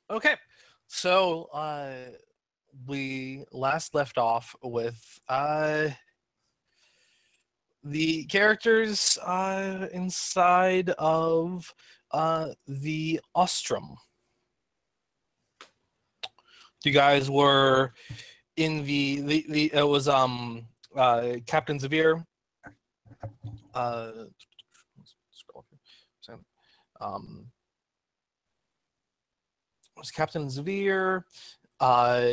Okay, so we last left off with the characters inside of the Ostrom. You guys were in the it was Captain Zavir. Scroll up here. Um, it was Captain Zavir, uh,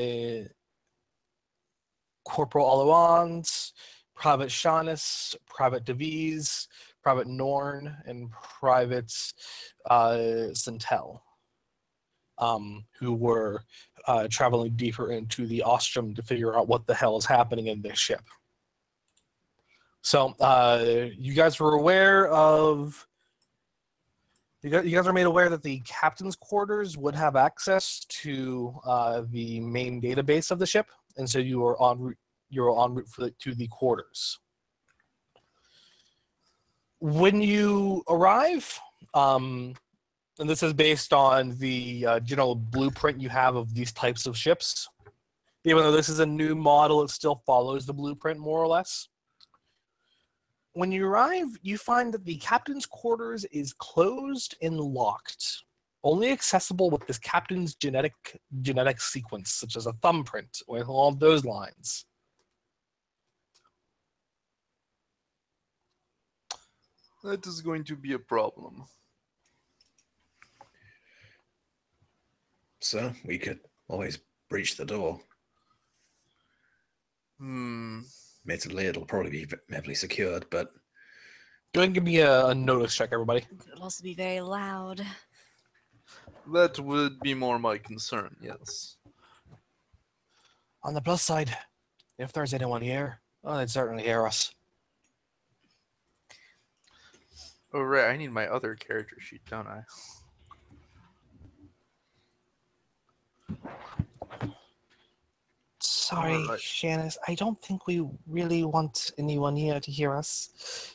Corporal Alawans, Private Shanis, Private Deviz, Private Norn, and Private Centel, who were traveling deeper into the Ostrom to figure out what the hell is happening in this ship. So you guys were aware of. You guys are made aware that the captain's quarters would have access to the main database of the ship, and so you were en route to the quarters. When you arrive, and this is based on the general blueprint you have of these types of ships, even though this is a new model, it still follows the blueprint more or less. When you arrive, you find that the captain's quarters is closed and locked, only accessible with this captain's genetic sequence, such as a thumbprint or along those lines. That is going to be a problem. So we could always breach the door. Admittedly, it'll probably be heavily secured, but... Go ahead and give me a notice check, everybody. It'll also be very loud. That would be more my concern, yes. On the plus side, if there's anyone here, well, they'd certainly hear us. Oh, right, I need my other character sheet, don't I? Sorry, Right. Shanice, I don't think we really want anyone here to hear us.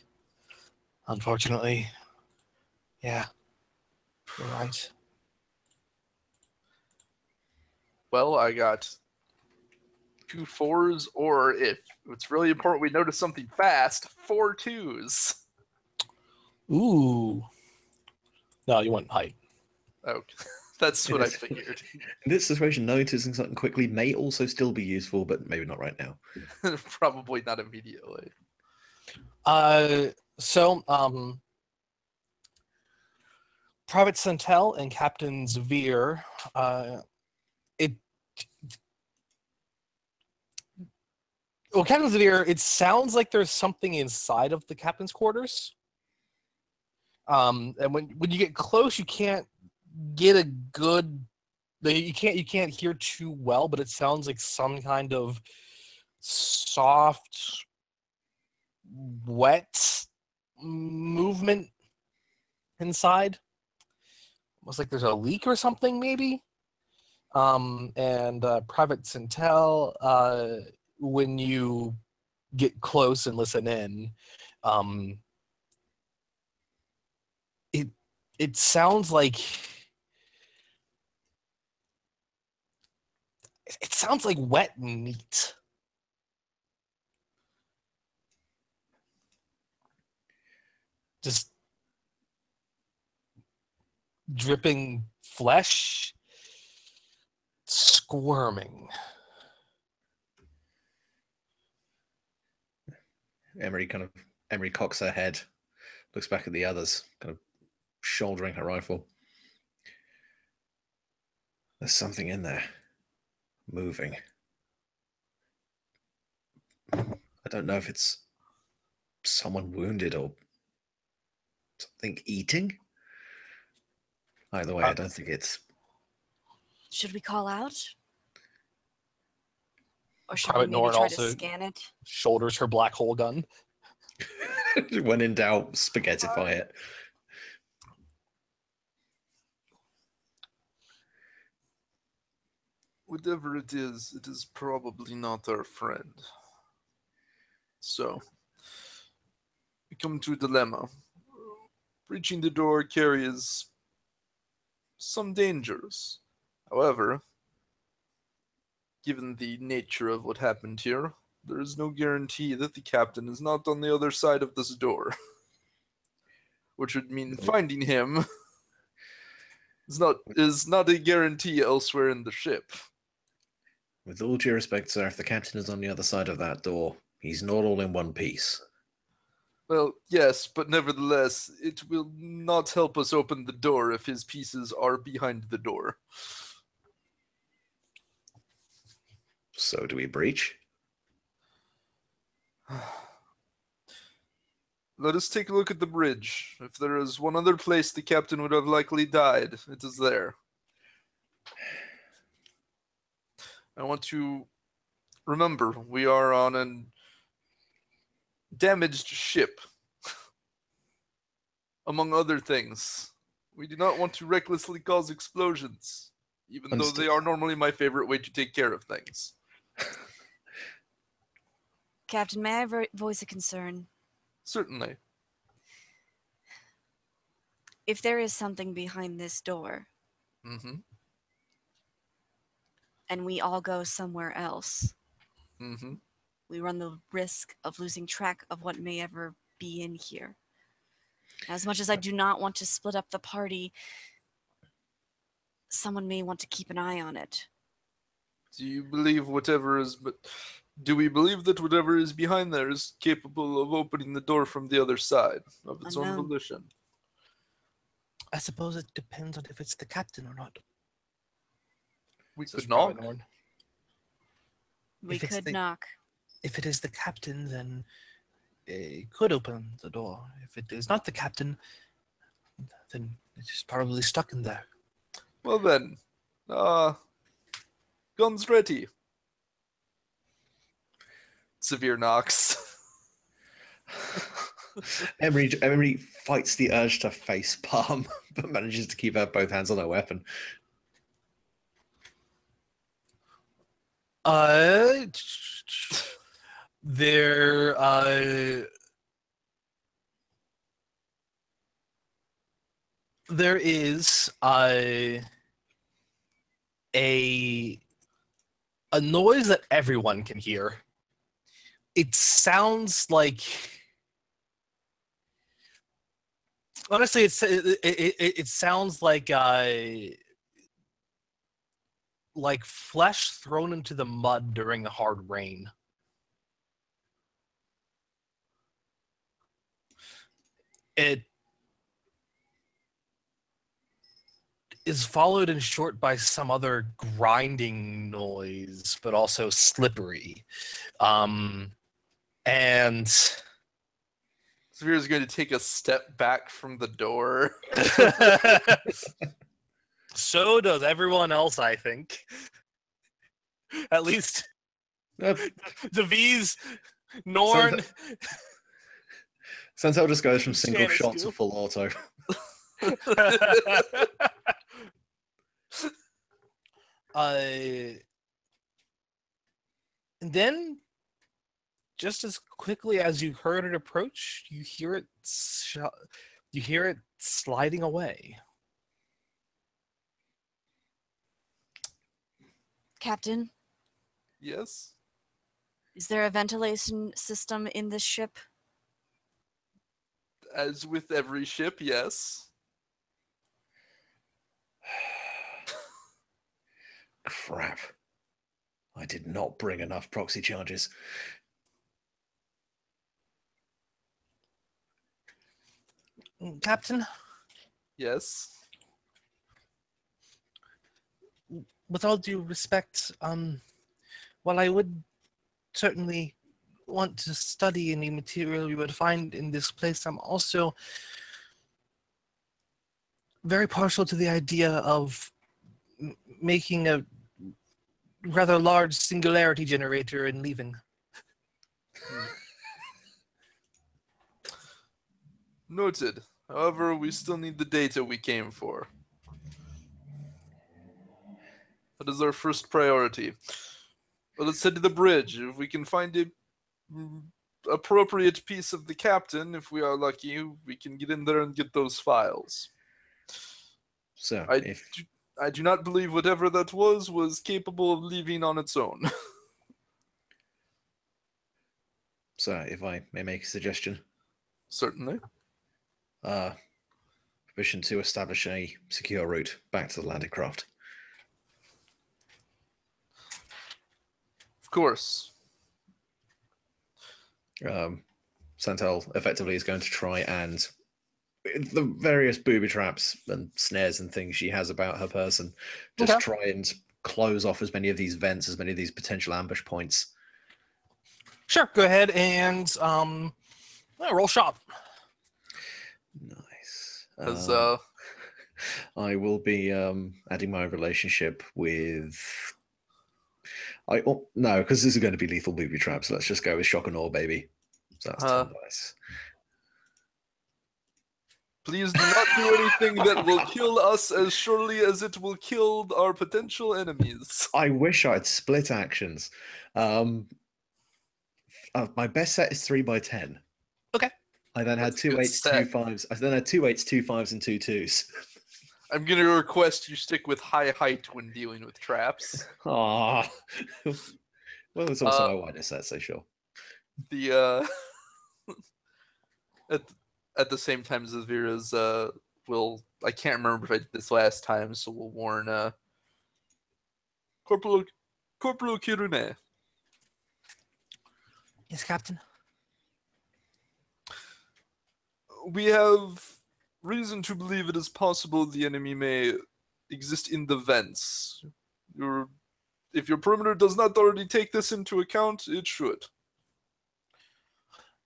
Unfortunately. Yeah, you're right. Well, I got 2 4s, or if it's really important we notice something fast, 4 2s. Ooh. No, you want height. Okay, that's what I figured. In this situation, noticing something quickly may also still be useful, but maybe not right now. Probably not immediately. So, Private Centel and Captain Zavir, Captain Zavir, it sounds like there's something inside of the captain's quarters. And when you get close, you can't get a good. You can't hear too well, but it sounds like some kind of soft, wet movement inside. Almost like there's a leak or something, maybe. And Private Centel, when you get close and listen in, it sounds like wet meat. Just dripping flesh, squirming. Emery cocks her head, looks back at the others, kind of shouldering her rifle. There's something in there, moving. I don't know if it's someone wounded or something eating. Either way, I don't think it's... Should we call out? Or should Private we maybe Norn try also to scan it? shoulders her black hole gun. When in doubt, spaghettify it. Whatever it is probably not our friend. So, we come to a dilemma. Breaching the door carries some dangers. However, given the nature of what happened here, there is no guarantee that the captain is not on the other side of this door. Which would mean finding him is not a guarantee elsewhere in the ship. With all due respect, sir, if the captain is on the other side of that door, he's not all in one piece. Well, yes, but nevertheless, it will not help us open the door if his pieces are behind the door. So do we breach? Let us take a look at the bridge. If there is one other place the captain would have likely died, it is there. I want to remember, we are on a damaged ship. Among other things. We do not want to recklessly cause explosions, even though they are normally my favorite way to take care of things. Captain, may I voice a concern? Certainly. If there is something behind this door, Mm-hmm. and we all go somewhere else, Mm-hmm. we run the risk of losing track of what may ever be in here. As much as I do not want to split up the party, someone may want to keep an eye on it. Do we believe that whatever is behind there is capable of opening the door from the other side of its own Unknown. volition? I suppose it depends on if it's the captain or not. We Says could knock. Paranor. We If it's could the- knock. If it is the captain, then it could open the door. If it is not the captain, then it's probably stuck in there. Well then, guns ready. Severe knocks. Emery fights the urge to face palm, but manages to keep both hands on her weapon. There is a noise that everyone can hear. It sounds like, honestly, it sounds like flesh thrown into the mud during a hard rain. It is followed in short by some other grinding noise, but also slippery. And Severe's going to take a step back from the door. so does everyone else, I think. At least Deviz, Norn. Santel just goes from single Shanice shot too. to full auto. And then, just as quickly as you heard it approach, you hear it sliding away. Captain, Yes? is there a ventilation system in this ship? As with every ship, yes. Crap. I did not bring enough proxy charges. Captain, Yes. with all due respect, while I would certainly want to study any material you would find in this place, I'm also very partial to the idea of making a rather large singularity generator and leaving. Noted. However, we still need the data we came for. That is our first priority. But let's head to the bridge. If we can find a appropriate piece of the captain, if we are lucky, we can get in there and get those files. So, I if I do not believe whatever that was capable of leaving on its own. So, if I may make a suggestion, Certainly. permission to establish a secure route back to the landing craft. Of course. Santel effectively is going to try and the various booby traps and snares and things she has about her person, just Okay. try and close off as many of these vents, as many of these potential ambush points. Sure. Go ahead and roll shop. Nice. As I will be adding my relationship with. No, because this is going to be lethal booby traps. Let's just go with shock and awe, baby. So that's 10 dice. please do not do anything that will kill us as surely as it will kill our potential enemies. I wish I'd split actions. My best set is 3x10. Okay. I then had That's a 2 good 8s, set. 2 5s. I then had 2 8s, 2 5s, and 2 2s. I'm going to request you stick with high height when dealing with traps. Ah. Well, it's also my wider set, so sure. The at the same time, Zavira's will, I can't remember if I did this last time, so we'll warn Corporal Kirune. Yes, Captain. We have reason to believe it is possible the enemy may exist in the vents. If your perimeter does not already take this into account, it should.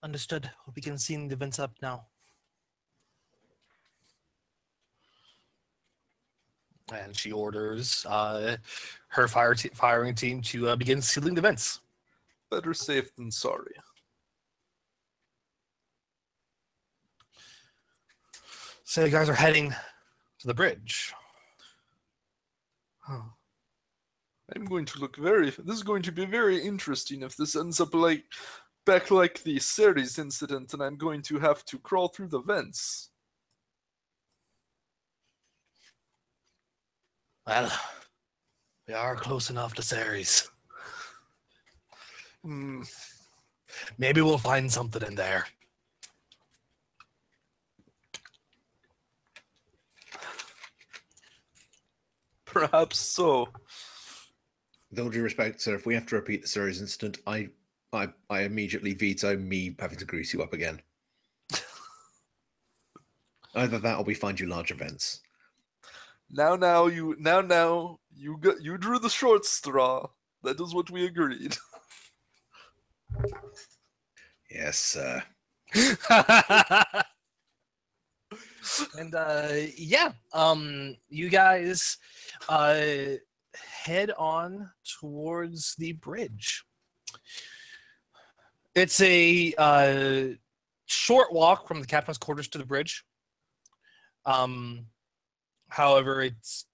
Understood. We'll begin seeing the events up now. And she orders her firing team to begin sealing the vents. Better safe than sorry. So you guys are heading to the bridge. I'm going to look this is going to be very interesting if this ends up back like the Ceres incident and I'm going to have to crawl through the vents. Well, we are close enough to Ceres. Maybe we'll find something in there. Perhaps so. With all due respect, sir, if we have to repeat the Ceres incident, I immediately veto me having to grease you up again. Either that or we find you large events. Now you drew the short straw. That is what we agreed. Yes, sir. And you guys head on towards the bridge. It's a short walk from the captain's quarters to the bridge. However, it's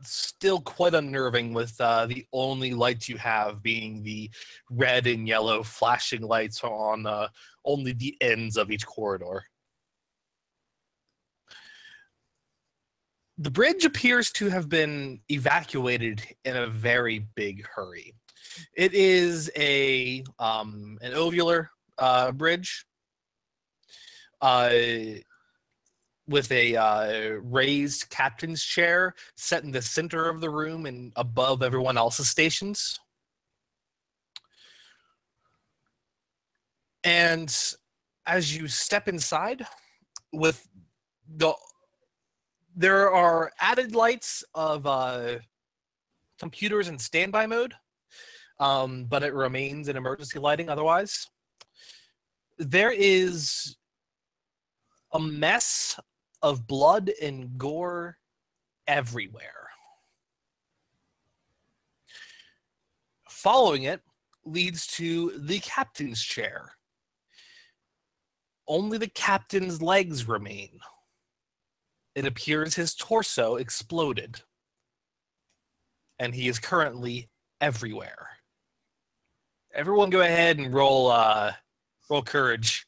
still quite unnerving with the only lights you have being the red and yellow flashing lights on only the ends of each corridor. The bridge appears to have been evacuated in a very big hurry. It is an ovular bridge with a raised captain's chair set in the center of the room and above everyone else's stations. And as you step inside, there are added lights of computers in standby mode, but it remains in emergency lighting otherwise. There is a mess of blood and gore everywhere. Following it leads to the captain's chair. Only the captain's legs remain. It appears his torso exploded, and he is currently everywhere. Everyone go ahead and roll courage.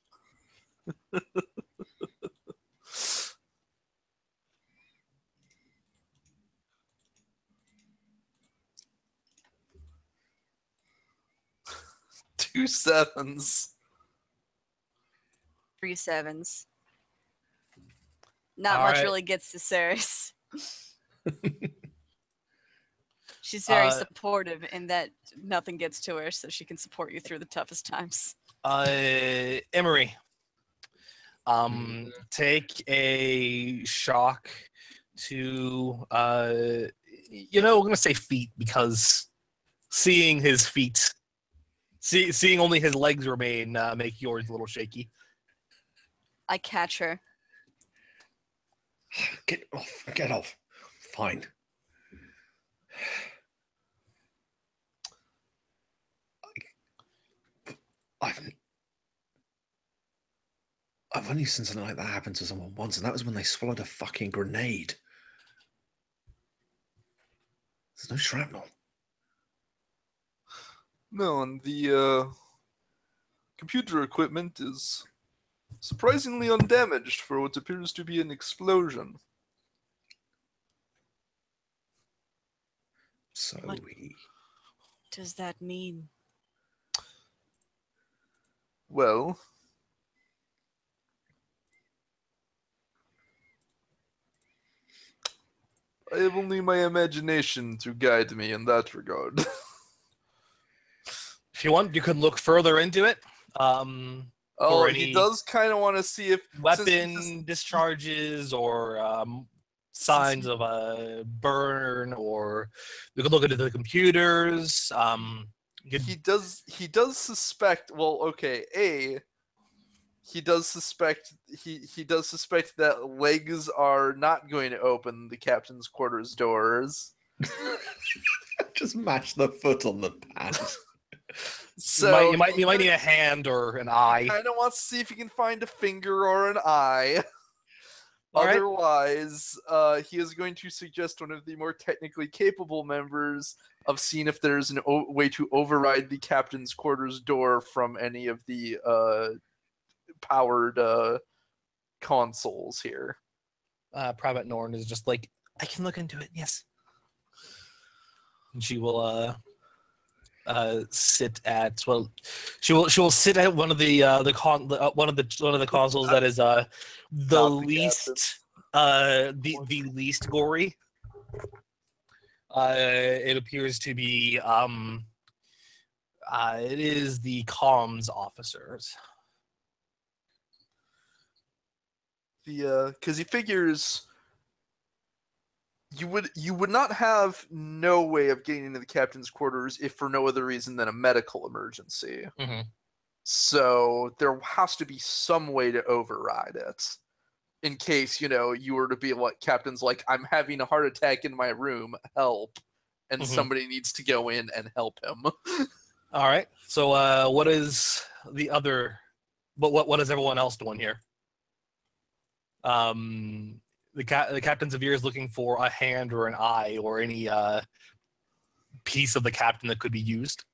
2 7s. 3 7s. Not All much right. really gets to Ceres. She's very Uh, supportive in that nothing gets to her, so she can support you through the toughest times. Emery, take a shock to, we're gonna say feet because seeing his feet, seeing only his legs remain, make yours a little shaky. I catch her. Get off. Get off. Fine. I've only seen something like that happen to someone once, and that was when they swallowed a fucking grenade. There's no shrapnel. No, and the computer equipment is surprisingly undamaged for what appears to be an explosion. So What does that mean? Well, I have only my imagination to guide me in that regard. If you want, you could look further into it. Oh, any he does kind of want to see if weapon discharges or signs of a burn, or we could look into the computers. he does suspect. Well, okay, he does suspect that legs are not going to open the captain's quarters doors. just mash the foot on the pad. So you might need a hand or an eye. Kind of wants to see if he can find a finger or an eye. All right. Otherwise, he is going to suggest one of the more technically capable members of seeing if there's an way to override the captain's quarters door from any of the powered consoles here. Private Norn is just like, I can look into it. Yes. And she will sit at she will sit at one of the one of the consoles that is the least the least gory. It appears to be it is the comms officers. Because he figures you would not have no way of getting into the captain's quarters if for no other reason than a medical emergency. Mm-hmm. So there has to be some way to override it in case, you were to be like, captain's like, I'm having a heart attack in my room, help. And somebody needs to go in and help him. All right. So what is the other, what is everyone else doing here? The captain's of ear is looking for a hand or an eye or any piece of the captain that could be used.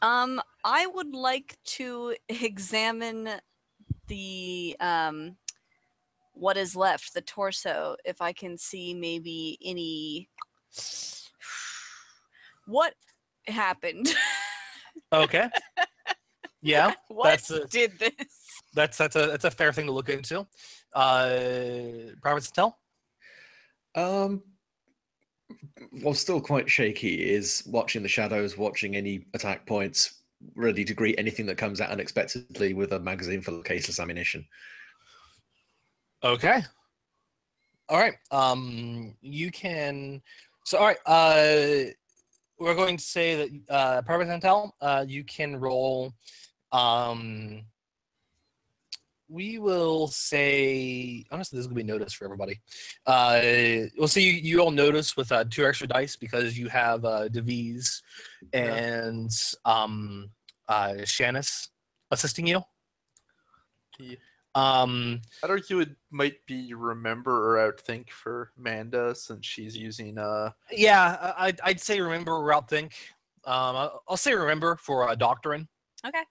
I would like to examine the what is left, the torso, if I can see maybe any. What happened? Okay. Yeah. What did this? That's a fair thing to look into. Private Intel? What's still quite shaky is watching the shadows, watching any attack points, ready to greet anything that comes out unexpectedly with a magazine full of caseless ammunition. Okay. All right. You can. So, all right. We're going to say that Private Intel, you can roll. We will say, honestly, this is gonna be notice for everybody. We'll say you all notice with 2 extra dice because you have Devise and Shanice assisting you. Yeah. I'd argue it might be remember or outthink for Amanda since she's using Yeah, I'd say remember or outthink. I'll say remember for doctrine. Okay.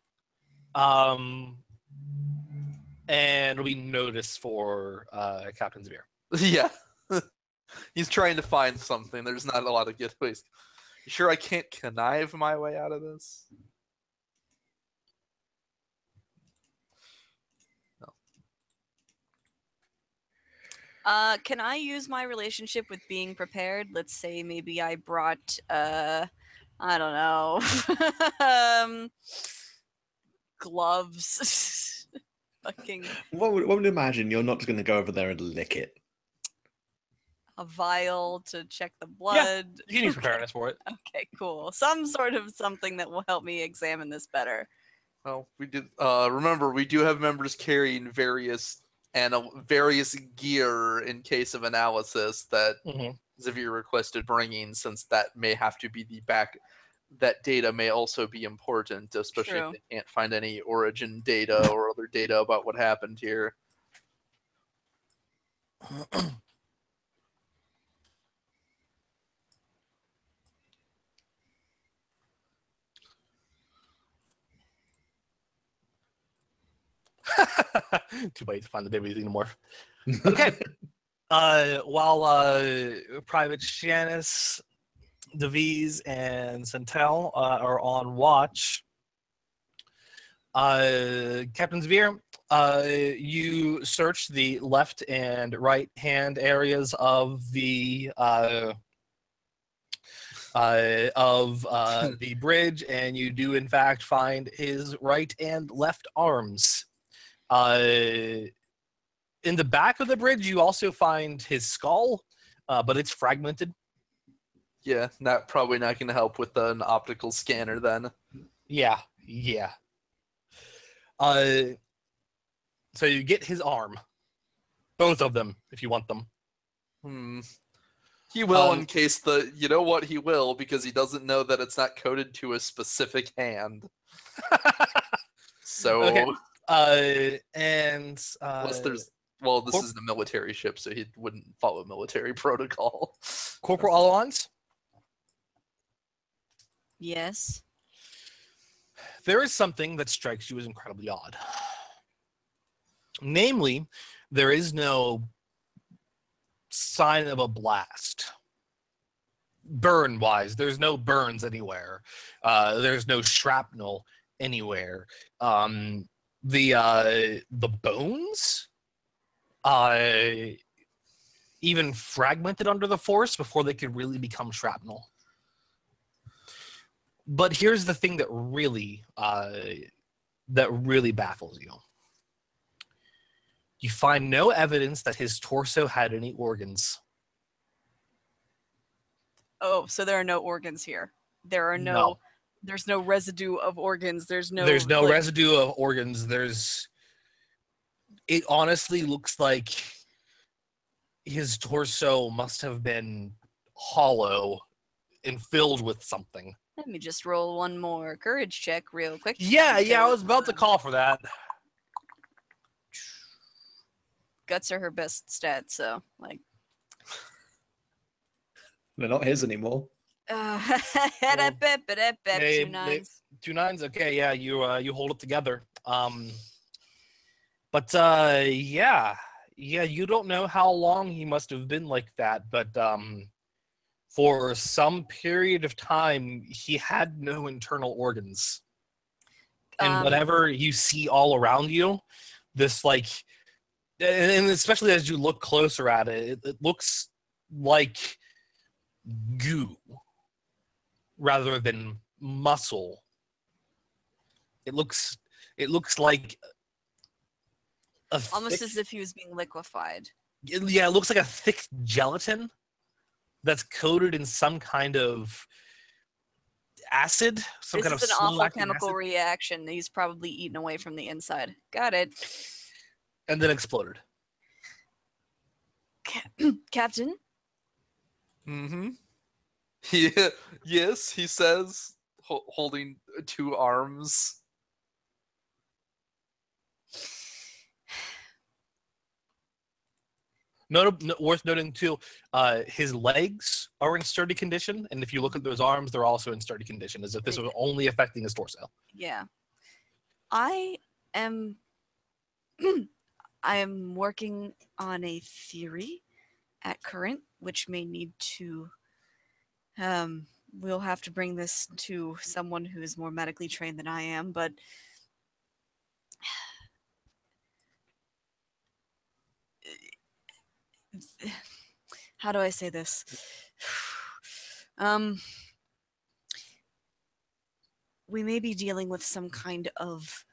And it'll be notice for Captain Zavir. Yeah. He's trying to find something. There's not a lot of giveaways. You sure I can't connive my way out of this? Can I use my relationship with being prepared? Let's say maybe I brought I don't know, gloves. Fucking One would imagine you're not going to go over there and lick it. a vial to check the Yeah. blood. You need preparedness for it. Okay, cool. Some sort of something that will help me examine this better. Well, we did. Remember, we do have members carrying various gear in case of analysis that Xavier requested bringing, since that may have to be the back. That data may also be important, especially True. if they can't find any origin data or other data about what happened here. Too late to find the baby xenomorph. Okay. While Private Shanice, Devise, and Centel are on watch, Captain Xavier, you search the left and right hand areas of the the bridge, and you do in fact find his right and left arms. In the back of the bridge, you also find his skull, but it's fragmented. Yeah, probably not going to help with an optical scanner then. Yeah. So you get his arm, both of them, if you want them. He will in case you know what, he will, because he doesn't know that it's not coded to a specific hand. So, okay. Unless there's, this isn't a military ship, so he wouldn't follow military protocol. Corporal Alons? Yes. There is something that strikes you as incredibly odd. Namely, there is no sign of a blast. Burn-wise, there's no burns anywhere. There's no shrapnel anywhere. The bones, even fragmented under the force before they could really become shrapnel. But here's the thing that really baffles you. You find no evidence that his torso had any organs. Oh, so there are no organs here. There are no. There's no residue of organs. There's no residue of organs. It honestly looks like his torso must have been hollow and filled with something. Let me just roll one more courage check real quick. Yeah, I was about to call for that. Guts are her best stat, so like. They're not his anymore. 2 9s. 2 9s. Okay, yeah, you hold it together. But you don't know how long he must have been like that, but for some period of time he had no internal organs. And whatever you see all around you, this like, and especially as you look closer at it, it looks like goo rather than muscle. It looks like almost as if he was being liquefied. Yeah, it looks like a thick gelatin that's coated in some kind of acid. This is an awful chemical reaction. He's probably eaten away from the inside. Got it. And then exploded. Captain? Mm-hmm. Yes, he says, holding 2 arms. Worth noting too, his legs are in sturdy condition, and if you look at those arms, they're also in sturdy condition, as if this was only affecting his torso. Yeah. I am working on a theory at current, which may need to we'll have to bring this to someone who is more medically trained than I am, but how do I say this? We may be dealing with some kind of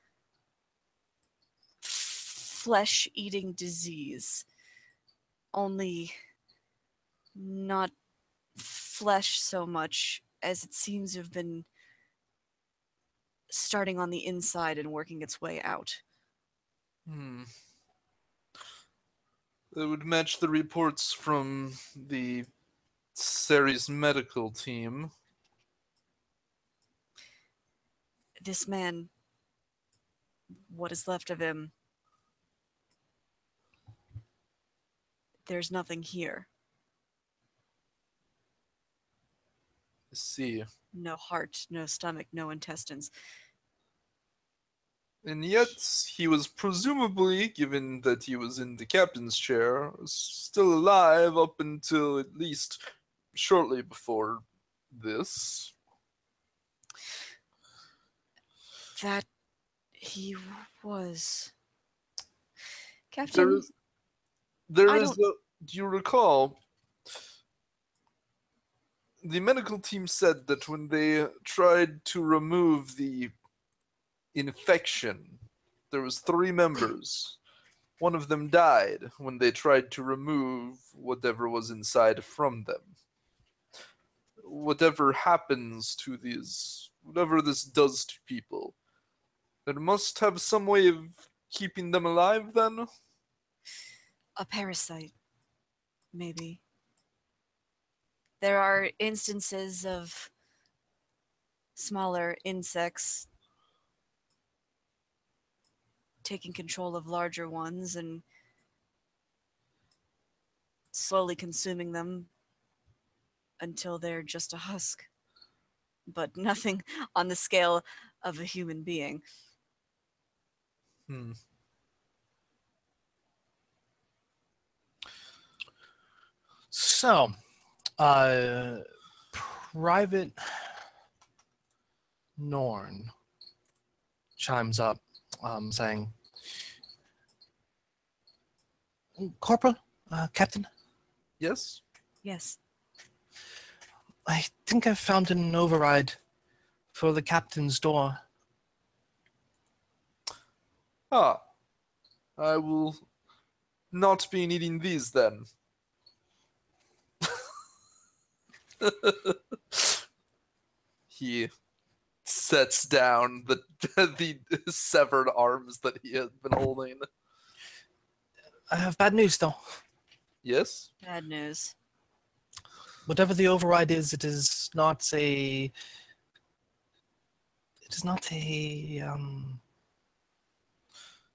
flesh-eating disease, only not flesh so much as it seems to have been starting on the inside and working its way out. That would match the reports from the Ceres medical team. This man, what is left of him, there's nothing here. I see. No heart, no stomach, no intestines. And yet, he was presumably, given that he was in the captain's chair, still alive up until at least shortly before this. That he was. Captain, There I is don't- do you recall, the medical team said that when they tried to remove the infection, there was 3 members. One of them died when they tried to remove whatever was inside from them. Whatever happens to these, whatever this does to people, there must have some way of keeping them alive then? a parasite, maybe. There are instances of smaller insects taking control of larger ones and slowly consuming them until they're just a husk. But nothing on the scale of a human being. So, Private Norn chimes up, saying, Corporal, Captain, Yes? Yes. I think I've found an override for the captain's door. Ah. I will not be needing these then. He sets down the the severed arms that he had been holding. I have bad news, though. Yes? Bad news. Whatever the override is, it is not a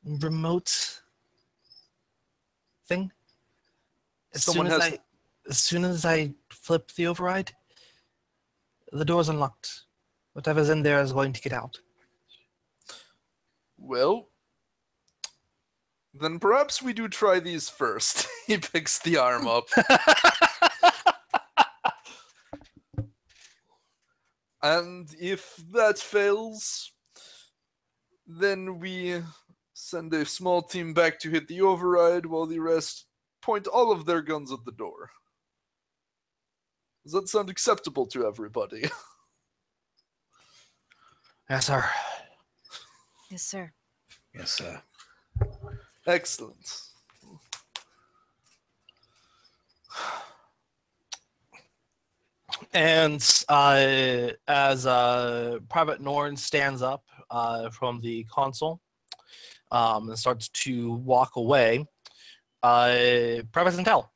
remote thing. As soon as I flip the override, the door's unlocked. Whatever's in there is going to get out. Well, then perhaps we do try these first. He picks the arm up. And if that fails, then we send a small team back to hit the override while the rest point all of their guns at the door. Does that sound acceptable to everybody? Yes, sir. Yes, sir. Yes, sir. Excellent. And as Private Norn stands up from the console and starts to walk away, Private Zintel,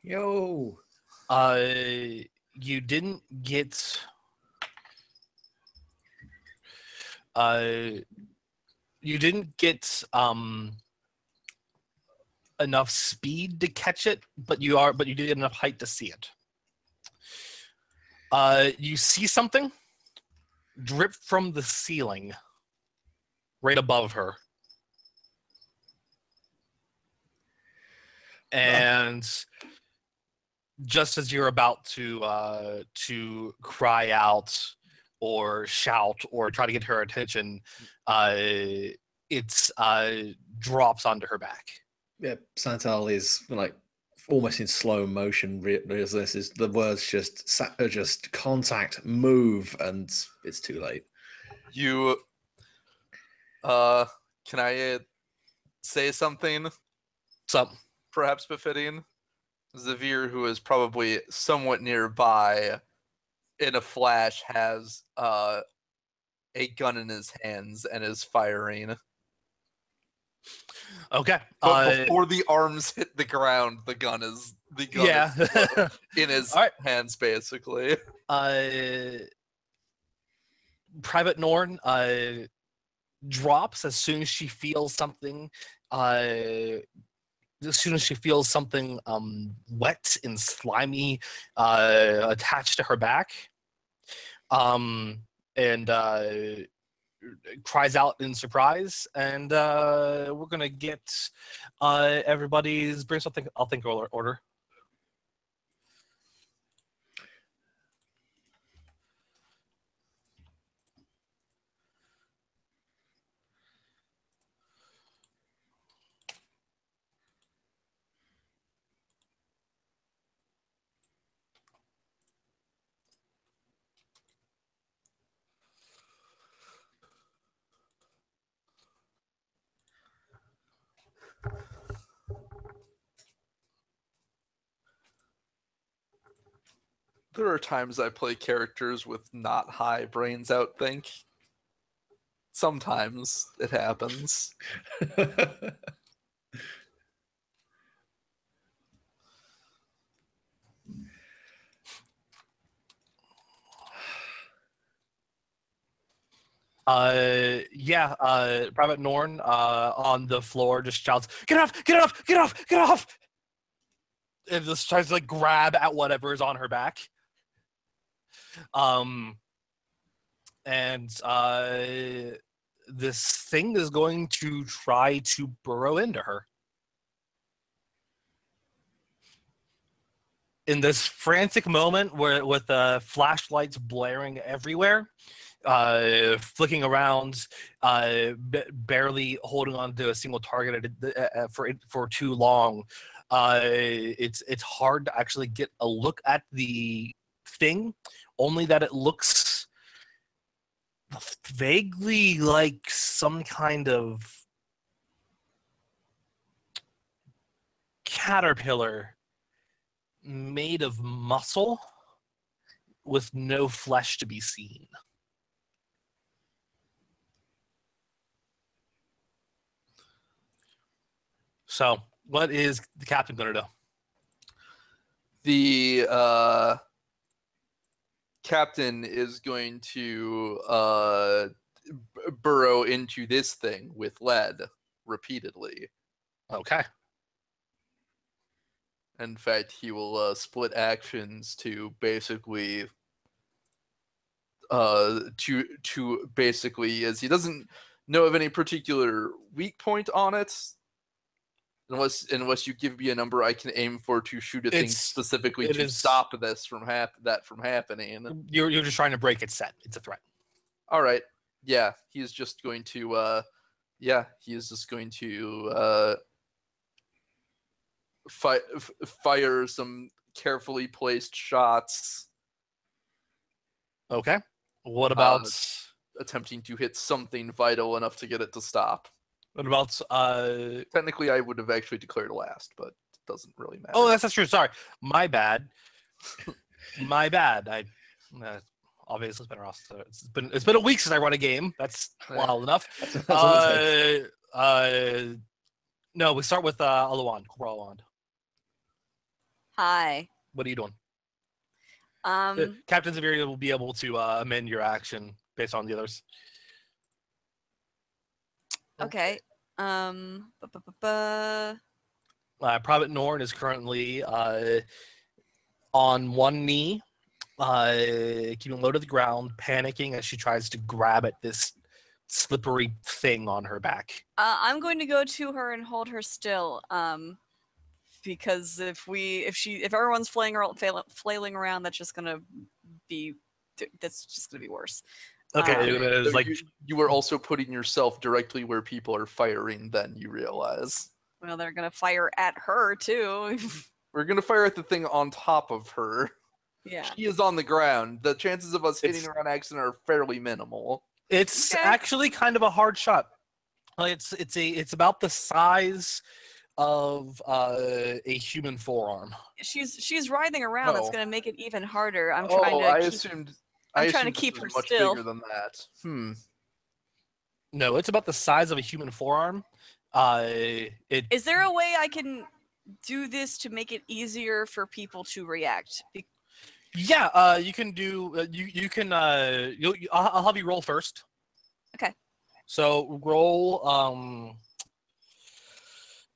Yo. you didn't get enough speed to catch it, but you did get enough height to see it. You see something drip from the ceiling right above her. And just as you're about to cry out or shout or try to get her attention, it drops onto her back. Yeah, Santal is like almost in slow motion. Realizes the words just contact, move, and it's too late. You, can I say something So, perhaps befitting? Zavir, who is probably somewhat nearby, in a flash has a gun in his hands and is firing. okay. But before the arms hit the ground, the gun is Yeah. in his All right. hands, basically. Private Norn drops as soon as she feels something. As soon as she feels something wet and slimy attached to her back, and cries out in surprise. And we're gonna get everybody's bring something. I'll think order. There are times I play characters with not high brains outthink. Sometimes it happens. Private Norn on the floor just shouts, "Get off! Get off! Get off! Get off!" And just tries to like grab at whatever is on her back. And this thing is going to try to burrow into her. In this frantic moment where with the flashlights blaring everywhere, flicking around, barely holding on to a single target for too long, it's hard to actually get a look at the thing, only that it looks vaguely like some kind of caterpillar made of muscle with no flesh to be seen. So, what is the captain going to do? The captain is going to burrow into this thing with lead repeatedly. Okay. In fact, he will split actions to basically to basically, as he doesn't know of any particular weak point on it, unless you give me a number I can aim for to shoot a thing specifically to stop this from happening. You're just trying to break its set. It's a threat. All right. Yeah, he's just going to fire some carefully placed shots. Okay. What about attempting to hit something vital enough to get it to stop? What about technically I would have actually declared last, but it doesn't really matter. Oh, that's true. Sorry. My bad. My bad. I obviously it's been a week since I run a game. That's wild enough. No, we start with Alawand, Corporal Alawand. Hi. What are you doing? Captain Zavir will be able to amend your action based on the others. Okay. Private Norn is currently on one knee, keeping low to the ground, panicking as she tries to grab at this slippery thing on her back. I'm going to go to her and hold her still. because if everyone's flailing around, that's just gonna be worse. Okay, it was So like you were also putting yourself directly where people are firing. Then you realize. Well, they're gonna fire at her too. We're gonna fire at the thing on top of her. Yeah. She is on the ground. The chances of us hitting It's- her on accident are fairly minimal. it's Okay. actually kind of a hard shot. Like it's about the size of a human forearm. She's writhing around. That's Oh. gonna make it even harder. I'm Oh, trying to. I keep, assumed. I'm I trying to assumed this keep was her much still. bigger than that. No, it's about the size of a human forearm. It Is there a way I can do this to make it easier for people to react? yeah. You can do. You can. I'll have you roll first. Okay. So roll.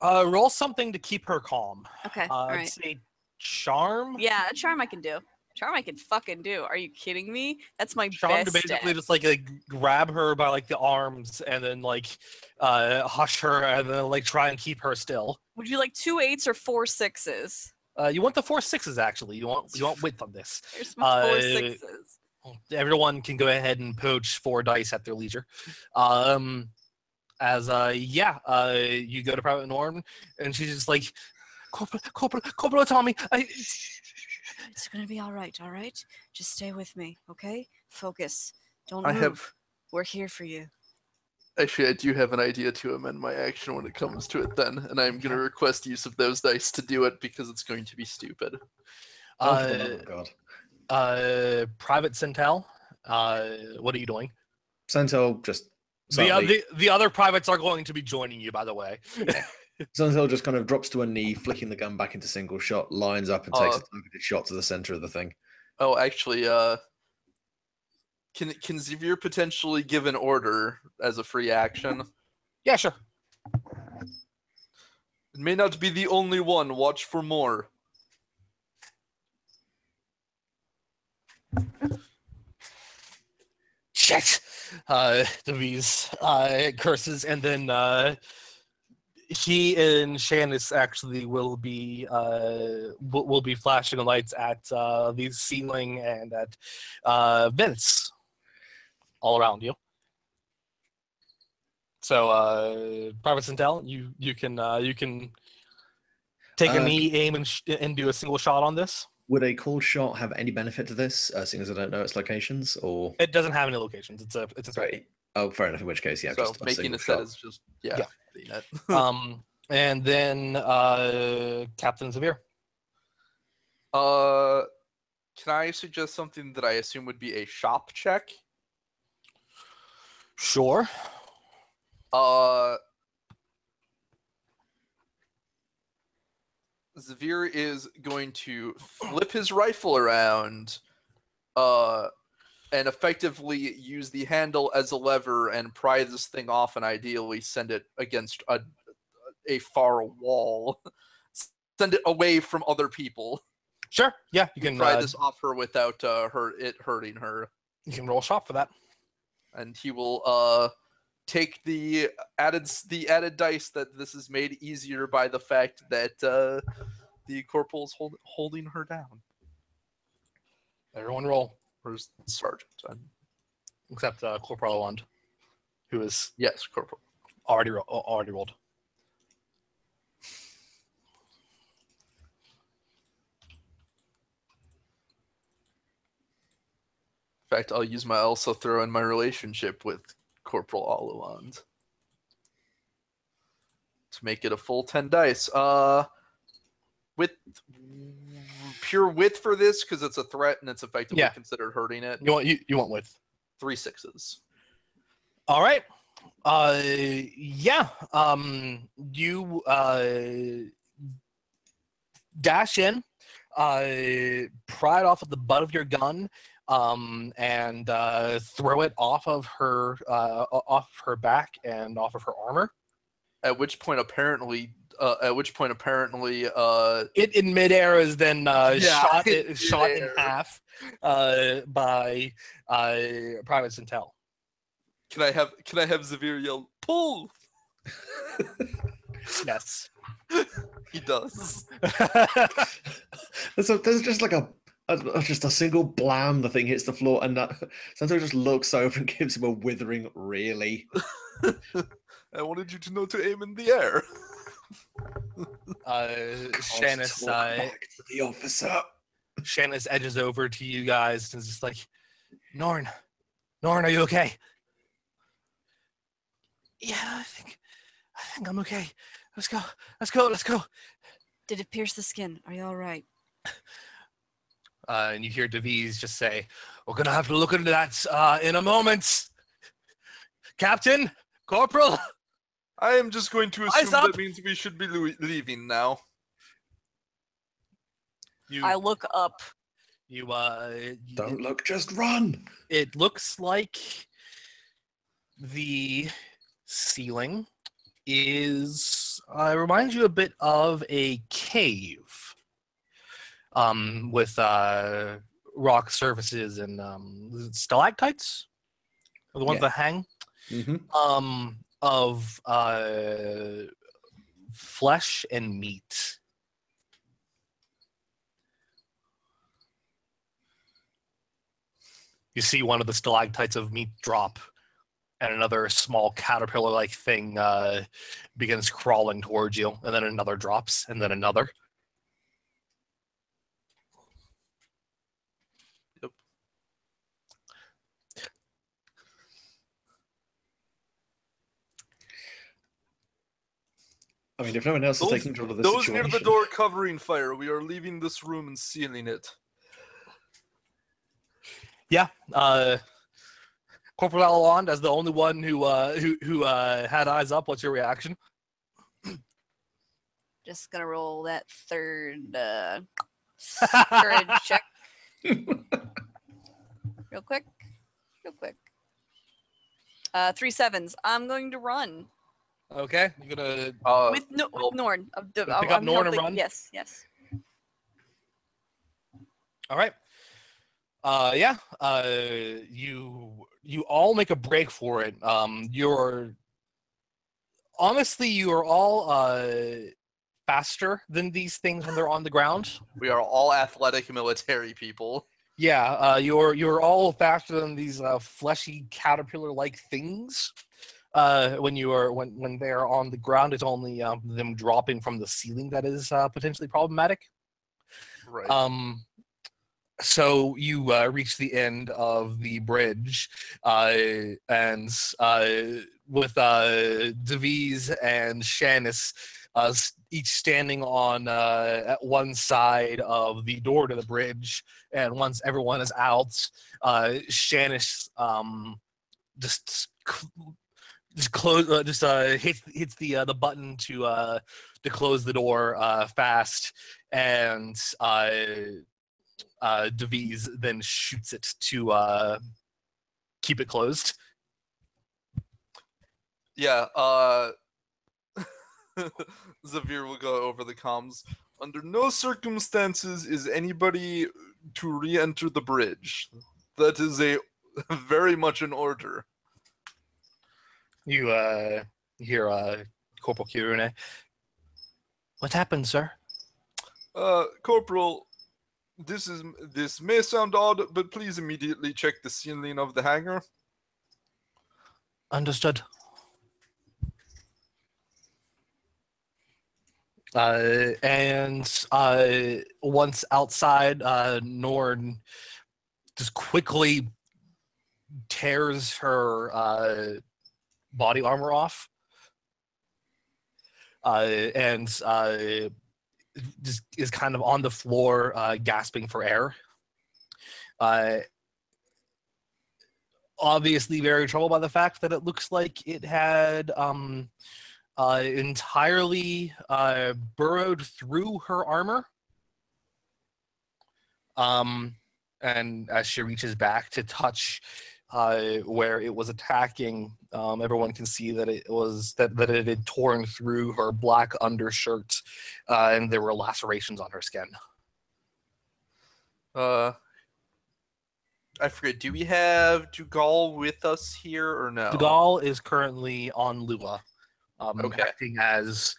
Roll something to keep her calm. Okay. All I'd right. say charm. Yeah, a charm I can do. Charm I can fucking do. Are you kidding me? That's my Charm to best basically stat. just like grab her by like the arms and then like hush her and then like try and keep her still. Would you like 2 8s or 4 6s? You want the 4 6s actually. You want width on this. Here's my 4 Uh, 6s. Everyone can go ahead and poach 4 dice at their leisure. You go to Private Norm and she's just like, Corporal Tommy, It's gonna be all right. All right. Just stay with me, okay? Focus. Don't I move. have. We're here for you. Actually, I do have an idea to amend my action when it comes to it then, and I'm going to request use of those dice to do it because it's going to be stupid. Oh, for the love of God. Private Centel, what are you doing? Santel just suddenly, The other privates are going to be joining you, by the way. Santel just kind of drops to a knee, flicking the gun back into single shot, lines up and takes a targeted shot to the center of the thing. Oh, actually, can Xavier potentially give an order as a free action? Yeah, sure. It may not be the only one. Watch for more. Shit. Deviz curses, and then he and Shannis actually will be flashing lights at the ceiling and at vents all around you. So, Private Centel, you can take a knee, aim, and do a single shot on this. Would a cold shot have any benefit to this, seeing as I don't know its locations, or It doesn't have any locations. It's a right? Oh, fair enough. In which case, yeah, So just a making single a set shot. is just hitting it. And then Captain Xavier. Can I suggest something that I assume would be a shop check? Sure. Xavier is going to flip his rifle around, and effectively use the handle as a lever and pry this thing off, and ideally send it against a far wall. Send it away from other people. Sure. Yeah, you can pry this off her without it hurting her. You can roll a shot for that. And he will take the added dice that this is made easier by the fact that the corporal's holding her down. Everyone roll. Where's Sergeant? Except Corporal Lund, who is Yes, Corporal. already rolled. In fact, I'll use my also throw in my relationship with Corporal Aluland to make it a full 10 dice. With pure width for this, because it's a threat and it's effectively considered hurting it. You want width. 3 6s. All right. You dash in, pry it off of the butt of your gun, and throw it off of her back and off of her armor. At which point, apparently, it in midair is then shot in half by Private Centel. Can I have Xavier yell, pull? Yes. He does. There's just like just a single blam. The thing hits the floor, and Santo just looks over and gives him a withering "really." I wanted you to know to aim in the air. Shannis, Talk back to the officer. Shannis edges over to you guys and is just like, Norn, are you okay? Yeah, I think I'm okay. Let's go. Did it pierce the skin? Are you all right? And you hear Deviz just say, we're gonna have to look into that in a moment. Captain, Corporal. I am just going to Eyes assume up! that means we should be leaving now. I look up. Don't look, just run. It looks like the ceiling reminds you a bit of a cave, with rock surfaces and stalactites, are the ones that hang, of flesh and meat. You see one of the stalactites of meat drop, and another small caterpillar-like thing begins crawling towards you, and then another drops, and then another. Yep. I mean, if no one else is taking control of this Those situation, near the door covering fire. We are leaving this room and sealing it. Yeah. Corporal Alond, as the only one who had eyes up, what's your reaction? Just gonna roll that third courage check. Real quick. 3 7s. I'm going to run. Okay, you're gonna With Norn. pick up Norn and run? Yes. all right. You all make a break for it. You're all faster than these things when they're on the ground. We are all athletic military people. Yeah, you're all faster than these fleshy caterpillar-like things. When they're on the ground, it's only them dropping from the ceiling that is potentially problematic. Right. So you reach the end of the bridge, and with Deviz and Shannis each standing on at one side of the door to the bridge, and once everyone is out, Shannis hits the button to close the door fast, and Deviz then shoots it to keep it closed. Yeah, Zavir will go over the comms. Under no circumstances is anybody to re-enter the bridge. That is very much an order. You hear Corporal Kirune. What happened, sir? Corporal, this may sound odd, but please immediately check the ceiling of the hangar. Understood. And once outside, Norn just quickly tears her body armor off, and just is kind of on the floor, gasping for air. Obviously very troubled by the fact that it looks like it had entirely burrowed through her armor. And as she reaches back to touch where it was attacking, everyone can see that it had torn through her black undershirt, and there were lacerations on her skin. I forget, do we have Dugal with us here or no? Dugal is currently on Lua, Okay. acting as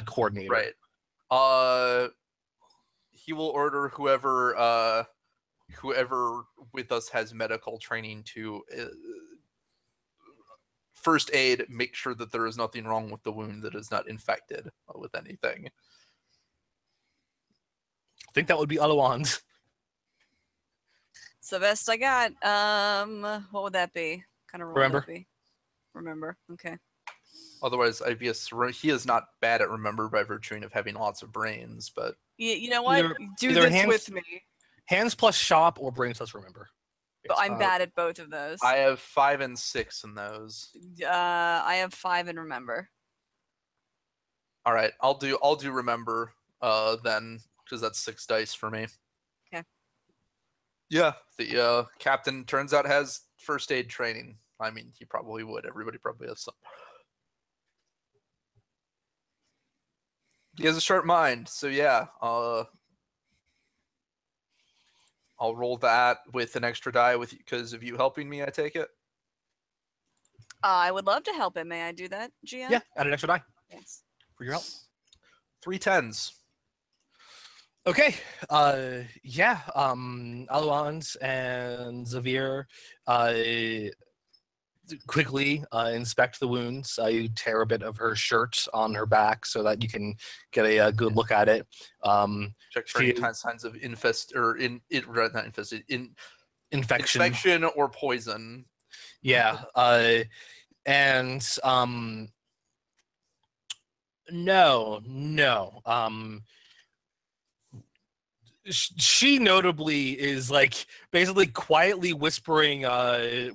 coordinator. Right. He will order whoever with us has medical training to first aid, make sure that there is nothing wrong with the wound, that is not infected with anything. I think that would be Alawans. It's the best I got. What would that be? Kind of roll would Remember? that be? Remember. Okay. Otherwise, he is not bad at remember by virtue of having lots of brains, but You know what? Either- Do either this hands- with me. Hands plus shop or brains plus remember. But I'm Uh, bad at both of those. I have 5 and 6 in those. I have 5 and remember. All right, I'll do remember then, because that's 6 dice for me. Okay. Yeah, the captain turns out has first aid training. I mean, he probably would. Everybody probably has some. He has a sharp mind, so yeah. I'll roll that with an extra die with because of you helping me. I take it. I would love to help him. May I do that, GM? Yeah, add an extra die Yes. for your help. 3 10s. Okay. Yeah. Alawans and Xavier quickly inspect the wounds. You tear a bit of her shirt on her back so that you can get a good look at it. Check for any signs of infection. Infection or poison. Yeah. And no. She notably is like basically quietly whispering a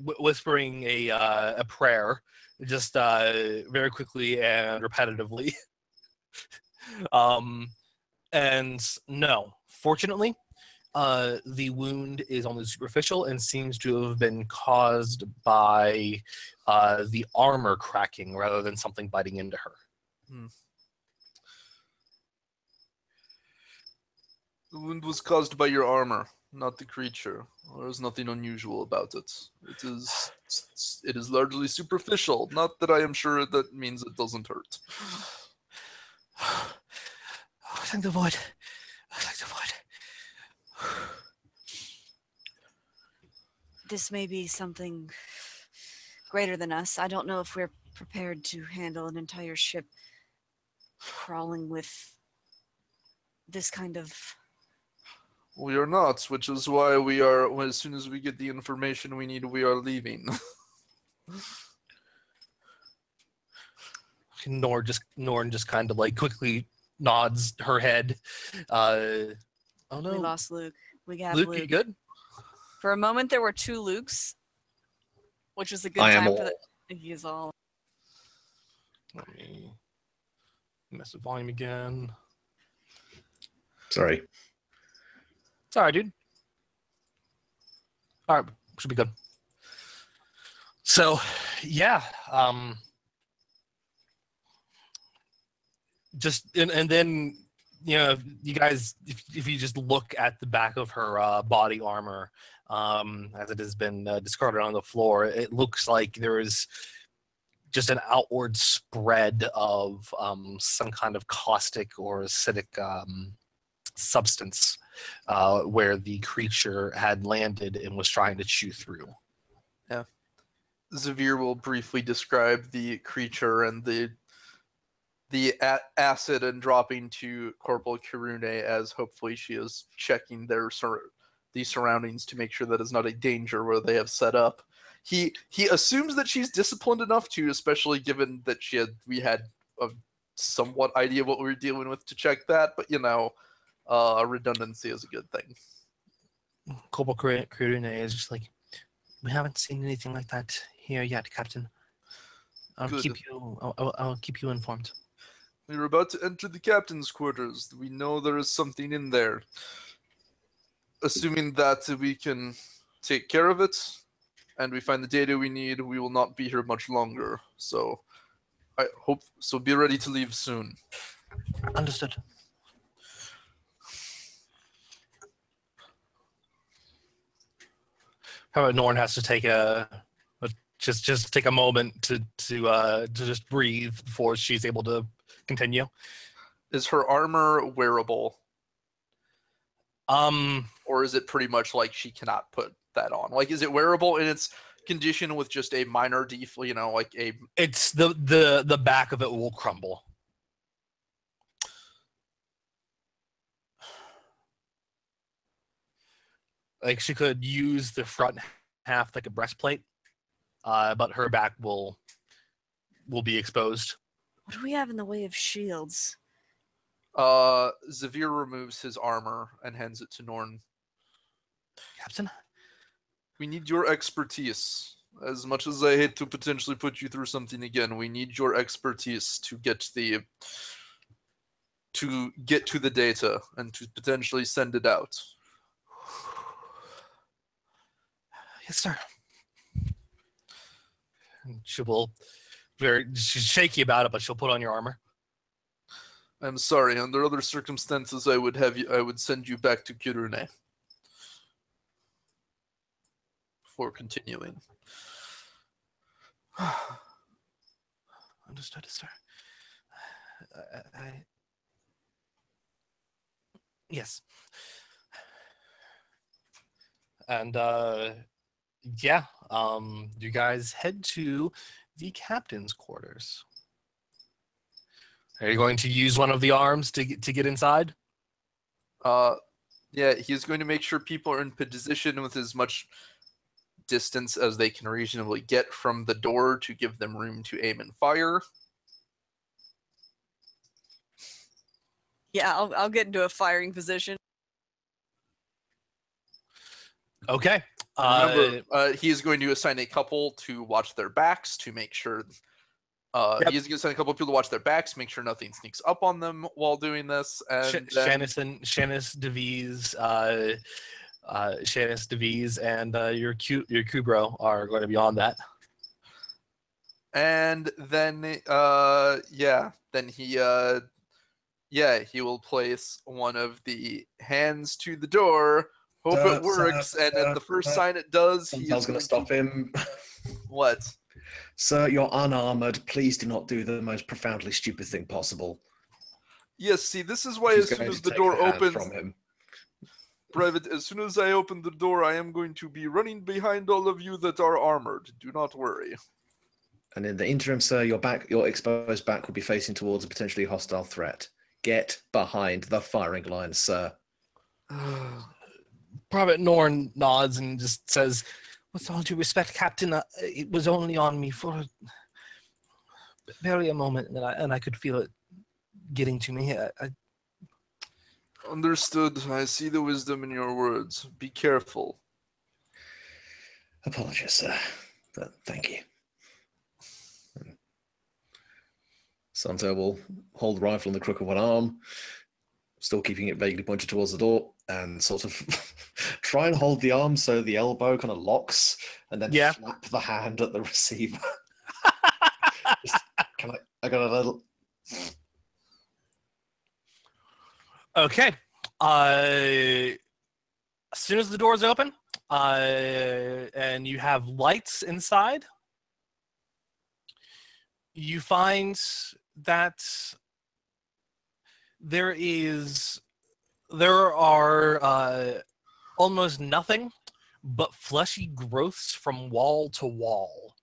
prayer, just very quickly and repetitively. And no, fortunately, the wound is only superficial and seems to have been caused by the armor cracking rather than something biting into her. The wound was caused by your armor, not the creature. There is nothing unusual about it. It is largely superficial. Not that I am sure that means it doesn't hurt. Thank the void. Thank the void. This may be something greater than us. I don't know if we're prepared to handle an entire ship crawling with this kind of... We are not, which is why we are, as soon as we get the information we need, we are leaving. Norn just kind of like quickly nods her head. Oh no. We lost Luke. We got Luke, Luke. you good? For a moment, there were 2 Lukes, which was a good I am time for all. the... He's all... Let me mess with volume again. Sorry. It's all right, dude. All right, should be good. So, yeah, and then you guys, if you just look at the back of her body armor, as it has been discarded on the floor, it looks like there is just an outward spread of some kind of caustic or acidic substance where the creature had landed and was trying to chew through. Yeah. Xavier will briefly describe the creature and the acid and dropping to Corporal Kirune as hopefully she is checking the surroundings to make sure that it's not a danger where they have set up. He assumes that she's disciplined enough to, especially given that we had a somewhat idea what we were dealing with to check that, but redundancy is a good thing. Corporal Kirune is just like, we haven't seen anything like that here yet, Captain. I'll keep you informed. We are about to enter the captain's quarters. We know there is something in there. Assuming that we can take care of it, and we find the data we need, we will not be here much longer. So, I hope so. Be ready to leave soon. Understood. How about Norn has to take just take a moment to just breathe before she's able to continue. Is her armor wearable, Um, or is it pretty much like she cannot put that on? Like, is it wearable in its condition with just a minor defect? You know, like a. it's the back of it will crumble. Like she could use the front half like a breastplate, but her back will be exposed. What do we have in the way of shields? Zavir removes his armor and hands it to Norn. Captain? We need your expertise. As much as I hate to potentially put you through something again, we need your expertise to get to the data and to potentially send it out. Yes, sir. And she's shaky about it, but she'll put on your armor. I'm sorry. Under other circumstances, I would send you back to Kirune for continuing. Understood, sir. Yes. And yeah, you guys head to the captain's quarters. Are you going to use one of the arms to get inside? Yeah, he's going to make sure people are in position with as much distance as they can reasonably get from the door to give them room to aim and fire. Yeah, I'll get into a firing position. Okay. Remember, he is going to assign a couple to watch their backs to make sure. Yep. He is going to assign a couple of people to watch their backs, make sure nothing sneaks up on them while doing this. And Shanice DeVries, and your Kubro are going to be on that. And then, he will place one of the hands to the door. Hope it works, and at the first sign it does, I was going to stop him. What? Sir, you're unarmored. Please do not do the most profoundly stupid thing possible. Yes, see, this is why as soon as the door opens, from him. Private, as soon as I open the door, I am going to be running behind all of you that are armored. Do not worry. And in the interim, sir, your exposed back will be facing towards a potentially hostile threat. Get behind the firing line, sir. Private Norn nods and just says, "With all due respect, Captain, it was only on me for barely a moment, and I could feel it getting to me. Understood. I see the wisdom in your words. Be careful." Apologies, sir, but thank you. Santo will hold the rifle in the crook of one arm, still keeping it vaguely pointed towards the door, and sort of try and hold the arm so the elbow kind of locks, and then flap the hand at the receiver. I got a little. Okay. As soon as the doors open, and you have lights inside, you find that there are almost nothing but fleshy growths from wall to wall.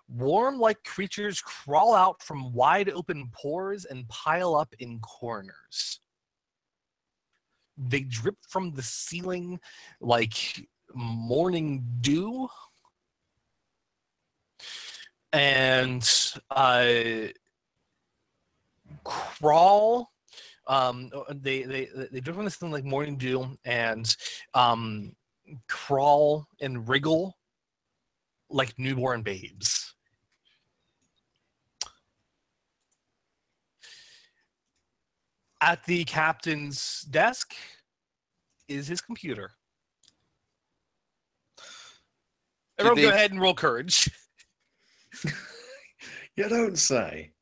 Worm-like creatures crawl out from wide open pores and pile up in corners. They drip from the ceiling like morning dew. And crawl. They drip from the ceiling like morning dew and crawl and wriggle like newborn babes. At the captain's desk is his computer. Everyone go ahead and roll courage. You don't say.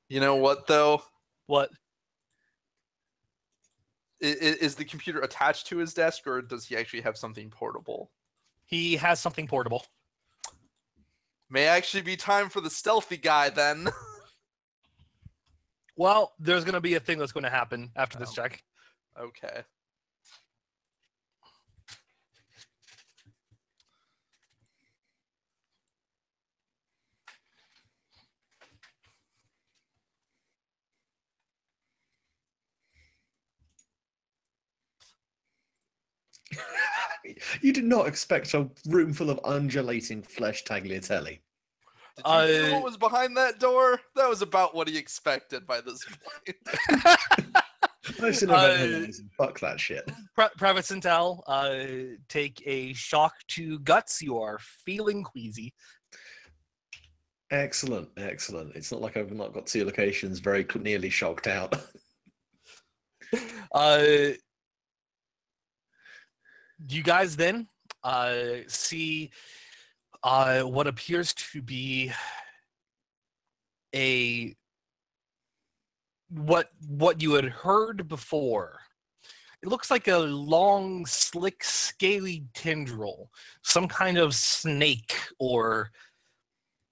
You know what, though? What? Is the computer attached to his desk, or does he actually have something portable? He has something portable. May actually be time for the stealthy guy, then. Well, there's going to be a thing that's going to happen after this check. Okay. You did not expect a room full of undulating flesh tagliatelle. Did you hear what was behind that door? That was about what he expected by this point. Most in Event Horizon. Fuck that shit. Private Centel, take a shock to guts. You are feeling queasy. Excellent, excellent. It's not like I've not got 2 locations very nearly shocked out. You guys then see what appears to be what you had heard before. It looks like a long, slick, scaly tendril, some kind of snake or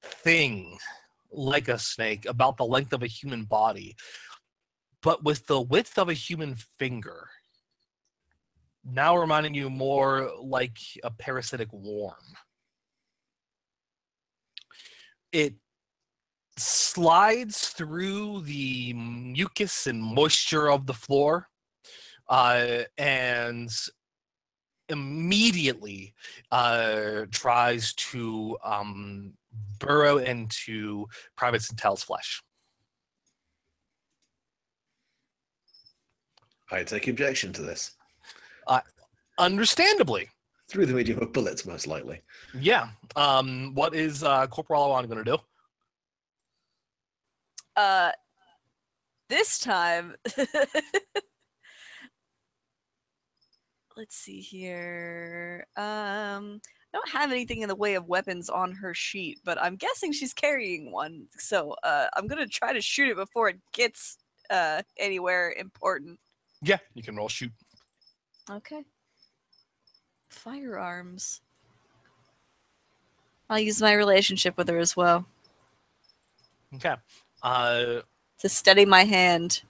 thing like a snake, about the length of a human body, but with the width of a human finger. Now reminding you more like a parasitic worm. It slides through the mucus and moisture of the floor and immediately tries to burrow into Private Centel's flesh. I take objection to this. Understandably. Through the medium of bullets, most likely. Yeah. What is Corporal Alawan going to do? This time, let's see here. I don't have anything in the way of weapons on her sheet, but I'm guessing she's carrying one. So I'm gonna try to shoot it before it gets anywhere important. Yeah, you can roll shoot. Okay. Firearms. I'll use my relationship with her as well Okay. to steady my hand.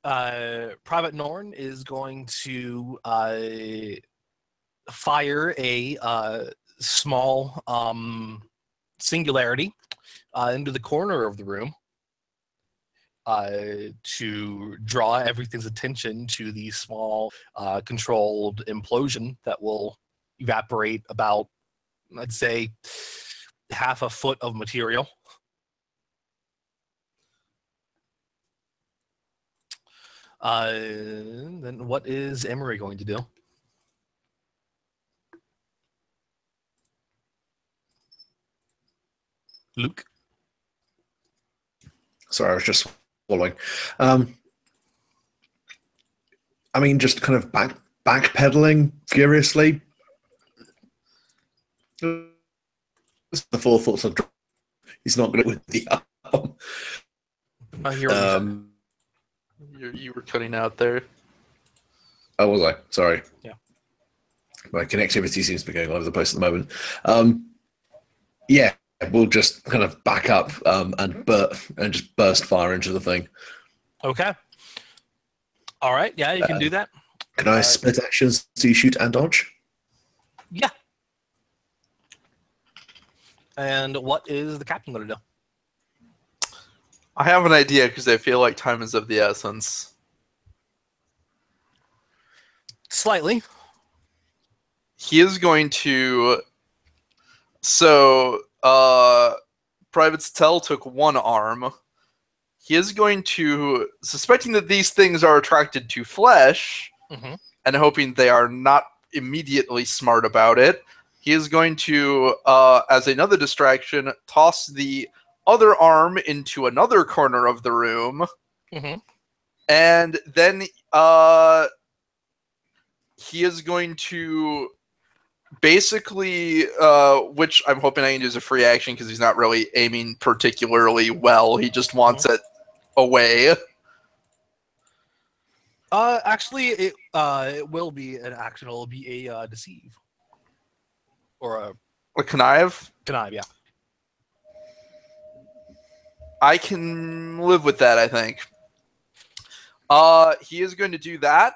Private Norn is going to fire a small singularity into the corner of the room to draw everything's attention to the small controlled implosion that will evaporate about, I'd say, half a foot of material. Then what is Emery going to do? Luke? Sorry, I was just swallowing. I mean, just kind of backpedaling furiously. The forethoughts of he's not good with the arm. I hear what you said. You were cutting out there. Oh, was I? Sorry. Yeah. My connectivity seems to be going all over the place at the moment. Yeah, we'll just kind of back up and just burst fire into the thing. Okay. All right. Yeah, you can do that. Can I split actions to shoot and dodge? Yeah. And what is the captain going to do? I have an idea because I feel like time is of the essence. Slightly. He is going to... So, Private Centel took one arm. He is going to, suspecting that these things are attracted to flesh, and hoping they are not immediately smart about it, he is going to, as another distraction, toss the other arm into another corner of the room, and then he is going to basically, which I'm hoping I can do as a free action because he's not really aiming particularly well. He just wants it away. Actually, it will be an action. It'll be a deceive. Or A connive? connive, yeah. I can live with that, I think. He is going to do that.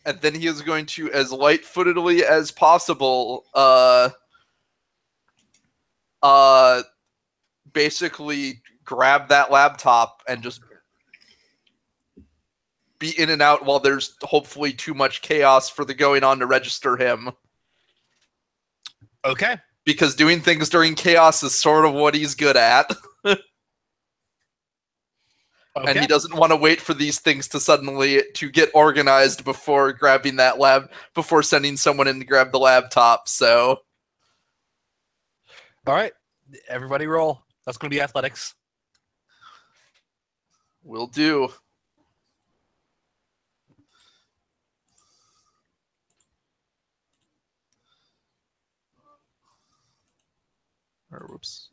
And then he is going to, as light-footedly as possible, basically grab that laptop and just be in and out while there's hopefully too much chaos for the going on to register him. Okay. Because doing things during chaos is sort of what he's good at. Okay. And he doesn't want to wait for these things to get organized before grabbing before sending someone in to grab the laptop, so. All right. Everybody roll. That's going to be athletics. Will do. Or whoops.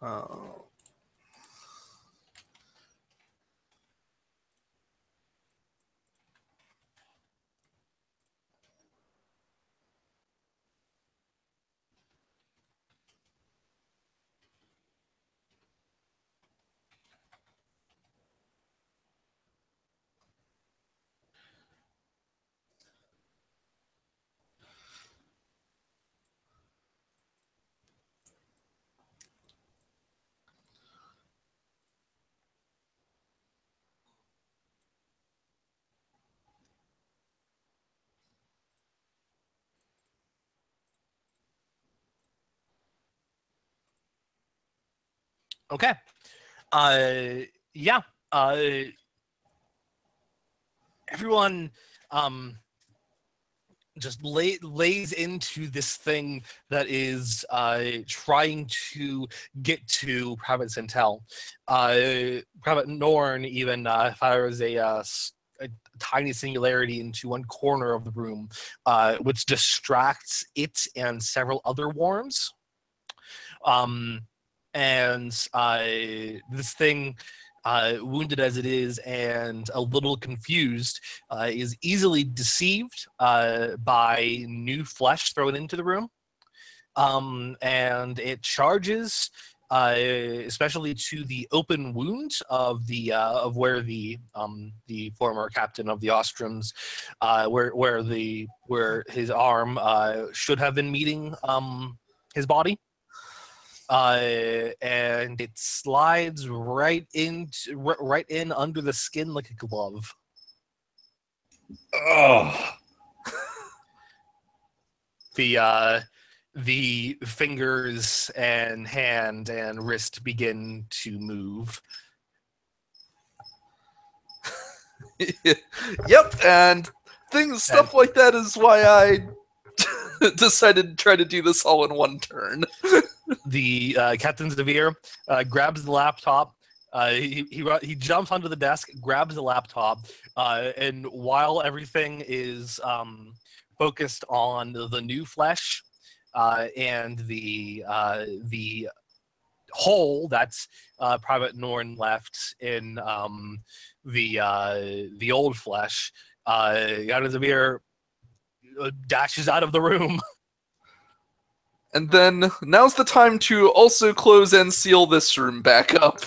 Oh. Okay. Yeah. Everyone just lays into this thing that is trying to get to Private Centel. Private Norn even fires a tiny singularity into one corner of the room, which distracts it and several other worms. And this thing, wounded as it is and a little confused, is easily deceived by new flesh thrown into the room. And it charges, especially to the open wound of where the former captain of the Ostroms, where his arm should have been meeting his body. And it slides right in under the skin like a glove. Oh. The fingers and hand and wrist begin to move. Yep, and stuff like that is why I decided to try to do this all in one turn. The Captain Zavir grabs the laptop. He jumps onto the desk, grabs the laptop, and while everything is focused on the new flesh and the hole that's Private Norn left in the old flesh, Captain Zavir dashes out of the room. And then, now's the time to also close and seal this room back up.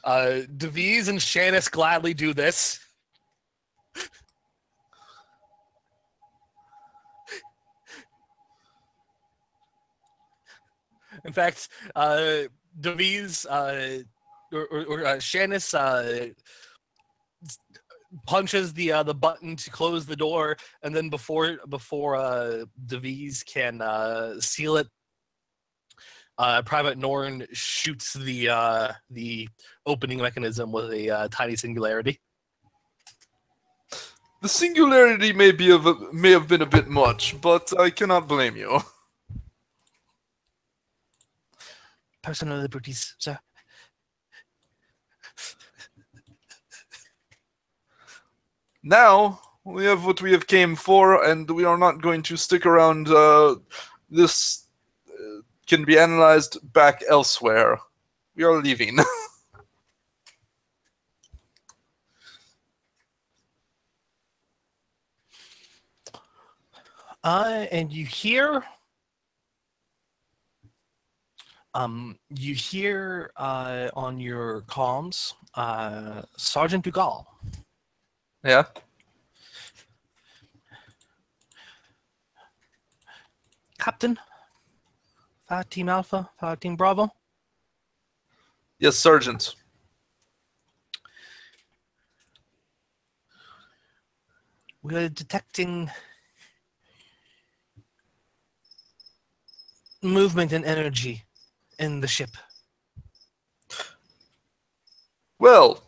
Deviz and Shannis gladly do this. In fact, Deviz or Shannis punches the button to close the door, and then before Deviz can seal it, Private Norn shoots the opening mechanism with a tiny singularity. The singularity may have been a bit much, but I cannot blame you. Personal liberties, sir. Now, We have what we have came for, and we are not going to stick around. This can be analyzed back elsewhere. We are leaving. And you hear on your comms, Sergeant Dugal. Yeah? Captain, 5 Team Alpha, 5 Team Bravo. Yes, Sergeant. We are detecting movement and energy in the ship. Well,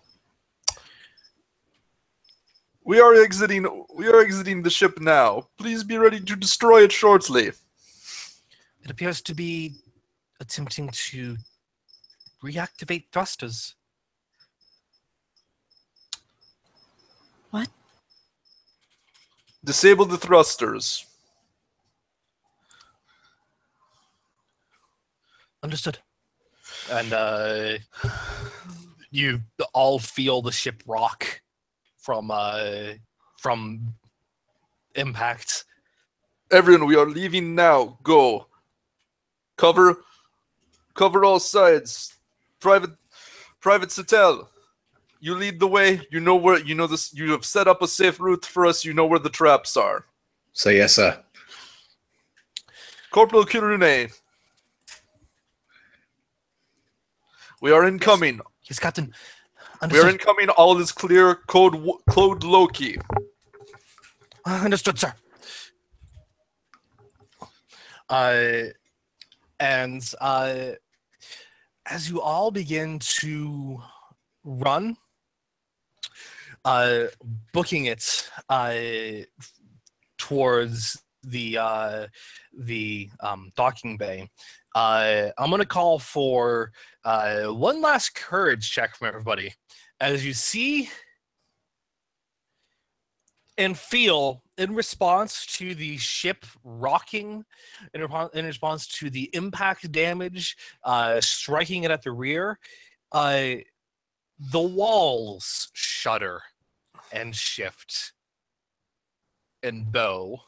we are exiting the ship now. Please be ready to destroy it shortly. It appears to be attempting to reactivate thrusters. What? Disable the thrusters. Understood. And you all feel the ship rock from impact. Everyone, we are leaving now. Go. Cover all sides. Private Satel, you lead the way. You know where. You know this. You have set up a safe route for us. You know where the traps are. So yes, sir. Corporal Kirune, we are incoming. Yes, Captain. We Understood. are incoming. All is clear. Code Loki. Understood, sir. And as you all begin to run, booking it towards the docking bay, I'm going to call for one last courage check from everybody. As you see and feel, in response to the ship rocking, in response to the impact damage striking it at the rear, the walls shudder and shift and bow.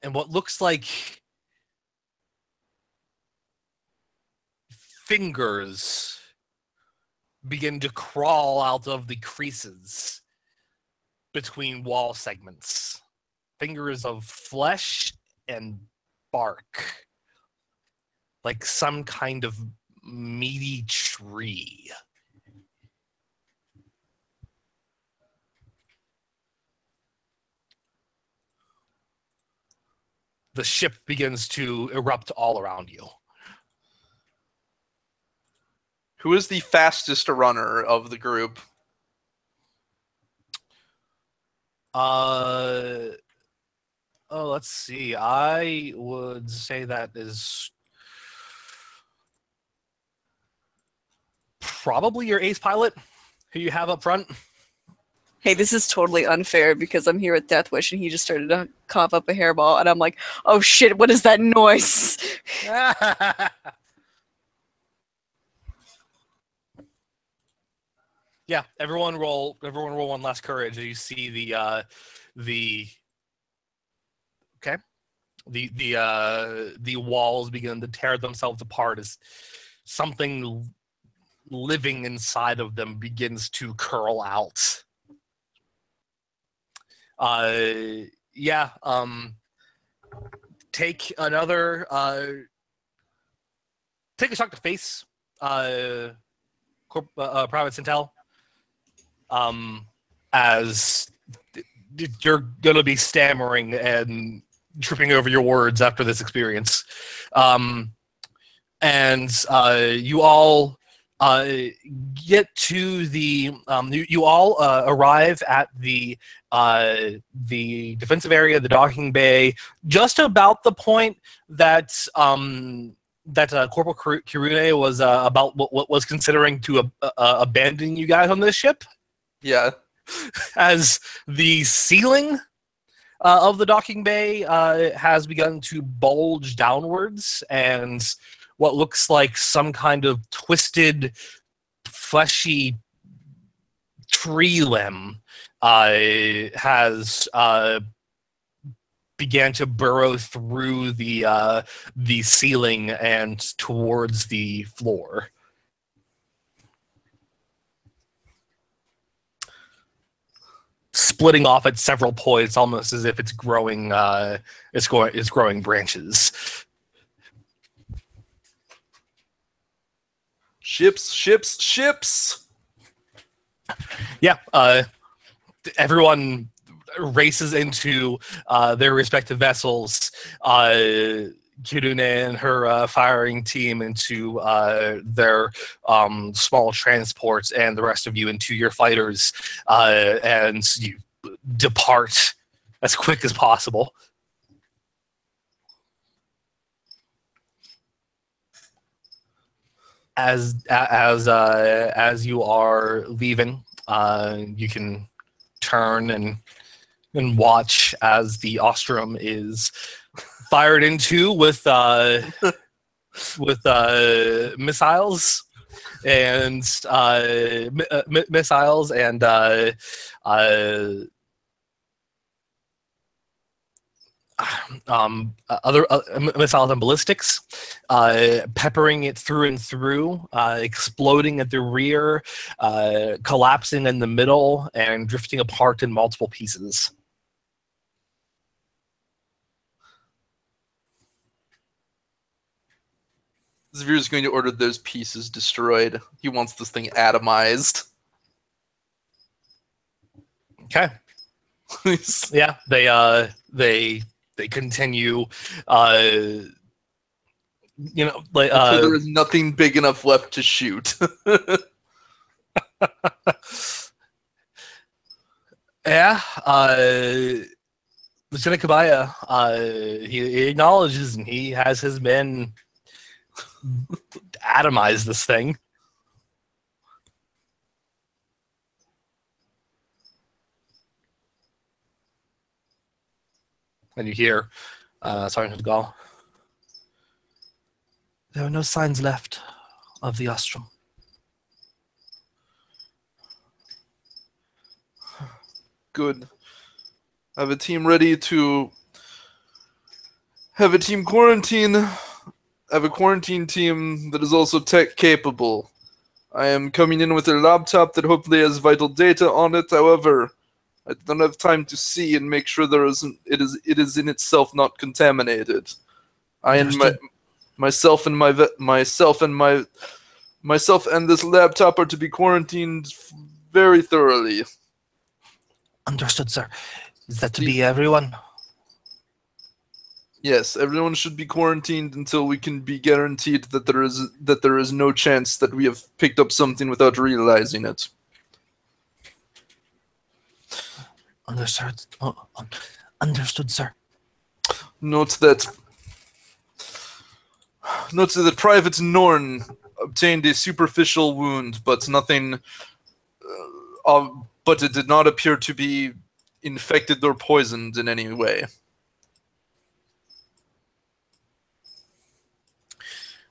And what looks like fingers begin to crawl out of the creases between wall segments. Fingers of flesh and bark. Like some kind of meaty tree. The ship begins to erupt all around you. Who is the fastest runner of the group? Let's see. I would say that is probably your ace pilot, who you have up front. Hey, this is totally unfair because I'm here at Death Wish and he just started to cough up a hairball and I'm like, oh shit, what is that noise? Yeah, everyone roll one last courage as you see the walls begin to tear themselves apart as something living inside of them begins to curl out. Take a shot to face Private Sintel, as you're gonna be stammering and tripping over your words after this experience. You all get to the you all arrive at the defensive area, the docking bay, just about the point that Corporal Kirune was about what was considering to abandon you guys on this ship. Yeah. as the ceiling of the docking bay has begun to bulge downwards, and what looks like some kind of twisted, fleshy tree limb has began to burrow through the ceiling and towards the floor. Splitting off at several points, almost as if it's growing. It's growing branches. Ships. Yeah. Everyone races into their respective vessels. Kirune and her firing team into their small transports, and the rest of you into your fighters, and you depart as quick as possible. As you are leaving, you can turn and watch as the Ostrom is fired into with missiles and other missiles and ballistics, peppering it through and through, exploding at the rear, collapsing in the middle, and drifting apart in multiple pieces. Zavir is going to order those pieces destroyed. He wants this thing atomized. Okay. Yeah, they continue. Like so there is nothing big enough left to shoot. Yeah. Lieutenant Kabaya, he acknowledges, and he has his men atomize this thing. And you hear Sergeant Gall. There are no signs left of the Ostrom. Good. Have a team ready to have a team quarantine. Have a quarantine team that is also tech capable. I am coming in with a laptop that hopefully has vital data on it. However, I don't have time to see and make sure it is in itself not contaminated. Myself and this laptop are to be quarantined very thoroughly. Understood, sir. Is that to be everyone? Yes, everyone should be quarantined until we can be guaranteed that there is no chance that we have picked up something without realizing it. Understood. Understood, sir. Note that Private Norn obtained a superficial wound, but nothing. But it did not appear to be infected or poisoned in any way.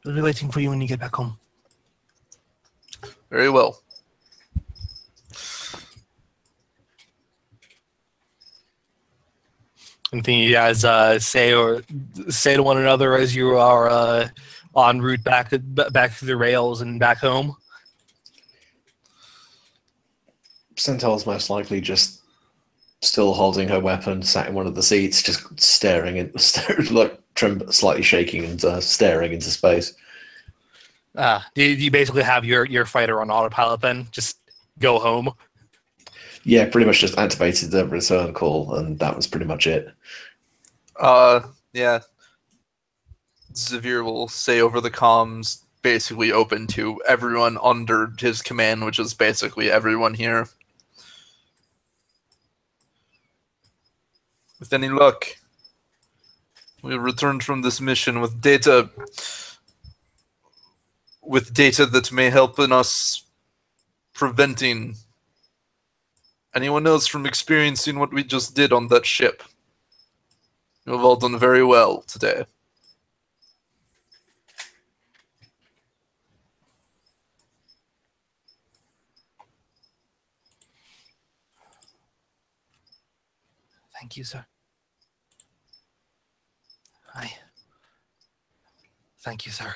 We'll be waiting for you when you get back home. Very well. Anything you guys say to one another as you are en route back to the rails and back home? Centel's most likely just still holding her weapon, sat in one of the seats, just staring, like slightly shaking and staring into space. Do you basically have your fighter on autopilot then? Just go home? Yeah, pretty much just activated the return call, and that was pretty much it. Yeah. Zavir will say over the comms, basically open to everyone under his command, which is basically everyone here. With any luck, we'll return from this mission with data that may help in us preventing anyone else from experiencing what we just did on that ship. You have all done very well today. Thank you, sir. Thank you, sir.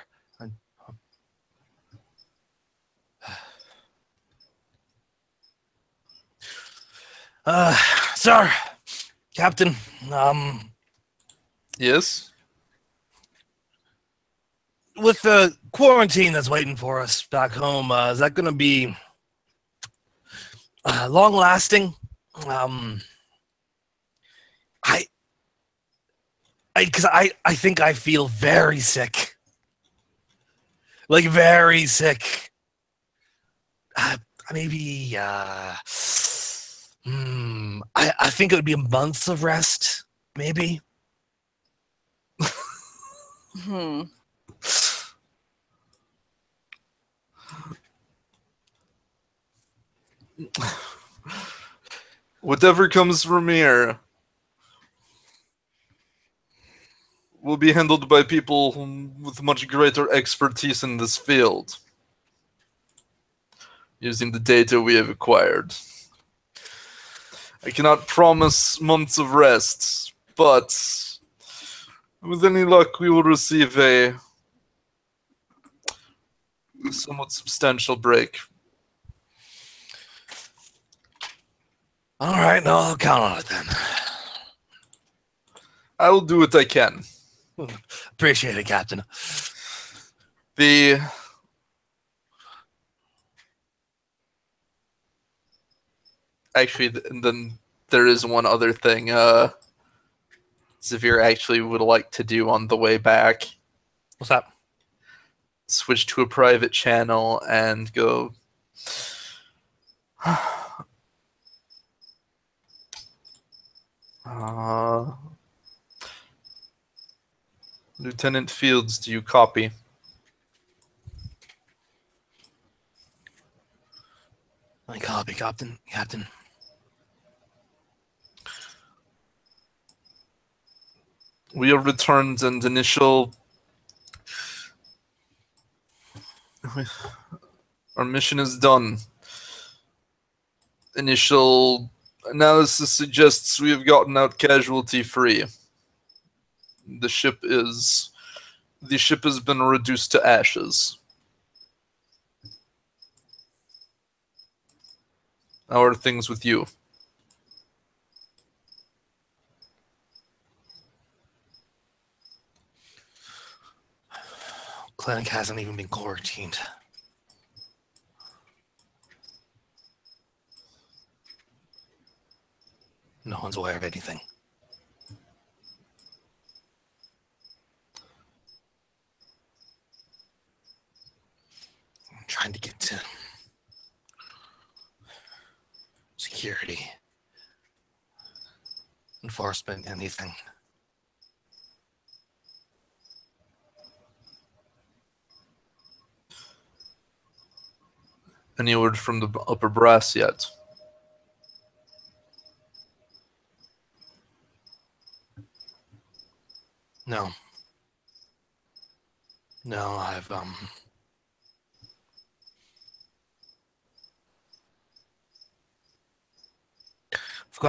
Sir, Captain, Yes? with the quarantine that's waiting for us back home, is that going to be long lasting? Because I think I feel very sick. Like, very sick. Maybe, I think it would be months of rest, maybe. Whatever comes from here will be handled by people with much greater expertise in this field, using the data we have acquired. I cannot promise months of rest, but with any luck, we will receive a somewhat substantial break. All right, no, I'll count on it then. I will do what I can. Appreciate it, Captain. Actually, then there is one other thing Zephyr actually would like to do on the way back. What's that? Switch to a private channel and go... Lieutenant Fields, do you copy? I copy, Captain. We have returned and our mission is done. Initial analysis suggests we have gotten out casualty free. The ship has been reduced to ashes. How are things with you? Clinic hasn't even been quarantined. No one's aware of anything. I'm trying to get to security, enforcement, anything. Any word from the upper brass yet? No. No, I've gone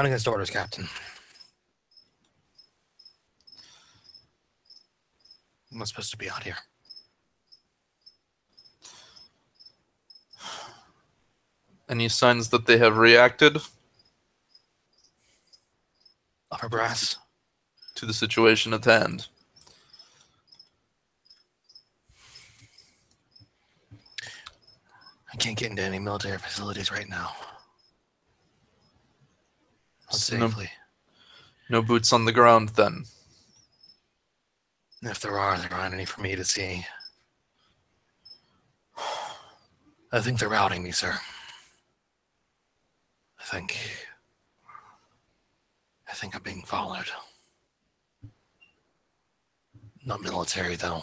against orders, Captain. I'm not supposed to be out here. Any signs that they have reacted Upper brass. to the situation at hand? I can't get into any military facilities right now. Not So no- safely. No boots on the ground, then. If there aren't any for me to see. I think they're routing me, sir. I think I'm being followed. Not military, though.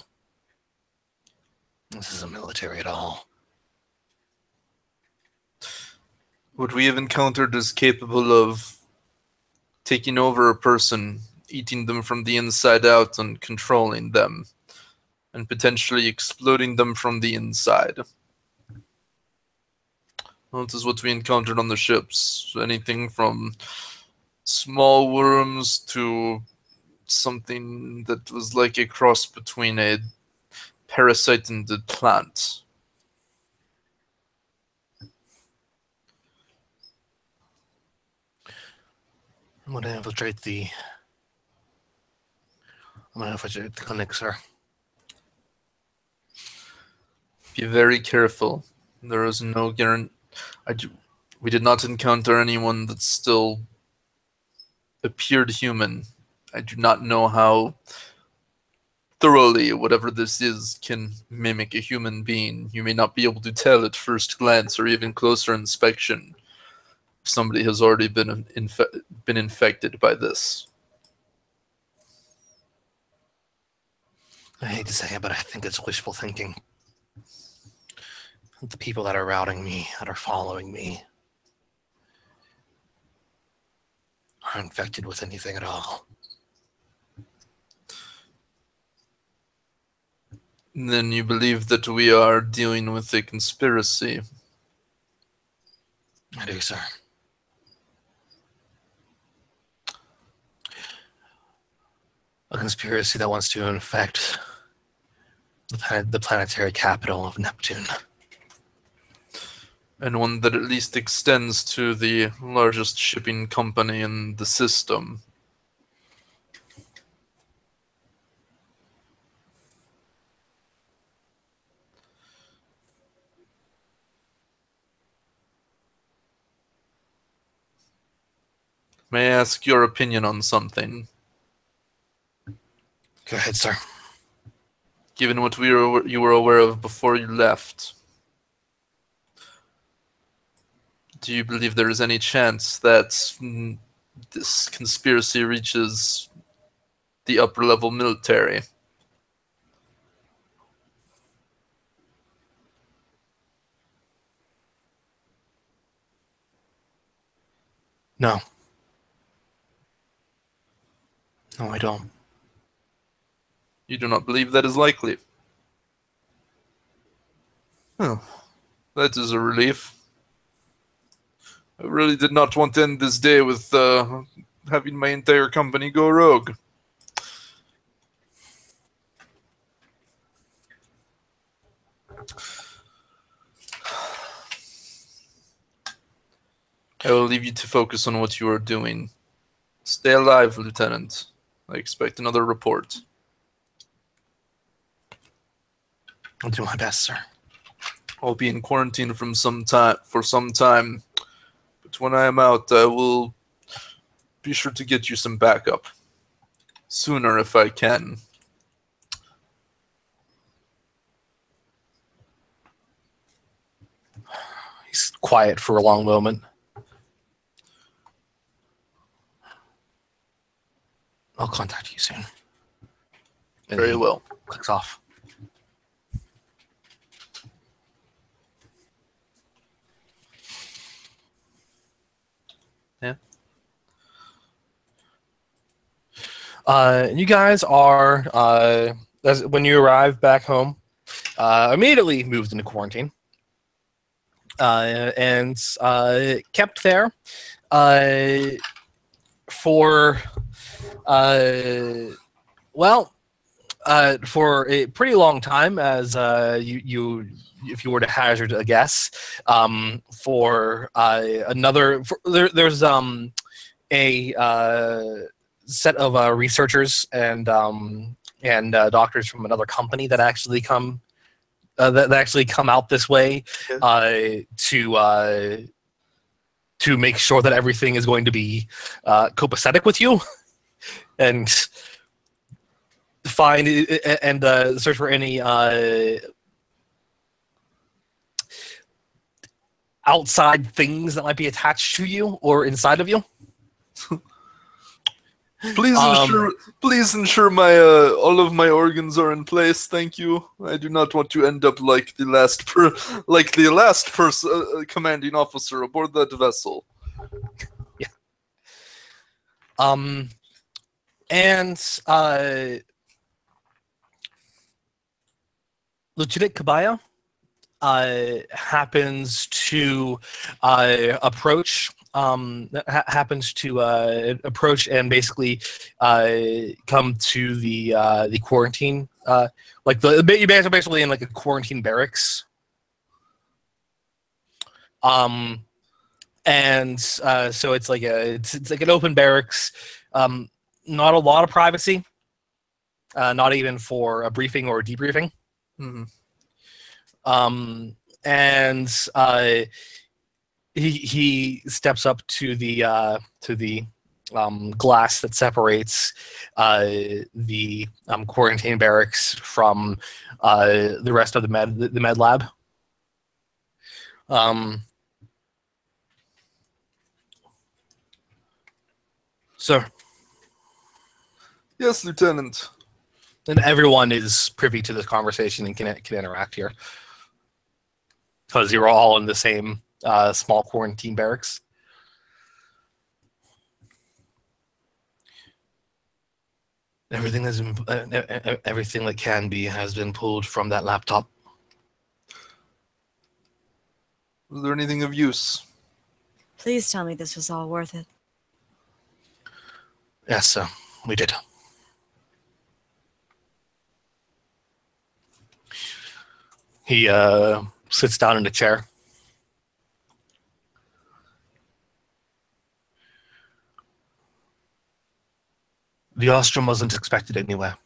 This isn't military at all. what we have encountered is capable of taking over a person, eating them from the inside out, and controlling them, and potentially exploding them from the inside. That is what we encountered on the ships. Anything from small worms to something that was like a cross between a parasite and a plant. I'm going to infiltrate the clinic, sir. Be very careful. There is no guarantee. We did not encounter anyone that still appeared human. I do not know how thoroughly whatever this is can mimic a human being. You may not be able to tell at first glance or even closer inspection if somebody has already been infected by this. I hate to say it, but I think it's wishful thinking. The people that are routing me, that are following me, are infected with anything at all. Then you believe that we are dealing with a conspiracy. I do, sir. A conspiracy that wants to infect the planetary capital of Neptune. And one that at least extends to the largest shipping company in the system. May I ask your opinion on something? Go ahead, sir. Given what you were aware of before you left, do you believe there is any chance that this conspiracy reaches the upper level military? No. No, I don't. You do not believe that is likely? Oh, that is a relief. I really did not want to end this day with having my entire company go rogue. I will leave you to focus on what you are doing. Stay alive, Lieutenant. I expect another report. I'll do my best, sir. I'll be in quarantine for some time, but when I am out, I will be sure to get you some backup. Sooner if I can. He's quiet for a long moment. I'll contact you soon. And Very he well. clicks off. Yeah. You guys are, when you arrive back home, immediately moved into quarantine. And kept there for for a pretty long time, as you if you were to hazard a guess, for there's a set of researchers and doctors from another company that actually come out this way to make sure that everything is going to be copacetic with you, and find and search for any outside things that might be attached to you or inside of you. Please ensure my all of my organs are in place. Thank you. I do not want to end up like the last person commanding officer aboard that vessel. And Lieutenant Kabaya happens to approach and basically come to the quarantine, like you guys are basically in like a quarantine barracks. And so it's like an open barracks, not a lot of privacy, not even for a briefing or a debriefing. Mm-hmm. And he steps up to the glass that separates the quarantine barracks from the rest of the med lab. Sir. Yes, Lieutenant. And everyone is privy to this conversation and can interact here, because you're all in the same small quarantine barracks. Everything that can be has been pulled from that laptop. Was there anything of use? Please tell me this was all worth it. Yes, sir. We did. He sits down in a chair. The Ostrom wasn't expected anywhere.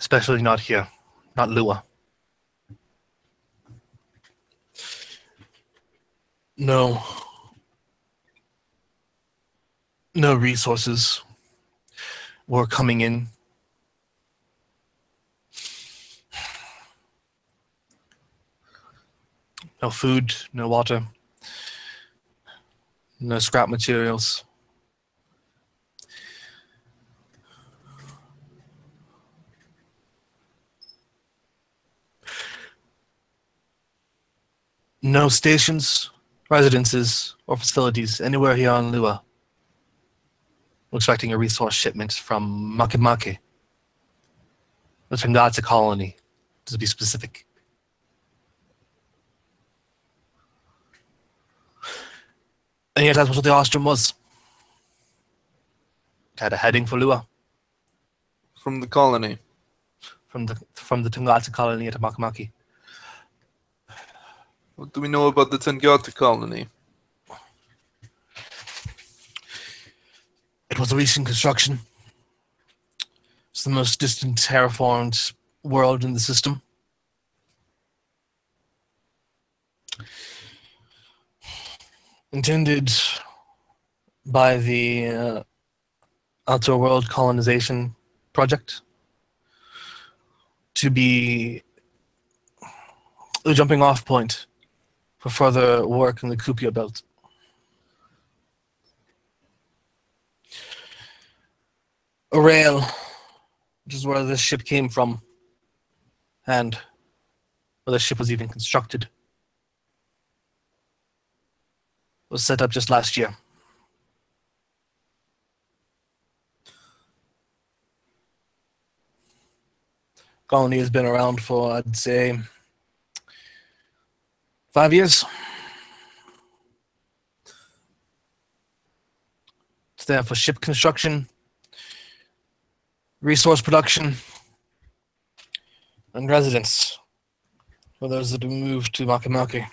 Especially not here. Not Lua. No resources were coming in. No food, no water, no scrap materials. No stations, residences, or facilities anywhere here on Lua. We're expecting a resource shipment from Makimaki, the Tangata colony, to be specific. And yet that's what the Ostrom was. It had a heading for Lua. From the colony. From the Tangata colony at Makimaki. What do we know about the Tangata colony? It was a recent construction. It's the most distant terraformed world in the system. Intended by the Outer World Colonization Project to be the jumping off point for further work in the Kupia Belt. Rail, which is where this ship came from, and where the ship was even constructed, was set up just last year. Colony has been around for, I'd say, 5 years. It's there for ship construction, resource production, and residence for those that have moved to Makimaki.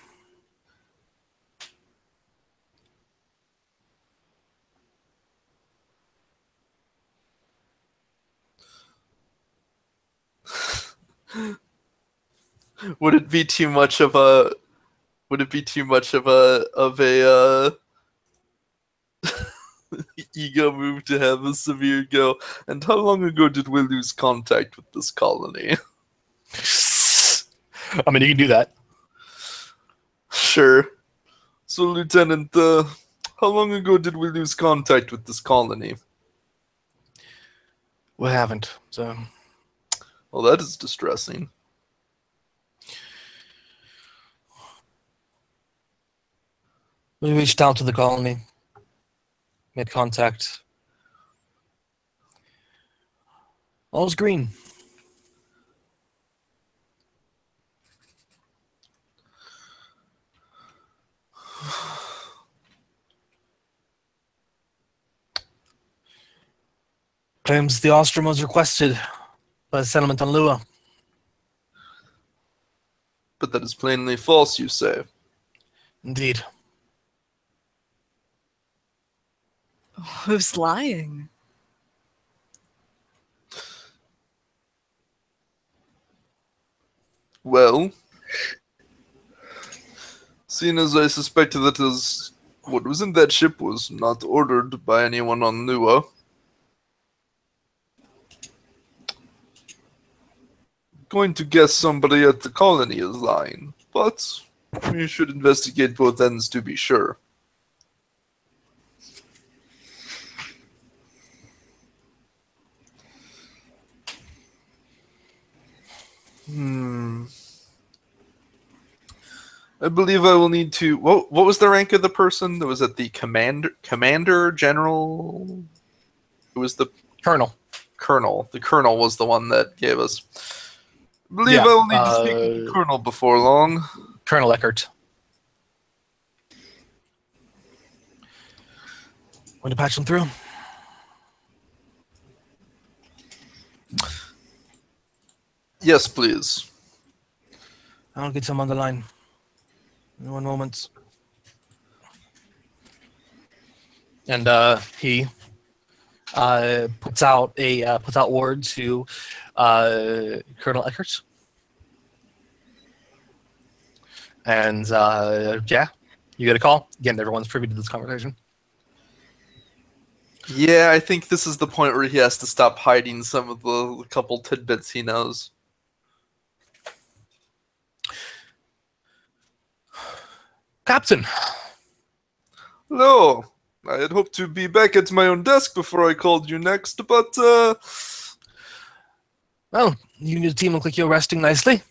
Would it be too much of a ego move to have a severe go? And how long ago did we lose contact with this colony? I mean, you can do that. Sure. So, Lieutenant, How long ago did we lose contact with this colony? We haven't, so Well, that is distressing. we reached out to the colony, made contact. All's green. Claims the ostrom was requested by the settlement on Lua. But that is plainly false, you say. Indeed. Who's lying? Well, seeing as I suspect that what was in that ship was not ordered by anyone on Lua, going to guess somebody at the colony is lying, but we should investigate both ends to be sure. I believe I will need to. What was the rank of the person that was at the commander general? It was the Colonel. colonel. The colonel was the one that gave us. I believe Yeah, I will need to speak with the colonel before long. Colonel Eckert. Want to patch them through? Yes, please. I'll get him on the line. In 1 moment. And he puts out word to Colonel Eckert. And yeah, you get a call. Again, everyone's privy to this conversation. Yeah, I think this is the point where he has to stop hiding some of the couple tidbits he knows. Captain. Hello. I had hoped to be back at my own desk before I called you next, but Well, you and your team look like you're resting nicely.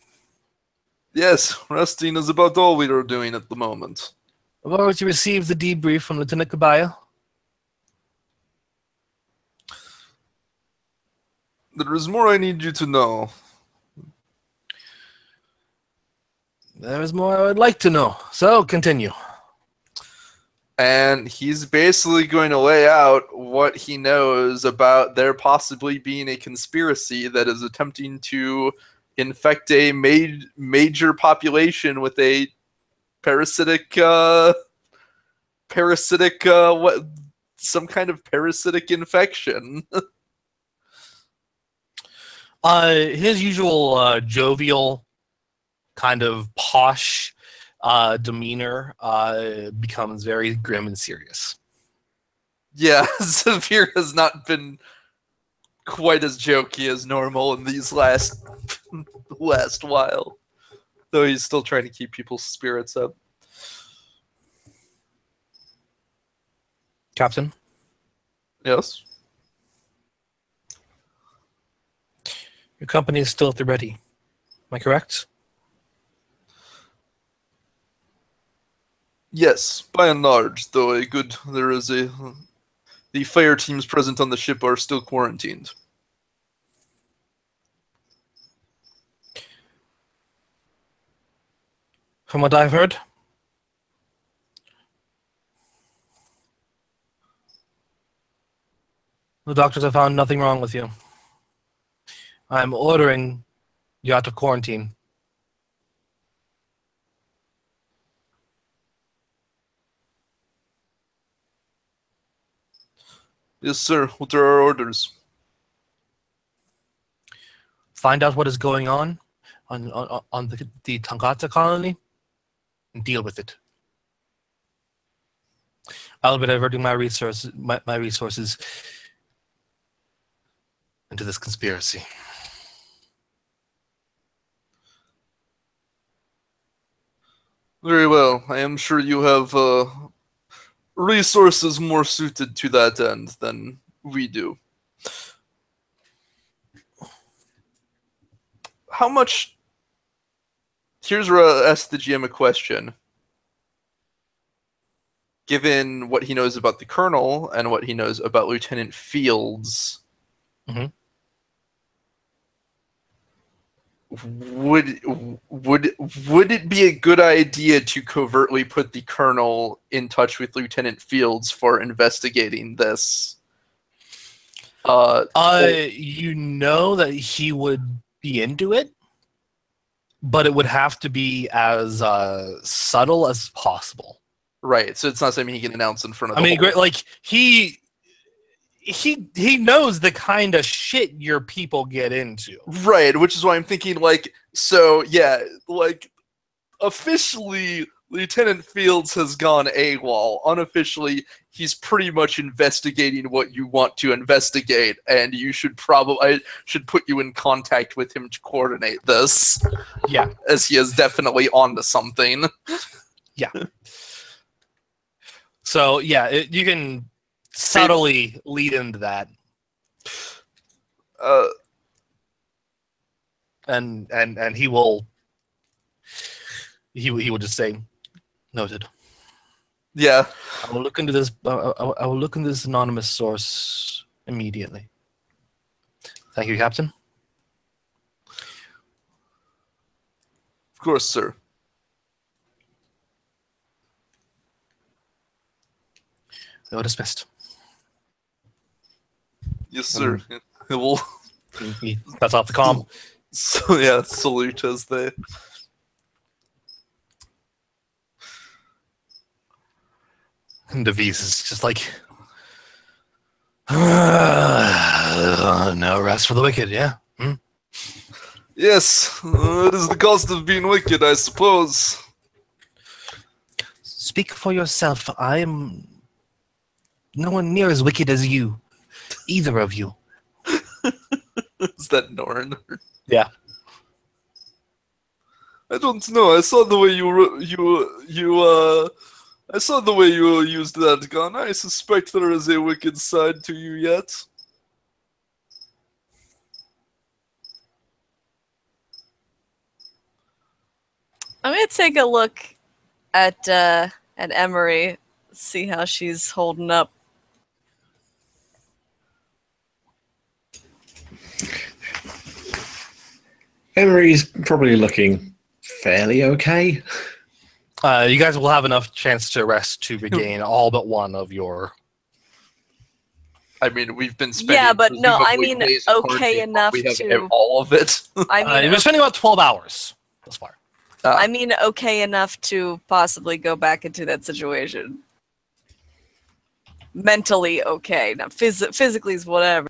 yes, resting is about all we are doing at the moment. I've already received the debrief from Lieutenant Kabaya. There is more I need you to know. There is more I would like to know, so continue. And he's basically going to lay out what he knows about there possibly being a conspiracy that is attempting to infect a major population with a parasitic some kind of parasitic infection. His usual jovial, kind of posh demeanor becomes very grim and serious. Yeah, Zephyr has not been quite as jokey as normal in these last while, though he's still trying to keep people's spirits up. Captain, Yes? your company is still at the ready. Am I correct? Yes, by and large, though the fire teams present on the ship are still quarantined. From what I've heard, the doctors have found nothing wrong with you. I'm ordering you out of quarantine. Yes, sir. What are our orders? Find out what is going on the Tangata colony and deal with it. I'll be diverting my resources into this conspiracy. Very well. I am sure you have resources more suited to that end than we do. How much... Here's where I ask the GM a question. Given what he knows about the Colonel and what he knows about Lieutenant Fields, Mhm. would it be a good idea to covertly put the Colonel in touch with Lieutenant Fields for investigating this? You know that he would be into it, but it would have to be as subtle as possible. Right, so it's not something he can announce in front of I the mean, whole... great, like he knows the kind of shit your people get into. Right, which is why I'm thinking, like, so, yeah, like, officially, Lieutenant Fields has gone AWOL. Unofficially, he's pretty much investigating what you want to investigate, and you should I should put you in contact with him to coordinate this. Yeah. As he is definitely onto something. Yeah. So, yeah, you can subtly lead into that. And he will just say, noted. Yeah. I will look into this. I will look into this anonymous source immediately. Thank you, Captain. Of course, sir. You are dismissed. Yes, sir. It will... That's off the comm. So, yeah, salute as they... And Device is just like, no rest for the wicked, yeah? Hmm? Yes, it is the cost of being wicked, I suppose. Speak for yourself. I am no one near as wicked as you. Either of you. Is that Norn? Yeah. I don't know. I saw the way I saw the way you used that gun. I suspect there is a wicked side to you yet. I'm gonna take a look at Emery, see how she's holding up. Emery's probably looking fairly okay. You guys will have enough chance to rest to regain all but one of your... I mean, we've been spending... Yeah, but no, I presumably mean, days okay partying, enough we have to... all of it. I mean, you've been spending about 12 hours thus far. I mean, okay enough to possibly go back into that situation. Mentally okay, not physically is whatever.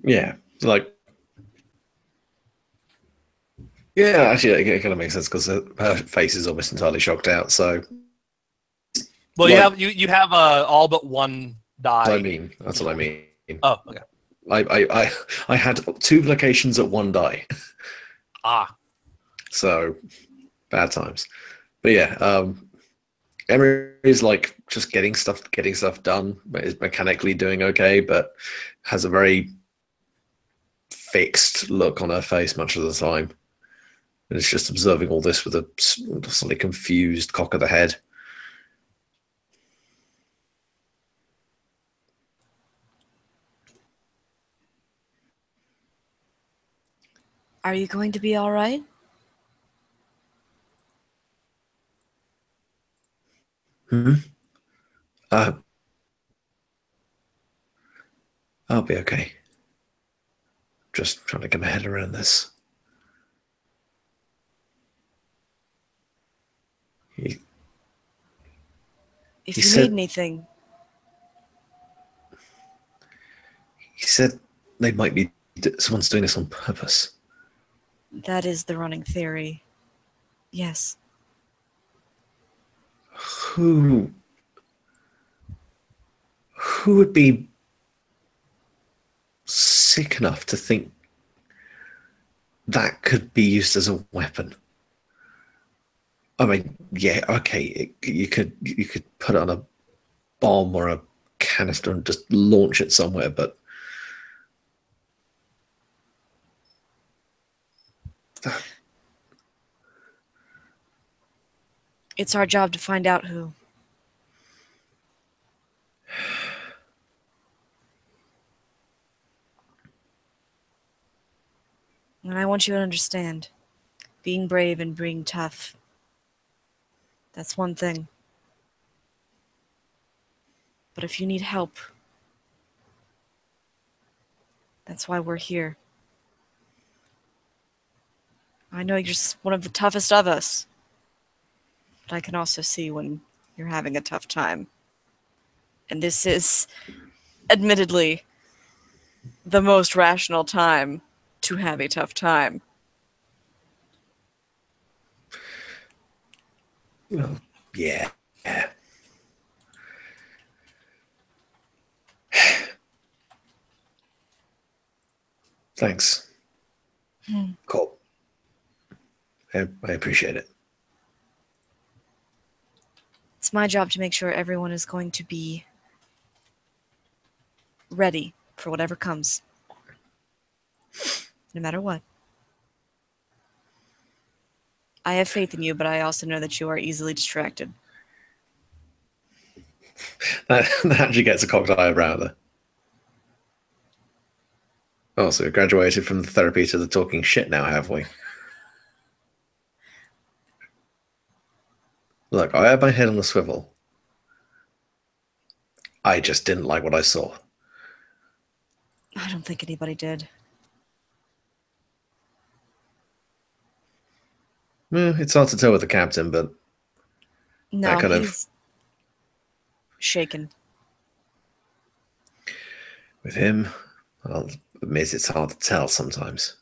Yeah, like... Yeah, actually, it kind of makes sense because her face is almost entirely shocked out, so... Well, Like- you have all but one die. That's what I mean. Oh, okay. I had 2 locations at 1 die. Ah. So bad times. But yeah, Emery is like just getting stuff done, but is mechanically doing okay, but has a very fixed look on her face much of the time. And it's just observing all this with a slightly confused cock of the head. Are you going to be all right? I'll be okay. Just trying to get my head around this. If He you said- need anything, He said they might be someone's doing this on purpose. that is the running theory. Yes. Who would be sick enough to think that could be used as a weapon? I mean, yeah, okay. You could put it on a bomb or a canister and just launch it somewhere, but that, It's our job to find out who. And I want you to understand, being brave and being tough, that's one thing. But if you need help, that's why we're here. I know you're just one of the toughest of us, but I can also see when you're having a tough time. And this is, admittedly, the most rational time to have a tough time. well, yeah. Thanks. Cool. I appreciate it. It's my job to make sure everyone is going to be ready for whatever comes. No matter what. I have faith in you, but I also know that you are easily distracted. That actually gets a cocked eyebrow there. Oh, so we graduated from the therapy to the talking shit now, have we? Look, I had my head on the swivel. I just didn't like what I saw. I don't think anybody did. It's hard to tell with the captain, but No, kind of- he's shaken. with him, I'll admit it's hard to tell sometimes.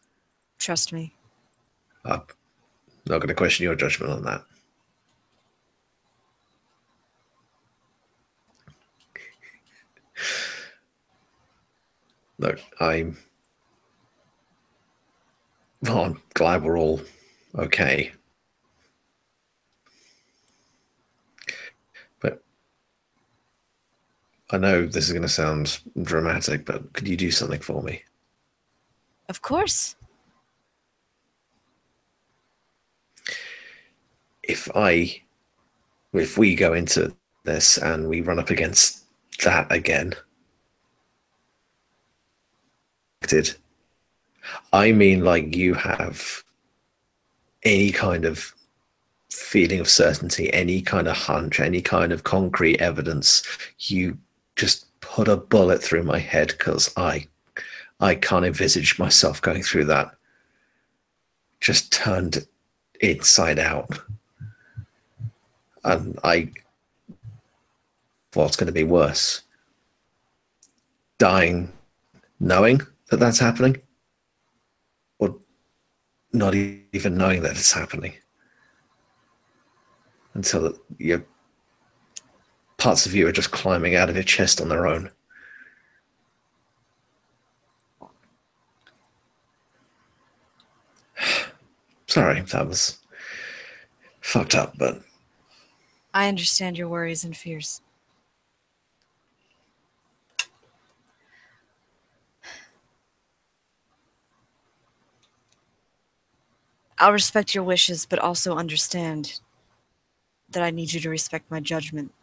Trust me. I'm not going to question your judgment on that. Look, I'm glad we're all okay. But I know this is going to sound dramatic, but could you do something for me? Of course. If we go into this and we run up against that again, I mean, like, you have any kind of feeling of certainty, any kind of hunch, any kind of concrete evidence, you just put a bullet through my head, because I can't envisage myself going through that. Just turned inside out. And what's going to be worse? Dying knowing that that's happening? Or not even knowing that it's happening? Until your parts of you are just climbing out of your chest on their own. Sorry, that was fucked up, but I understand your worries and fears. I'll respect your wishes, but also understand that I need you to respect my judgment.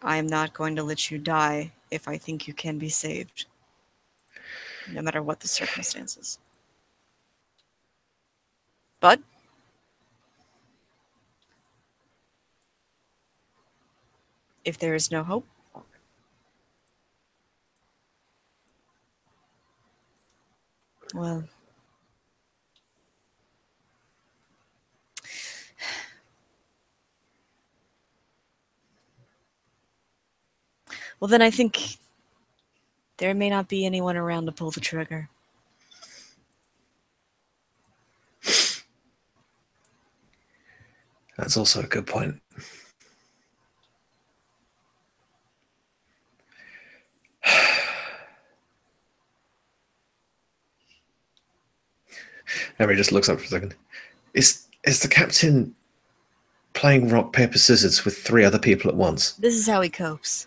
I am not going to let you die if I think you can be saved, no matter what the circumstances. But if there is no hope, well, then I think there may not be anyone around to pull the trigger. that's also a good point. Emery just looks up for a second. Is Is the captain playing rock, paper, scissors with 3 other people at once? This is how he copes.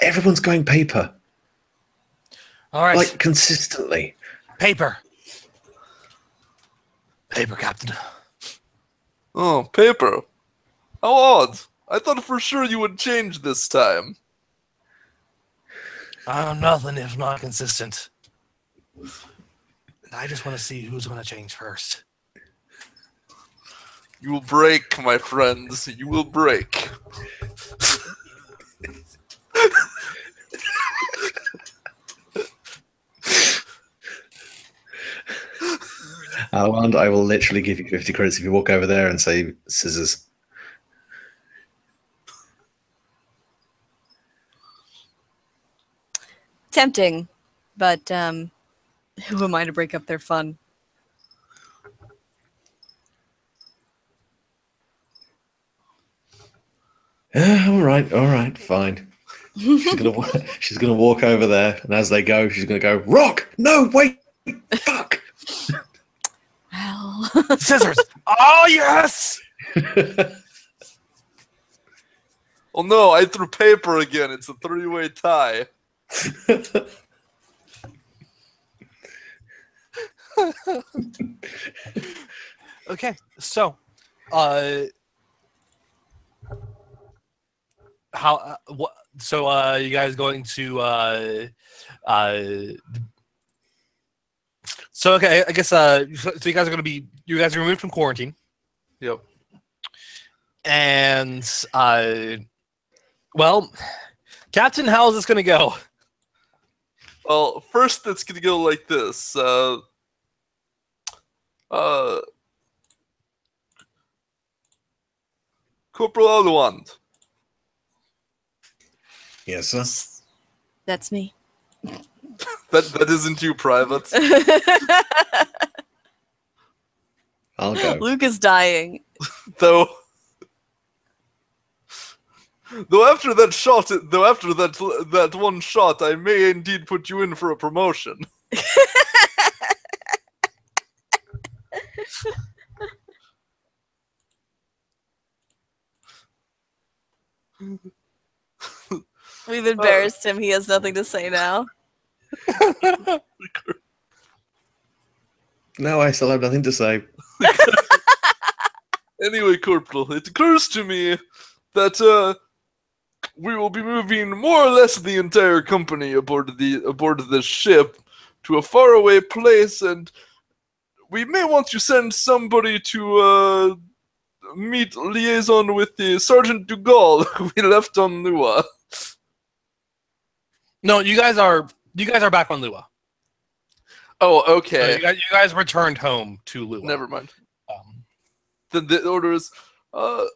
Everyone's going paper, All right. like consistently. Paper. Paper, Captain. Oh, paper. How odd. I thought for sure you would change this time. I'm nothing if not consistent. And I just want to see who's going to change first. You will break, my friends. You will break. And I will literally give you 50 credits if you walk over there and say scissors. Tempting, but who am I to break up their fun? All right, fine. She's gonna walk over there, and as they go, she's gonna go, rock! No, wait, fuck! Well, Scissors! Oh, yes! Oh no, I threw paper again. It's a 3-way tie. Okay, so, how, what, so, you guys going to, so, okay, I guess, so you guys are going to be, you guys are removed from quarantine, Yep. and, well, Captain, how is this going to go? Well, first it's gonna go like this. Corporal Alwand. Yes, sir. that's me. That isn't you, Private. I'll go. Luke is dying. Though after that one shot, I may indeed put you in for a promotion. We've embarrassed him. He has nothing to say now. No, I still have nothing to say. Anyway, Corporal, it occurs to me that we will be moving more or less the entire company aboard this ship to a faraway place, and we may want to send somebody to meet liaison with the Sergeant Dugal who we left on Lua. No, you guys are back on Lua. Oh, So okay. you guys returned home to Lua. Never mind. Um, Then the order is, well,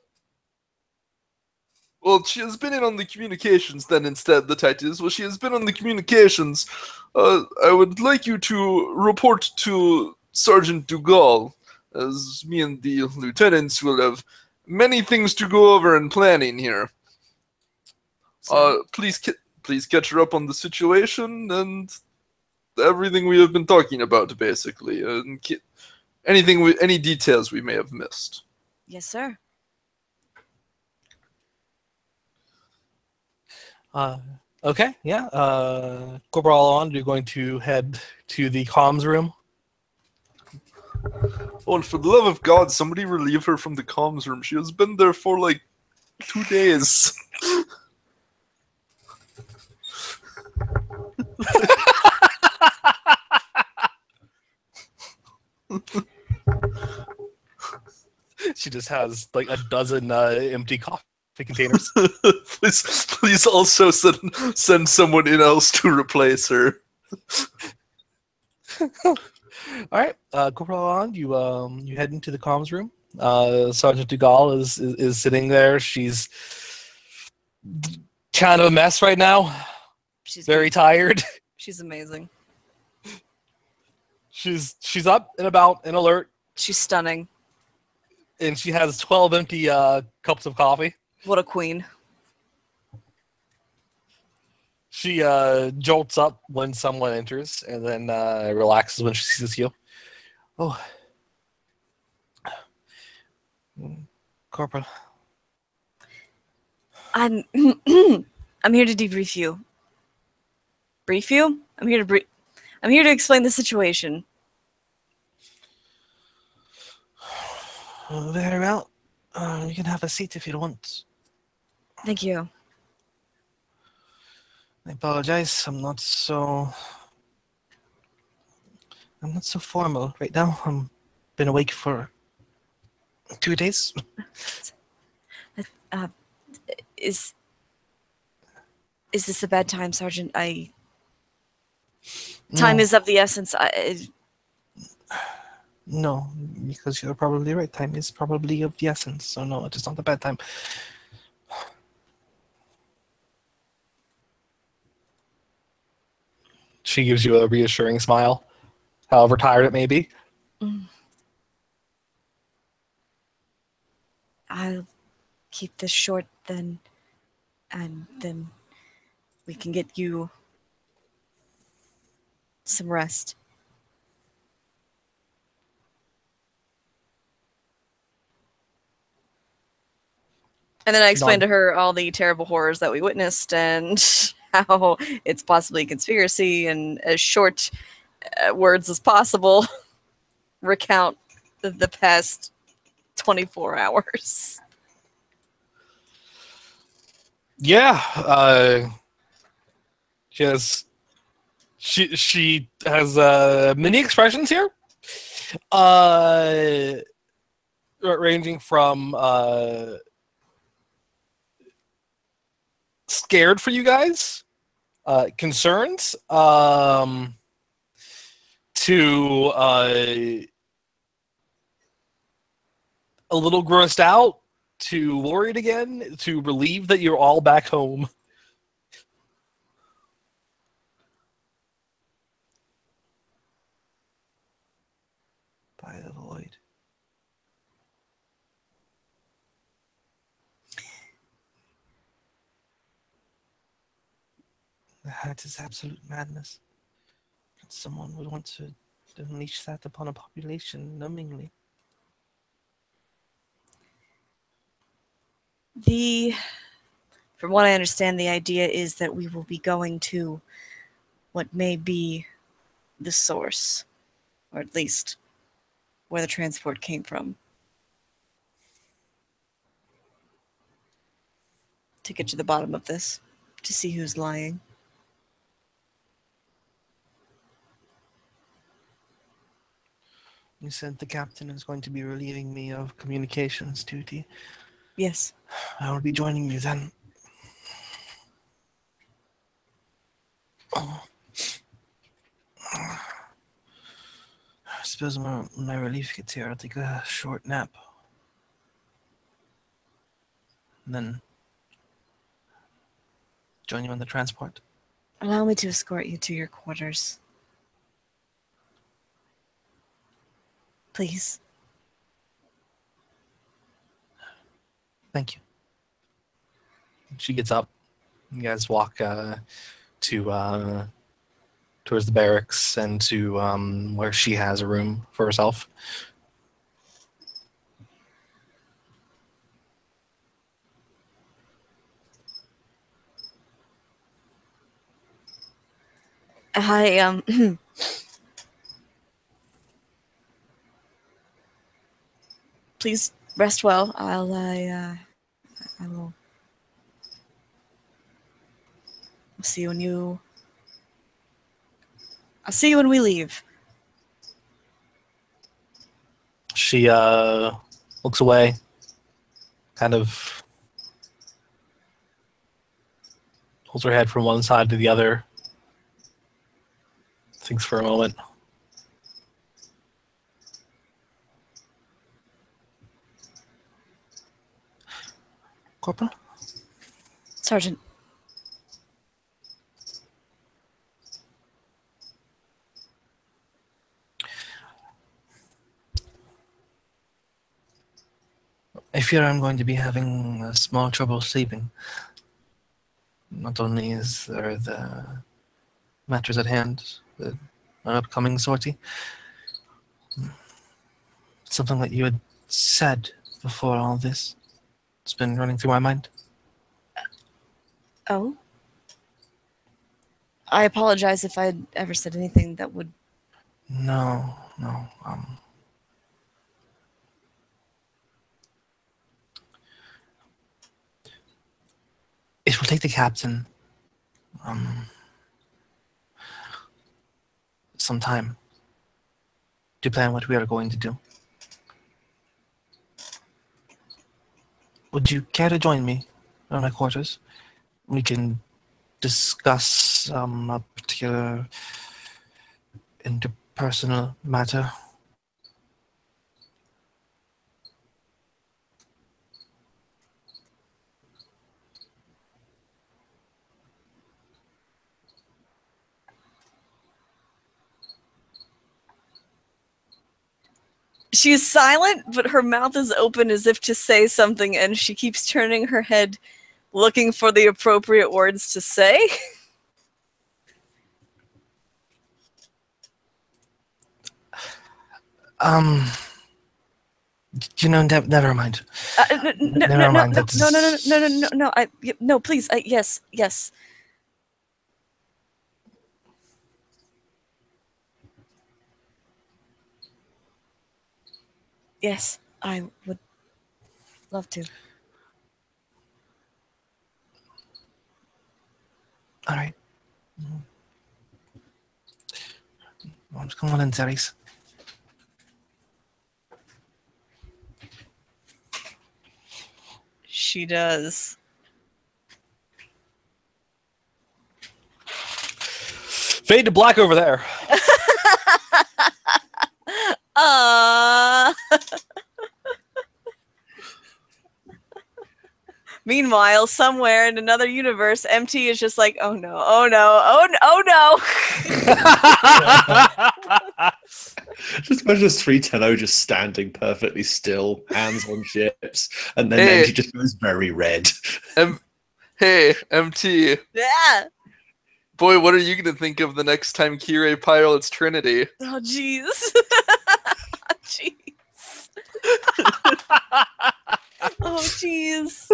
she has been in on the communications then instead, the title is. Well, she has been on the communications. I would like you to report to Sergeant Dugal, as me and the lieutenants will have many things to go over in planning here. Please catch her up on the situation and everything we have been talking about, basically. And any details we may have missed. Yes, sir. Okay, yeah. Corporal Alon, you're going to head to the comms room. Oh, and for the love of God, somebody relieve her from the comms room. She has been there for like 2 days. She just has like a dozen empty coffee containers. please also send someone in else to replace her. All right, Corporal Alon, you head into the comms room. Sergeant Dugal is sitting there. She's kind of a mess right now. She's Very tired. She's amazing. She's up and about and alert, She's stunning. and she has 12 empty cups of coffee. What a queen. She jolts up when someone enters, and then relaxes when she sees you. Oh, Corporal. I'm I'm here to debrief you. Brief you? I'm here to explain the situation. Very well. You can have a seat if you want. Thank you. I apologize. I'm not so formal right now. I'm been awake for 2 days. Uh, is this a bad time, Sergeant? Time No, is of the essence. no, because you're probably right. Time is probably of the essence. So no, it is not a bad time. She gives you a reassuring smile, however tired it may be. I'll keep this short then, and then we can get you some rest. And then I explained to her all the terrible horrors that we witnessed and how it's possibly a conspiracy, and as short words as possible, recount the past 24 hours. Yeah, she has many expressions here, ranging from scared for you guys, concerns, to a little grossed out, to worried again, to relieved that you're all back home. By the void. That is absolute madness. Someone would want to unleash that upon a population numbingly. From what I understand, the idea is that we will be going to what may be the source, or at least where the transport came from, to get to the bottom of this, to see who's lying. You said the captain is going to be relieving me of communications duty. Yes. I will be joining you then. I suppose when my relief gets here, I'll take a short nap. And then join you on the transport. Allow me to escort you to your quarters. Please. Thank you. She gets up. You guys walk towards the barracks and to where she has a room for herself. Please rest well. I will. I'll see you when I'll see you when we leave. She looks away, kind of holds her head from one side to the other, thinks for a moment. Corporal? Sergeant. I fear I'm going to be having small trouble sleeping. Not only is there the matters at hand, an upcoming sortie, something that you had said before all this. It's been running through my mind. Oh? I apologize if I had ever said anything that would... No. It will take the captain some time to plan what we are going to do. Would you care to join me in my quarters? We can discuss a particular interpersonal matter. She's silent, but her mouth is open as if to say something, and she keeps turning her head, looking for the appropriate words to say. Never mind. No, Never mind. No, please, yes. Yes, I would love to. All right. What's going on in Ceres? She does. Fade to black over there. Meanwhile, somewhere in another universe, MT is just like, oh no. Just imagine this 310 just standing perfectly still, hands on ships, and then Hey. she just goes very red. Hey, MT. Yeah. Boy, what are you going to think of the next time Kirei pilots Trinity? Oh, jeez. Jeez. Oh, jeez.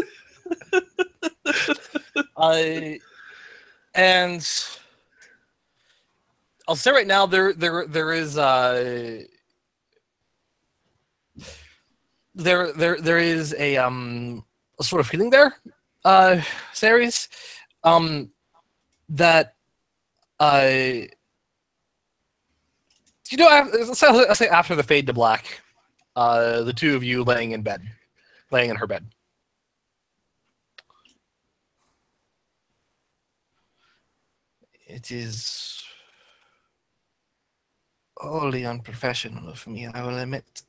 And I'll say right now there is a sort of feeling there, Ceres, that I'll say after the fade to black, the two of you laying in her bed. It is wholly unprofessional of me, I will admit.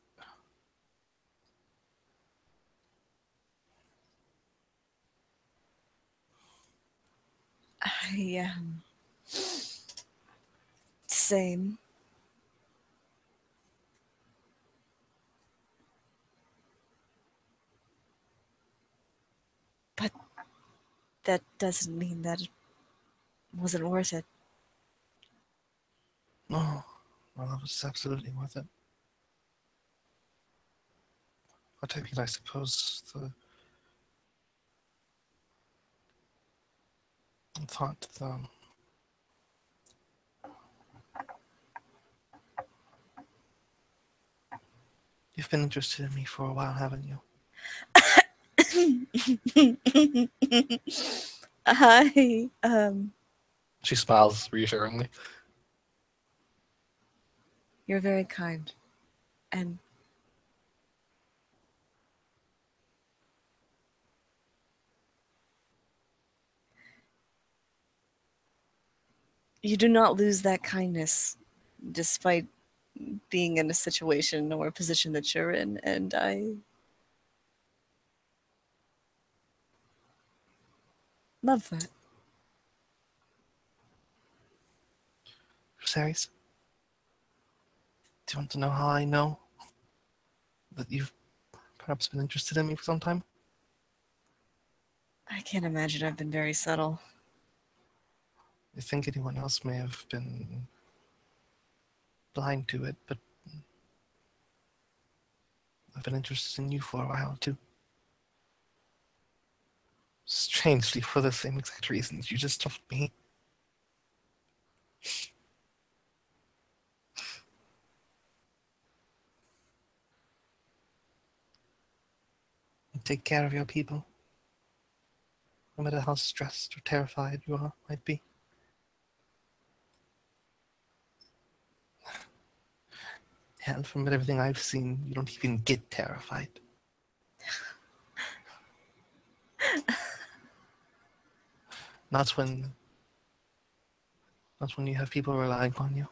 Same. But that doesn't mean that it wasn't worth it. Oh, well, it was absolutely worth it. But I mean, I suppose the thought you've been interested in me for a while, haven't you? Hi. She smiles reassuringly. You're very kind. And you do not lose that kindness despite being in a situation or a position that you're in, and I love that. Ceres, do you want to know how I know that you've perhaps been interested in me for some time? I can't imagine I've been very subtle. I think anyone else may have been blind to it, but I've been interested in you for a while, too. Strangely, for the same exact reasons you just told me. Take care of your people, no matter how stressed or terrified you might be. And from everything I've seen, you don't even get terrified. That's when you have people relying on you.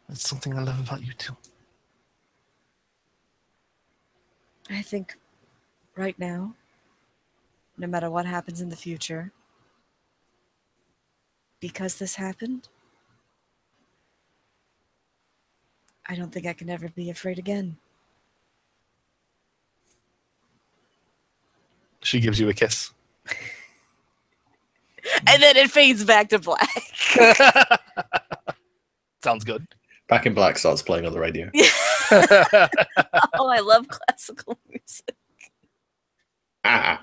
It's something I love about you too. I think right now, no matter what happens in the future, because this happened, I don't think I can ever be afraid again. She gives you a kiss. And then it fades back to black. Sounds good. Back in Black starts playing on the radio. Oh, I love classical music. Ah.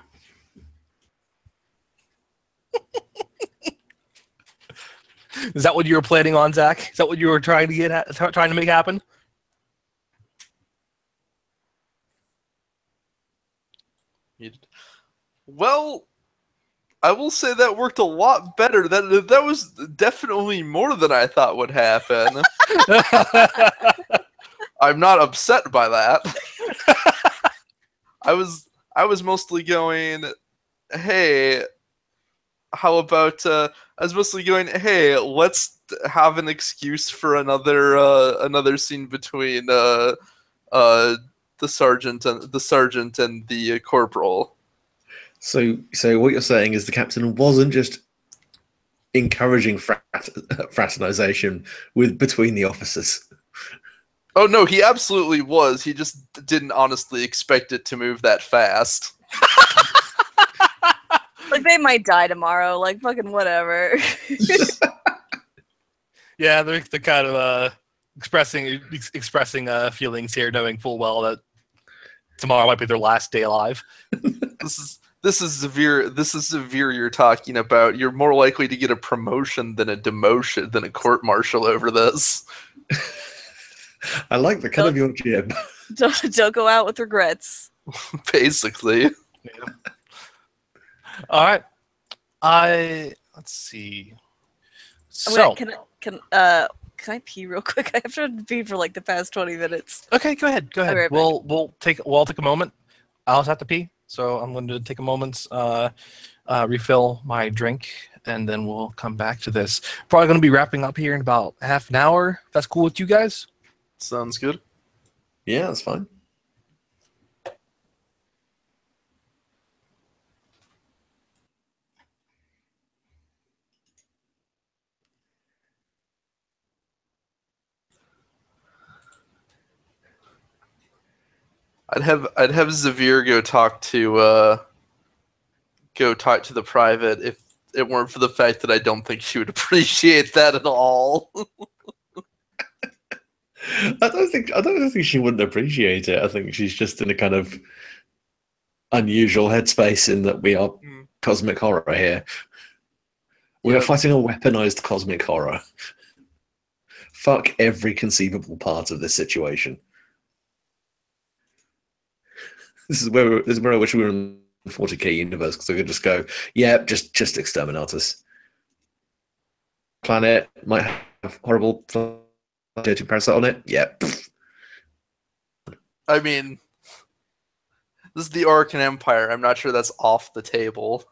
Is that what you were planning on, Zach? Is that what you were trying to make happen? Well, I will say that worked a lot better. That was definitely more than I thought would happen. I'm not upset by that. I was mostly going, hey, how about I was mostly going, hey, let's have an excuse for another scene between the sergeant and the corporal. So what you're saying is the captain wasn't just encouraging fraternization between the officers. Oh no, he absolutely was. He just didn't honestly expect it to move that fast. Like, they might die tomorrow. Like, fucking whatever. Yeah, they're kind of expressing feelings here, knowing full well that tomorrow might be their last day alive. This is severe you're talking about. You're more likely to get a promotion than a demotion than a court martial over this. I like the cut of your jib. Don't go out with regrets. Basically. Yeah. All right. Let's see. So Can I pee real quick? I have to pee for like the past 20 minutes. okay, go ahead. I'll be right back. We'll take a moment. I also have to pee, so I'm going to take a moment, refill my drink, and then we'll come back to this. Probably going to be wrapping up here in about half an hour. If that's cool with you guys. Sounds good. Yeah, that's fine. I'd have Xavier go talk to the private if it weren't for the fact that I don't think she would appreciate that at all. I don't think she wouldn't appreciate it. I think she's just in a kind of unusual headspace in that we are cosmic horror here. We are fighting a weaponized cosmic horror. Fuck every conceivable part of this situation. This is where I wish we were in the 40k universe, because I could just go, yeah, just exterminate us. Planet might have horrible parasite on it. Yeah. I mean, this is the Orcan Empire. I'm not sure that's off the table.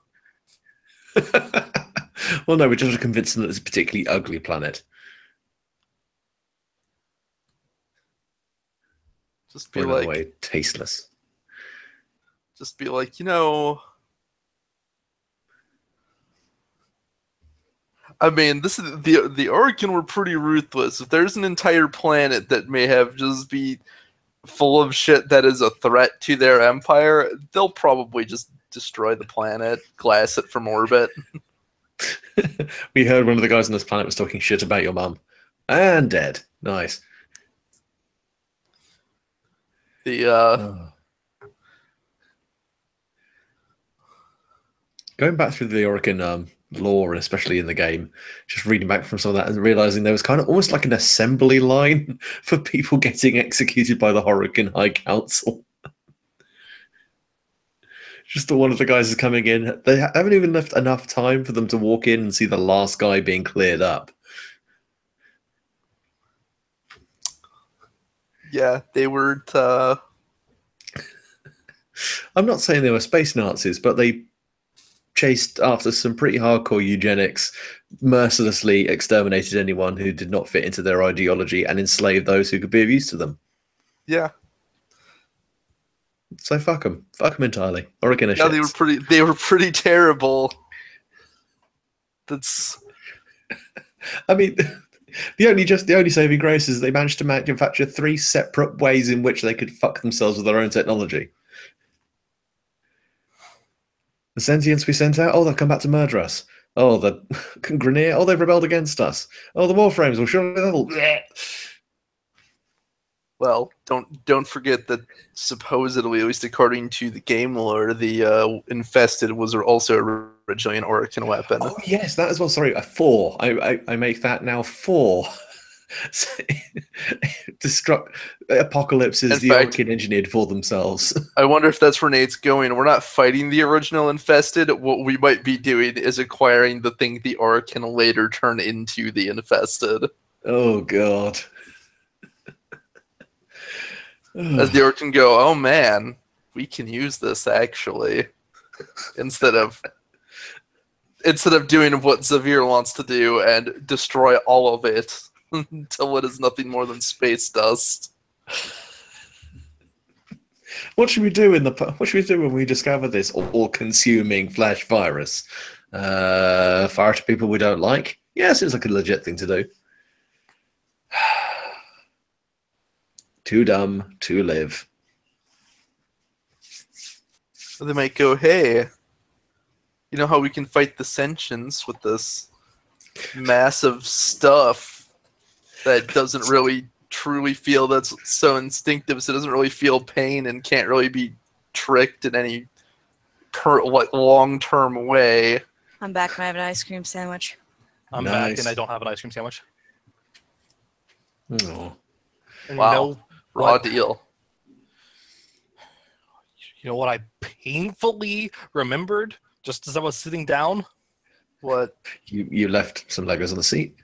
Well, no, we're just convinced that it's a particularly ugly planet. Just be In like, a way, tasteless. just be like, you know, I mean, this is the Orcan were pretty ruthless. If there's an entire planet that may have just be full of shit that is a threat to their empire, they'll probably just destroy the planet, glass it from orbit. We heard one of the guys on this planet was talking shit about your mum. And dead. Nice. The Oh. Going back through the Orokin lore, and especially in the game, just reading back from some of that and realizing there was kind of almost like an assembly line for people getting executed by the Orokin High Council. Just one of the guys is coming in. They haven't even left enough time for them to walk in and see the last guy being cleared up. yeah, they weren't. I'm not saying they were space Nazis, but they chased after some pretty hardcore eugenics, mercilessly exterminated anyone who did not fit into their ideology, and enslaved those who could be of use to them. Yeah, So fuck them entirely. Oregon yeah, they were pretty terrible. That's. I mean, the only saving grace is they managed to manufacture 3 separate ways in which they could fuck themselves with their own technology. The sentients we sent out, oh, they'll come back to murder us. Oh, the Grenier, oh, they've rebelled against us. Oh, the Warframes, well, surely they'll... Well, don't forget that supposedly, at least according to the game lore, the Infested was also originally an Orokin weapon. Oh, yes, that as well. Sorry, a 4. I make that now 4. Destruct apocalypses In the fact, Orokin engineered for themselves. I wonder if that's where Nate's going. We're not fighting the original Infested. What we might be doing is acquiring the thing the Orokin later turn into the Infested. Oh, God. As the Orokin go, oh man, we can use this actually. Instead of doing what Xavier wants to do and destroy all of it until it is nothing more than space dust. What should we do when we discover this all-consuming flash virus? Fire to people we don't like? Yeah, seems like a legit thing to do. Too dumb to live. They might go, hey, you know how we can fight the sentients with this massive stuff that doesn't really truly feel, that's so instinctive, so it doesn't really feel pain and can't really be tricked in any long-term way. I'm back and I have an ice cream sandwich. I'm Nice. back and I don't have an ice cream sandwich. Oh. And Wow. you know Raw what? deal. You know what I painfully remembered just as I was sitting down? What? You left some Legos on the seat?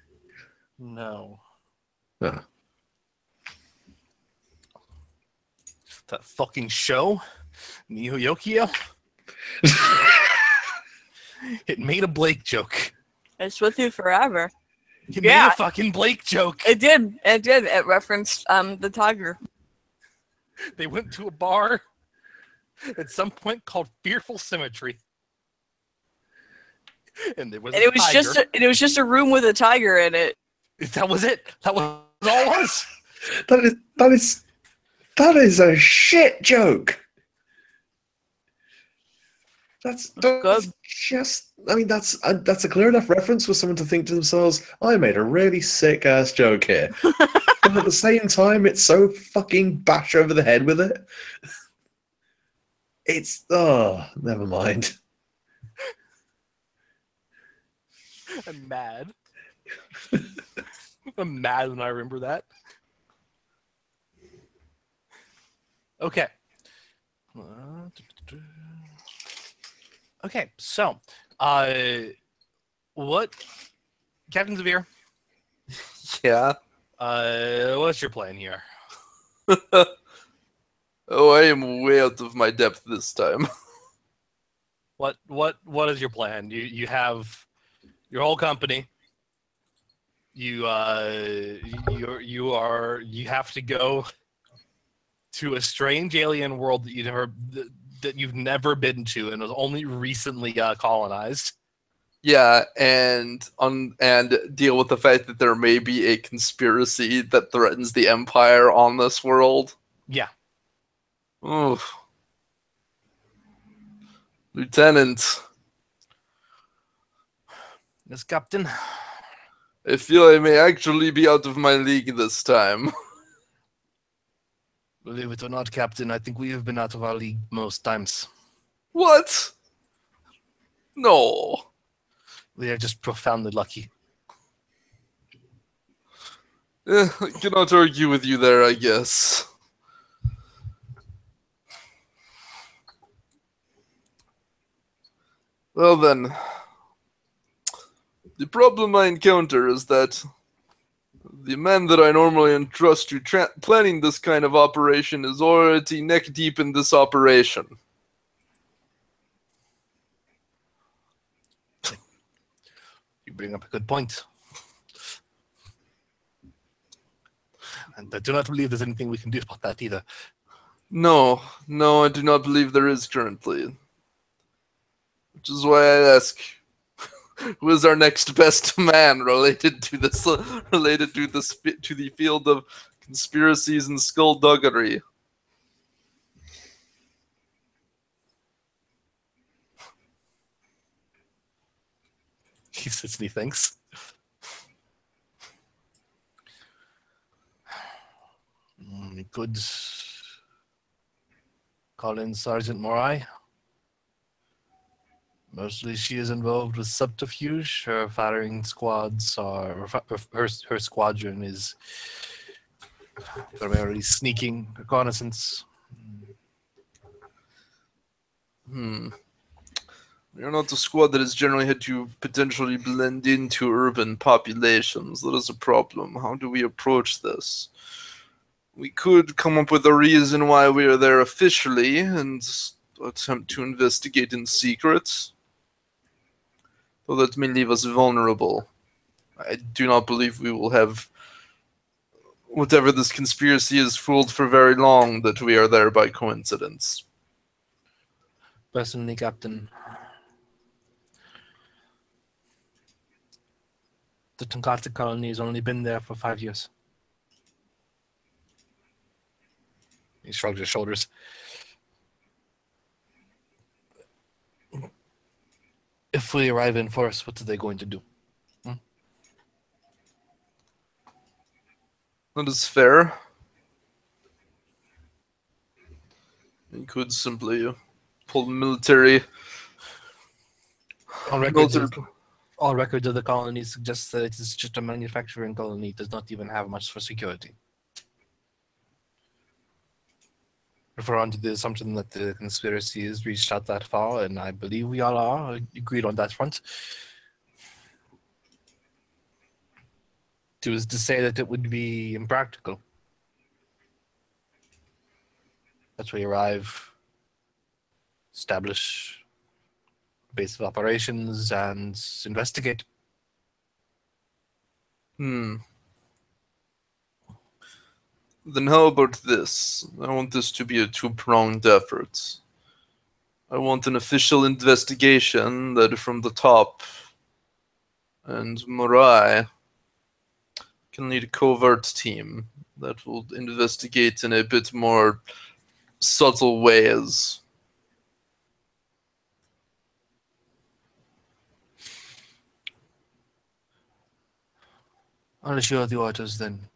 No. Oh. That fucking show, Neo Yokio. It made a Blake joke. It's with you forever. It Yeah. made a fucking Blake joke. It did. It did. It referenced the tiger. They went to a bar at some point called Fearful Symmetry. And there was And a it was just a room with a tiger in it. That was it. That was all it was. That is a shit joke. That's good. just. I mean, that's a clear enough reference for someone to think to themselves, "I made a really sick ass joke here," but at the same time, it's so fucking bash over the head with it. It's never mind. I'm mad. I'm mad when I remember that. Okay. Okay, so, what, Captain Xavier, Yeah. what's your plan here? Oh, I am way out of my depth this time. What is your plan? You have your whole company. You have to go to a strange alien world that you've never been to and was only recently colonized. Yeah, and deal with the fact that there may be a conspiracy that threatens the Empire on this world. Yeah. Oof. Lieutenant, Yes, Captain. I feel I may actually be out of my league this time. Believe it or not, Captain, I think we have been out of our league most times. What? No. We are just profoundly lucky. I cannot argue with you there, I guess. Well then, the problem I encounter is that the man that I normally entrust to planning this kind of operation is already neck deep in this operation. You bring up a good point. And I do not believe there's anything we can do about that either. No, I do not believe there is currently. Which is why I ask, who is our next best man related to this, to the field of conspiracies and skullduggery? He sits and he thinks. We could call in Sergeant Morai. Mostly she is involved with subterfuge. Her firing squads are, her squadron is primarily sneaking reconnaissance. You're not the squad that has generally had to potentially blend into urban populations. That is a problem. How do we approach this? We could come up with a reason why we are there officially and attempt to investigate in secret. Though that may leave us vulnerable. I do not believe we will have whatever this conspiracy is fooled for very long that we are there by coincidence. Personally, Captain, the Tonkatsu colony has only been there for 5 years. He shrugs his shoulders. If we arrive in force, what are they going to do? That is fair. You could simply pull military. All records of the colony suggest that it is just a manufacturing colony. It does not even have much for security. If we're under the assumption that the conspiracy has reached out that far, and I believe we all are agreed on that front, to say that it would be impractical. That we arrive, establish a base of operations, and investigate. Then how about this? I want this to be a two-pronged effort. I want an official investigation that from the top, and Morai can lead a covert team that will investigate in a bit more subtle ways. I'll issue the orders then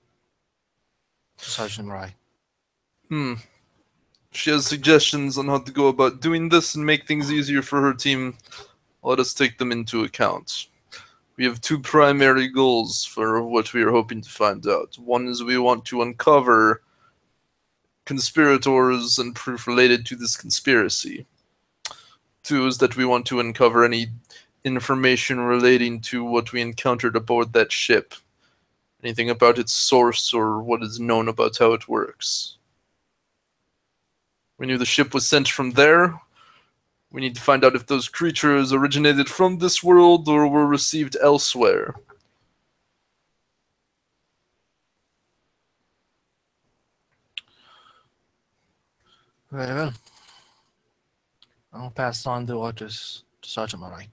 to Sergeant Morai. She has suggestions on how to go about doing this and make things easier for her team. Let us take them into account. We have two primary goals for what we are hoping to find out. One is we want to uncover conspirators and proof related to this conspiracy. Two is that we want to uncover any information relating to what we encountered aboard that ship. Anything about its source or what is known about how it works. We knew the ship was sent from there. We need to find out if those creatures originated from this world or were received elsewhere. Very well. I'll pass on the orders to Sergeant Morai.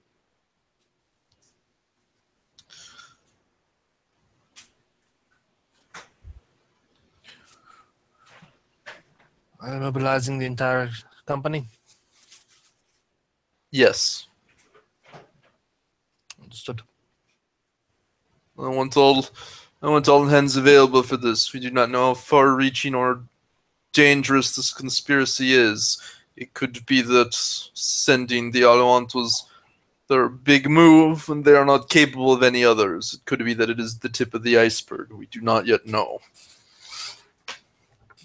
I'm mobilizing the entire company. Yes. Understood. I want all hands available for this. We do not know how far-reaching or dangerous this conspiracy is. It could be that sending the Alawant was their big move, and they are not capable of any others. It could be that it is the tip of the iceberg. We do not yet know.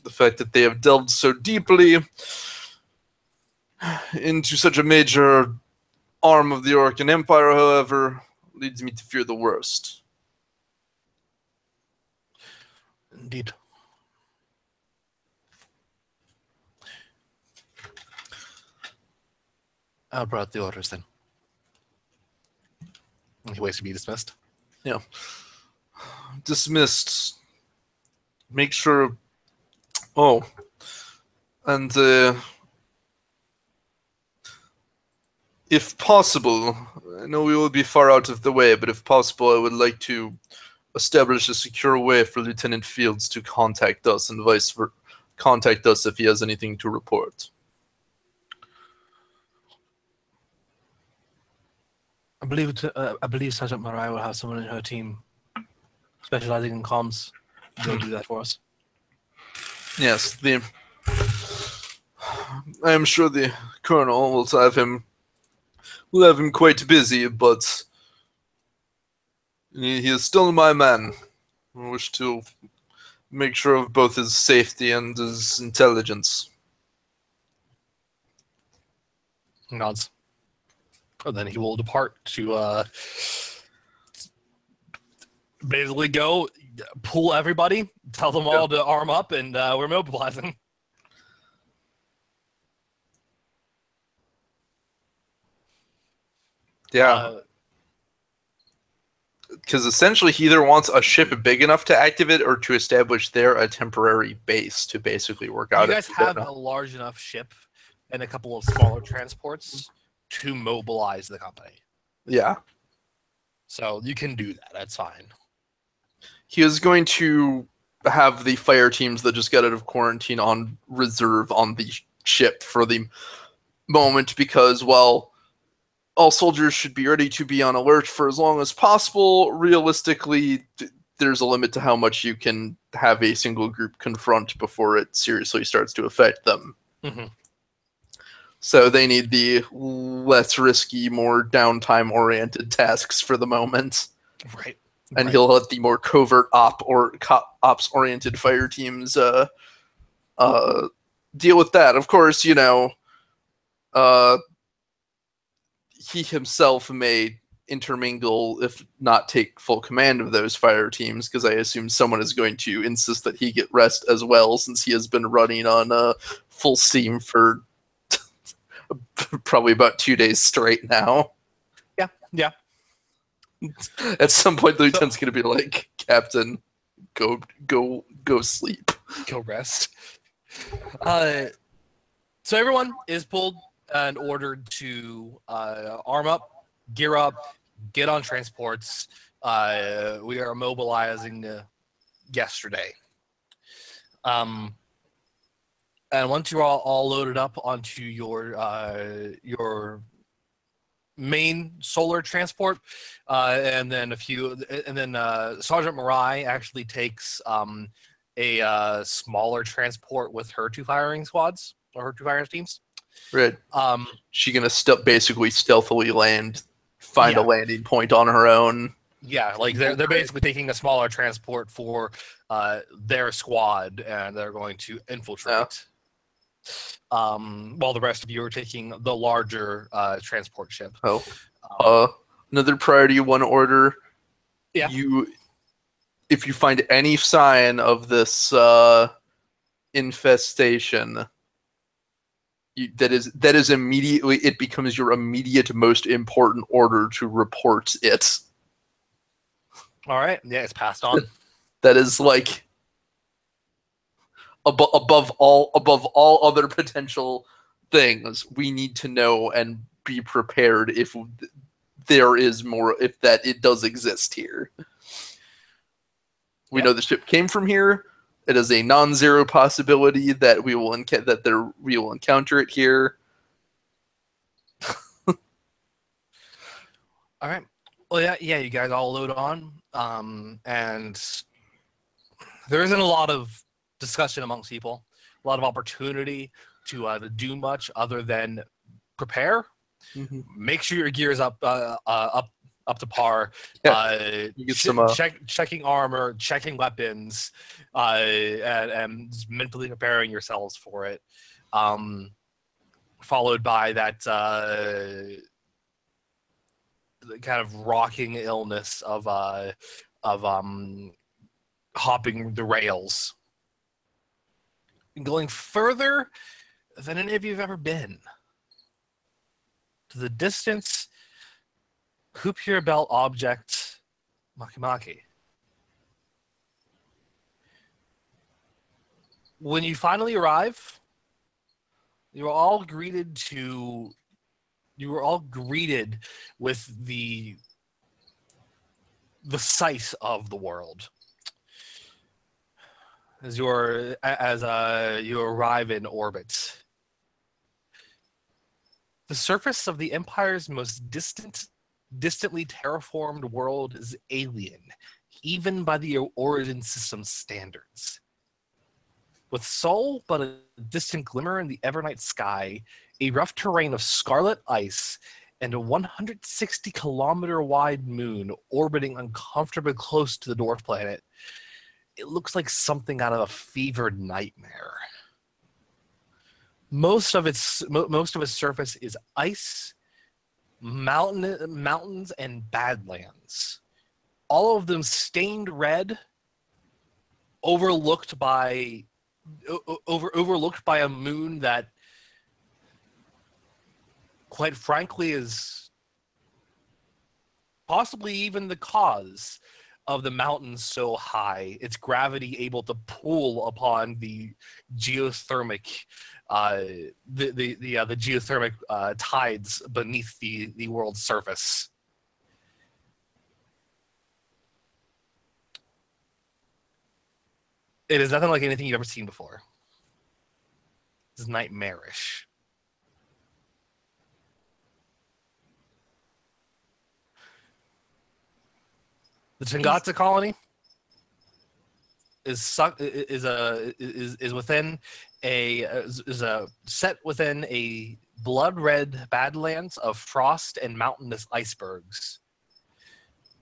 The fact that they have delved so deeply into such a major arm of the Orcan Empire, however, leads me to fear the worst. Indeed. I'll brought the orders then. He waits to be dismissed. Yeah. Dismissed. Make sure. Oh. And if possible, I know we will be far out of the way, but if possible, I would like to establish a secure way for Lieutenant Fields to contact us and vice versa. Contact us if he has anything to report. I believe Sergeant Mariah will have someone in her team specializing in comms. They'll do that for us. Yes, I am sure the Colonel will have him quite busy, but he is still my man. I wish to make sure of both his safety and his intelligence. Nods. And then he will depart to basically go pull everybody, tell them all to arm up, and we're mobilizing. Yeah. Because essentially he either wants a ship big enough to activate or to establish there a temporary base to basically work out. You guys have a large enough ship and a couple of smaller transports to mobilize the company. Yeah. So you can do that. That's fine. He is going to have the fire teams that just got out of quarantine on reserve on the ship for the moment because, well, all soldiers should be ready to be on alert for as long as possible. Realistically, there's a limit to how much you can have a single group confront before it seriously starts to affect them. Mm-hmm. So they need the less risky, more downtime-oriented tasks for the moment. Right. And he'll let the more covert ops-oriented fire teams deal with that. Of course, you know, he himself may intermingle, if not take full command of those fire teams, because I assume someone is going to insist that he get rest as well, since he has been running on full steam for probably about 2 days straight now. Yeah. At some point, the lieutenant's going to be like, "Captain, go sleep. Go rest." So everyone is pulled and ordered to arm up, gear up, get on transports. We are mobilizing yesterday. And once you're all loaded up onto your main solar transport, and then Sergeant Marai actually takes a smaller transport with her two firing squads or her two firing teams. Right. She gonna basically stealthily find a landing point on her own. Yeah, like they're basically taking a smaller transport for their squad, and they're going to infiltrate. Yeah. While the rest of you are taking the larger transport ship. Another priority one order. Yeah. If you find any sign of this infestation, that is immediately, it becomes your immediate most important order to report it. All right. Yeah, it's passed on. That is like above all other potential things. We need to know and be prepared if there is more, if that it does exist here. We know the ship came from here. It is a non-zero possibility that we will encounter it here. All right. Well, yeah. You guys all load on, and there isn't a lot of discussion amongst people, a lot of opportunity to do much other than prepare. Mhm. Make sure your gear is up to par. Yeah, you get some, Checking armor, checking weapons, and just mentally preparing yourselves for it. Followed by that kind of rocking illness of hopping the rails, and going further than any of you have ever been, to the distance hoop your belt object Makimaki. When you finally arrive, you are all greeted with the sight of the world as you arrive in orbit. The surface of the Empire's most distantly terraformed world is alien, even by the origin system standards. With Sol but a distant glimmer in the evernight sky, a rough terrain of scarlet ice, and a 160-kilometer wide moon orbiting uncomfortably close to the dwarf planet, it looks like something out of a fevered nightmare. Most of its surface is ice, mountains, and badlands. All of them stained red, overlooked by a moon that, quite frankly, is possibly even the cause of the mountains so high. Its gravity able to pull upon the geothermic geothermic tides beneath the world's surface. It is nothing like anything you've ever seen before. It's nightmarish. The Tangata colony is set within a blood red badlands of frost and mountainous icebergs.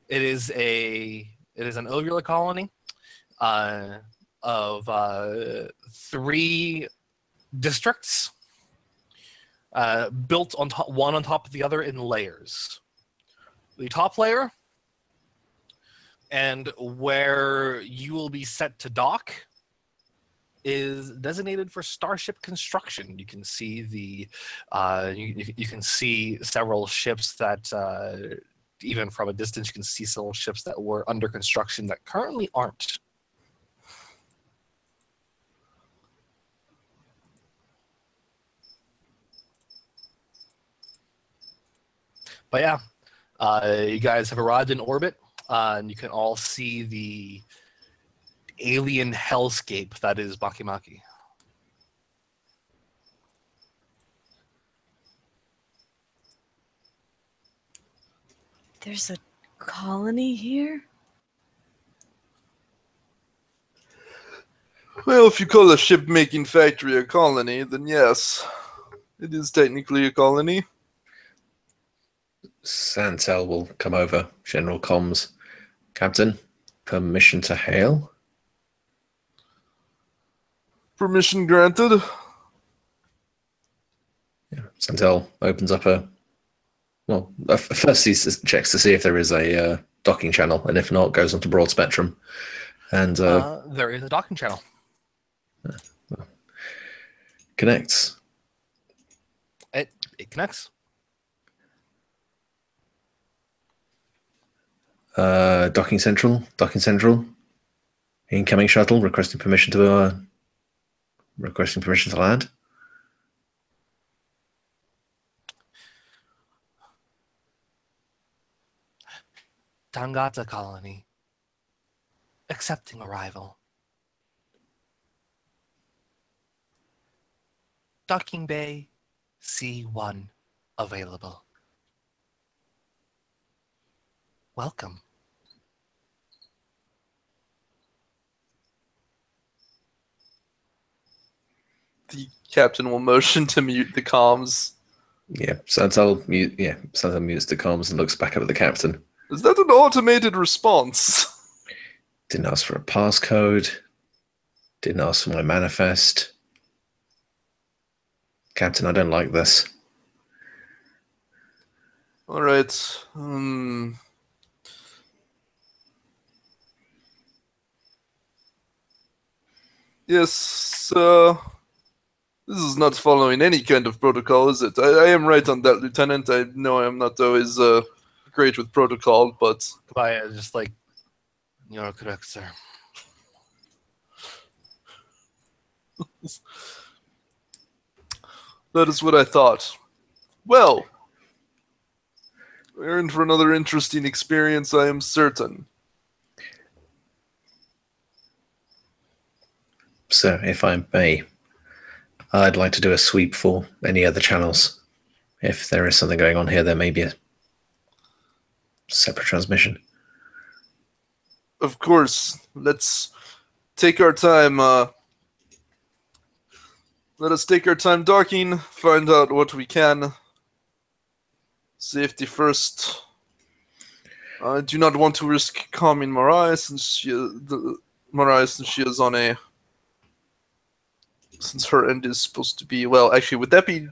It is an ovular colony of 3 districts built one on top of the other in layers. The top layer, and where you will be set to dock, is designated for starship construction. You can see you can see several ships that even from a distance you can see several ships that were under construction that currently aren't. But yeah, you guys have arrived in orbit, and you can all see the alien hellscape that is Makimaki. There's a colony here? Well, if you call a ship-making factory a colony, then yes, it is technically a colony. Santel will come over. General comms. Captain, permission to hail? Permission granted. Yeah. Santel opens up first he checks to see if there is a docking channel, and if not, goes onto broad spectrum. And there is a docking channel. Connects. It connects. Docking central. Incoming shuttle requesting permission to land. Tangata colony. Accepting arrival. Docking bay C1 available. welcome. The captain will motion to mute the comms. Yeah, Santel mutes the comms and looks back up at the captain. Is that an automated response? Didn't ask for a passcode. Didn't ask for my manifest. Captain, I don't like this. All right. Yes, this is not following any kind of protocol, is it? I am right on that, Lieutenant. I know I am not always great with protocol, but... Kabaya is just like, you're correct, sir. That is what I thought. Well, we're in for another interesting experience, I am certain. So, if I may, I'd like to do a sweep for any other channels. If there is something going on here, there may be a separate transmission. Of course, let's take our time. Let us take our time docking, find out what we can. Safety first. I do not want to risk calming Mariah since she is on a... Since her end is supposed to be... Well, actually, would that be...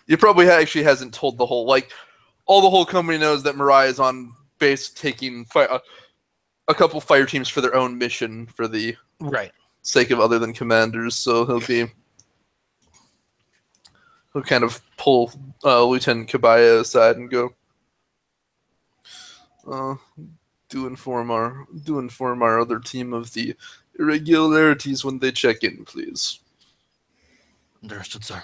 You probably actually hasn't told the whole... Like, all the whole company knows that Mariah is on base taking a couple fire teams for their own mission for the sake of other than commanders, so he'll kind of pull Lieutenant Kabaya aside and go, do inform our other team of the irregularities when they check in, please. Understood, sir.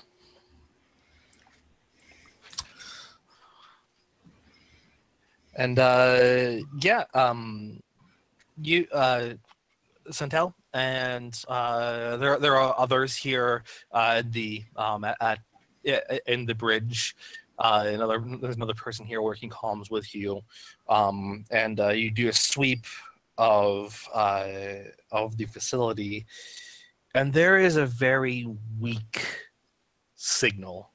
And you Santel, and there are others here in the bridge. There's another person here working comms with you, and you do a sweep of the facility, and there is a very weak signal,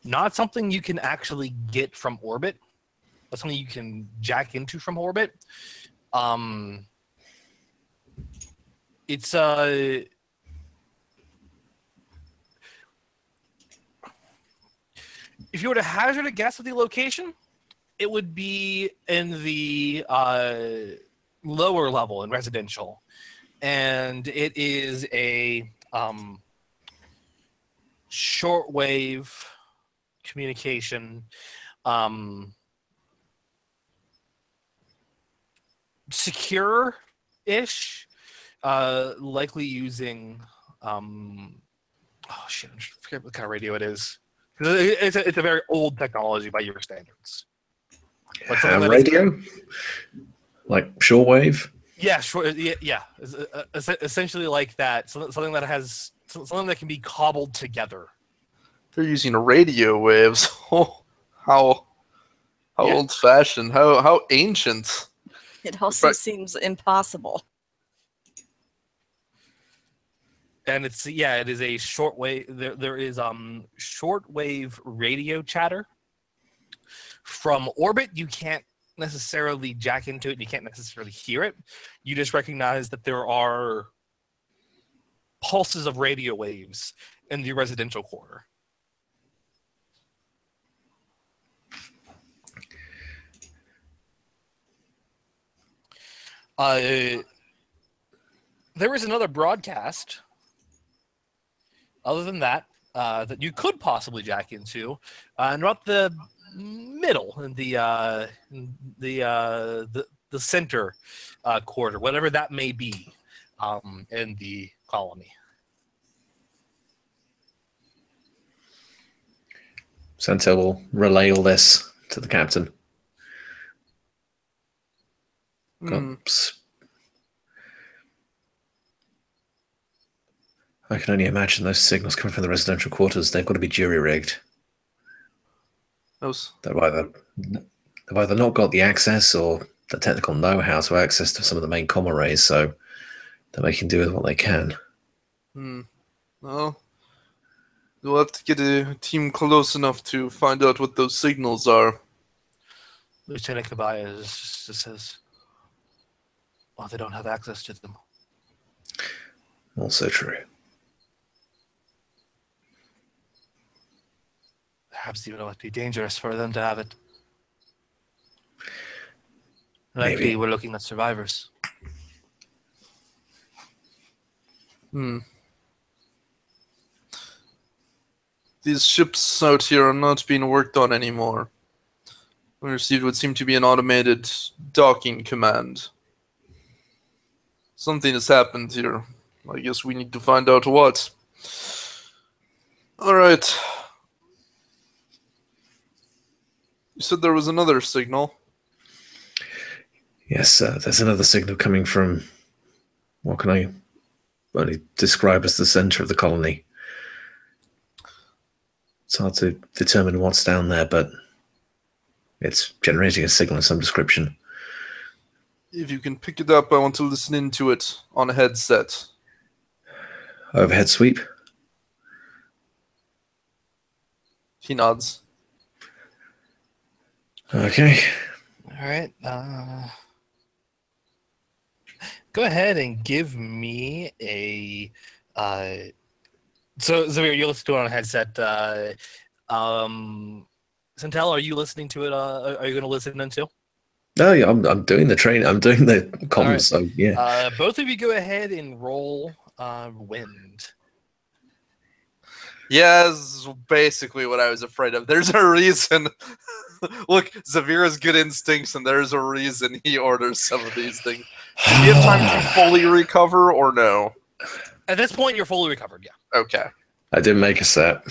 not something you can actually get from orbit, but something you can jack into from orbit. It's if you were to hazard a guess at the location, it would be in the lower level in residential, and it is a shortwave communication, secure-ish, likely using oh shit, I forget what kind of radio it is. It's a very old technology by your standards. Ham radio? Like shortwave? Yeah, sure. Yeah. Essentially like that. Something that can be cobbled together. They're using radio waves. Oh, how old-fashioned. How ancient. It also seems impossible. And it is a shortwave. There is shortwave radio chatter. From orbit, you can't necessarily jack into it. You can't necessarily hear it. You just recognize that there are pulses of radio waves in the residential quarter. There is another broadcast. Other than that, that you could possibly jack into, and about the middle, in the center quarter, whatever that may be, in the colony. Santel will relay all this to the captain. I can only imagine those signals coming from the residential quarters. They've got to be jury-rigged. Those. They're either They've either not got the access or the technical know-how to access to some of the main comm arrays, so they're making do with what they can. Well, we'll have to get a team close enough to find out what those signals are. Lieutenant Kabaya just says, well, they don't have access to them. Also true. Perhaps even it might be dangerous for them to have it. Maybe. Likely we're looking at survivors. These ships out here are not being worked on anymore. We received what seemed to be an automated docking command. Something has happened here. I guess we need to find out what. Alright. You said there was another signal. Yes, there's another signal coming from what can I only describe as the center of the colony. It's hard to determine what's down there, but it's generating a signal of some description. If you can pick it up, I want to listen into it on a headset. Overhead sweep. He nods. Okay. All right. Go ahead and give me a. So, Zavir, you listen to it on a headset. Centella, are you listening to it? Are you going to listen in too? No, yeah, I'm doing the train. I'm doing the comms. Right. So yeah. Both of you go ahead and roll wind. Yeah, this is basically what I was afraid of. There's a reason. Look, Zavira's good instincts, and there's a reason he orders some of these things. Do we have time to fully recover, or no? At this point, you're fully recovered, yeah. Okay. I didn't make a set.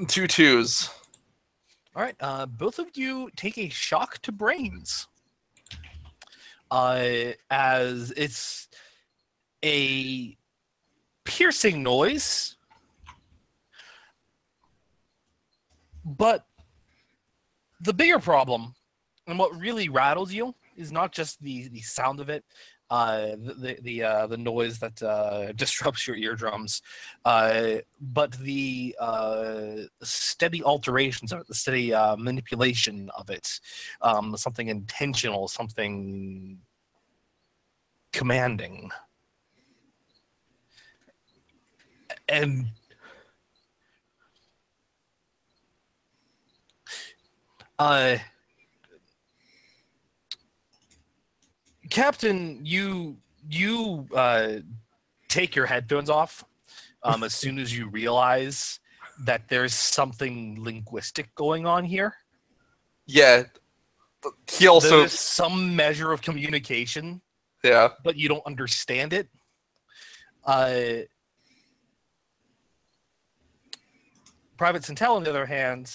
Two twos. All right, both of you take a shock to brains. As it's a piercing noise, but the bigger problem and what really rattles you is not just the sound of it, the noise that disrupts your eardrums, but the steady alterations of it, the steady manipulation of it, something intentional, something commanding. And Captain, you take your headphones off as soon as you realize that there's something linguistic going on here. Yeah. He also... There's some measure of communication. Yeah. But you don't understand it. Private Centel, on the other hand,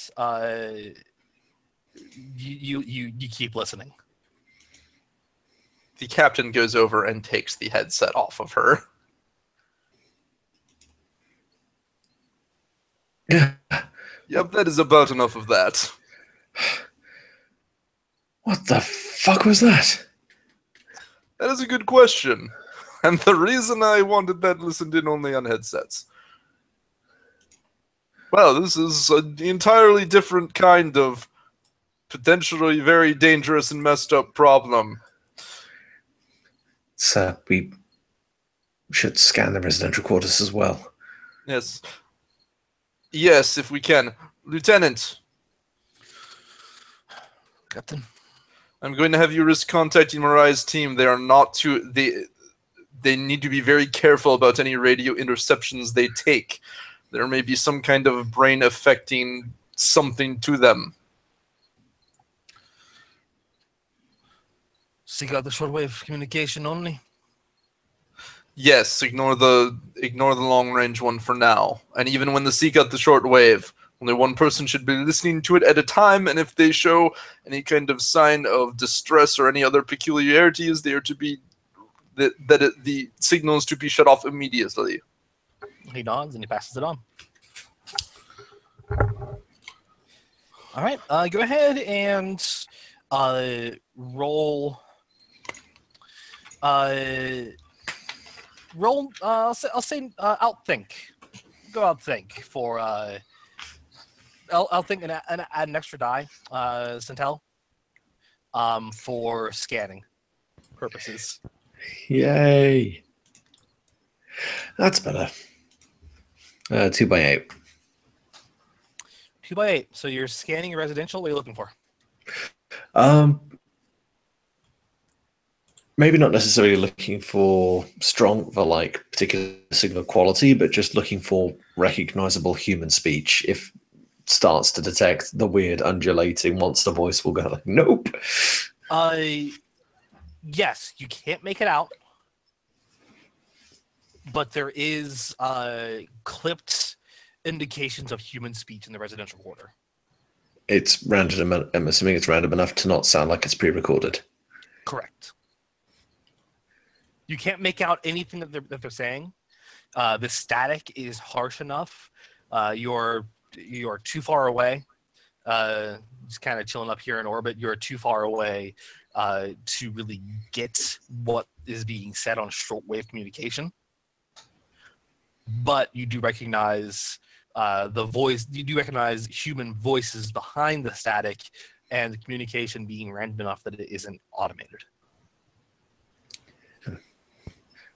you keep listening. The captain goes over and takes the headset off of her. Yep, that is about enough of that. What the fuck was that? That is a good question. And the reason I wanted that listened in only on headsets. Well, this is an entirely different kind of potentially very dangerous and messed up problem. So we should scan the residential quarters as well. Yes. Yes, if we can. Lieutenant. Captain. I'm going to have you risk contacting Marai's team. They are not too... They need to be very careful about any radio interceptions they take. There may be some kind of brain affecting something to them. Seek out the shortwave communication only. Yes, ignore the long range one for now. And even when the seek out the shortwave, only one person should be listening to it at a time, and if they show any kind of sign of distress or any other peculiarities, they the signal is to be shut off immediately. He nods and he passes it on. All right, go ahead and roll. Roll. I'll say outthink. Go outthink for. I'll think and add an extra die, Centel, for scanning purposes. Yay! That's better. 2 by 8. 2 by 8. So you're scanning your residential. What are you looking for? Maybe not necessarily looking for like particular signal quality, but just looking for recognizable human speech. If it starts to detect the weird undulating monster voice, we'll go like, nope. Yes, you can't make it out, but there is clipped indications of human speech in the residential quarter. It's random. I'm assuming it's random enough to not sound like it's pre-recorded. Correct. You can't make out anything that they're saying. The static is harsh enough. You're too far away. Just kind of chilling up here in orbit. You're too far away to really get what is being said on shortwave communication. But you do recognize the voice. You do recognize human voices behind the static, and the communication being random enough that it isn't automated.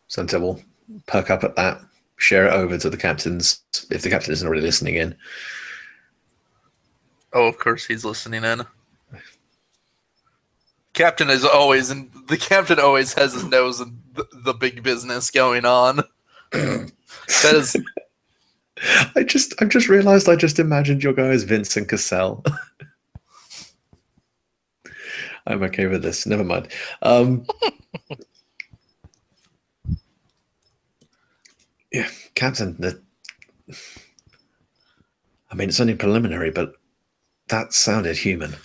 Santa will perk up at that, share it over to the captains, if the captain isn't already listening in. Oh, of course he's listening in. Captain is always, and the captain always has his nose in the big business going on. That is. I've just realized I just imagined your guy as Vincent Cassell. I'm okay with this. Never mind. Yeah, Captain. I mean, it's only preliminary, but that sounded human.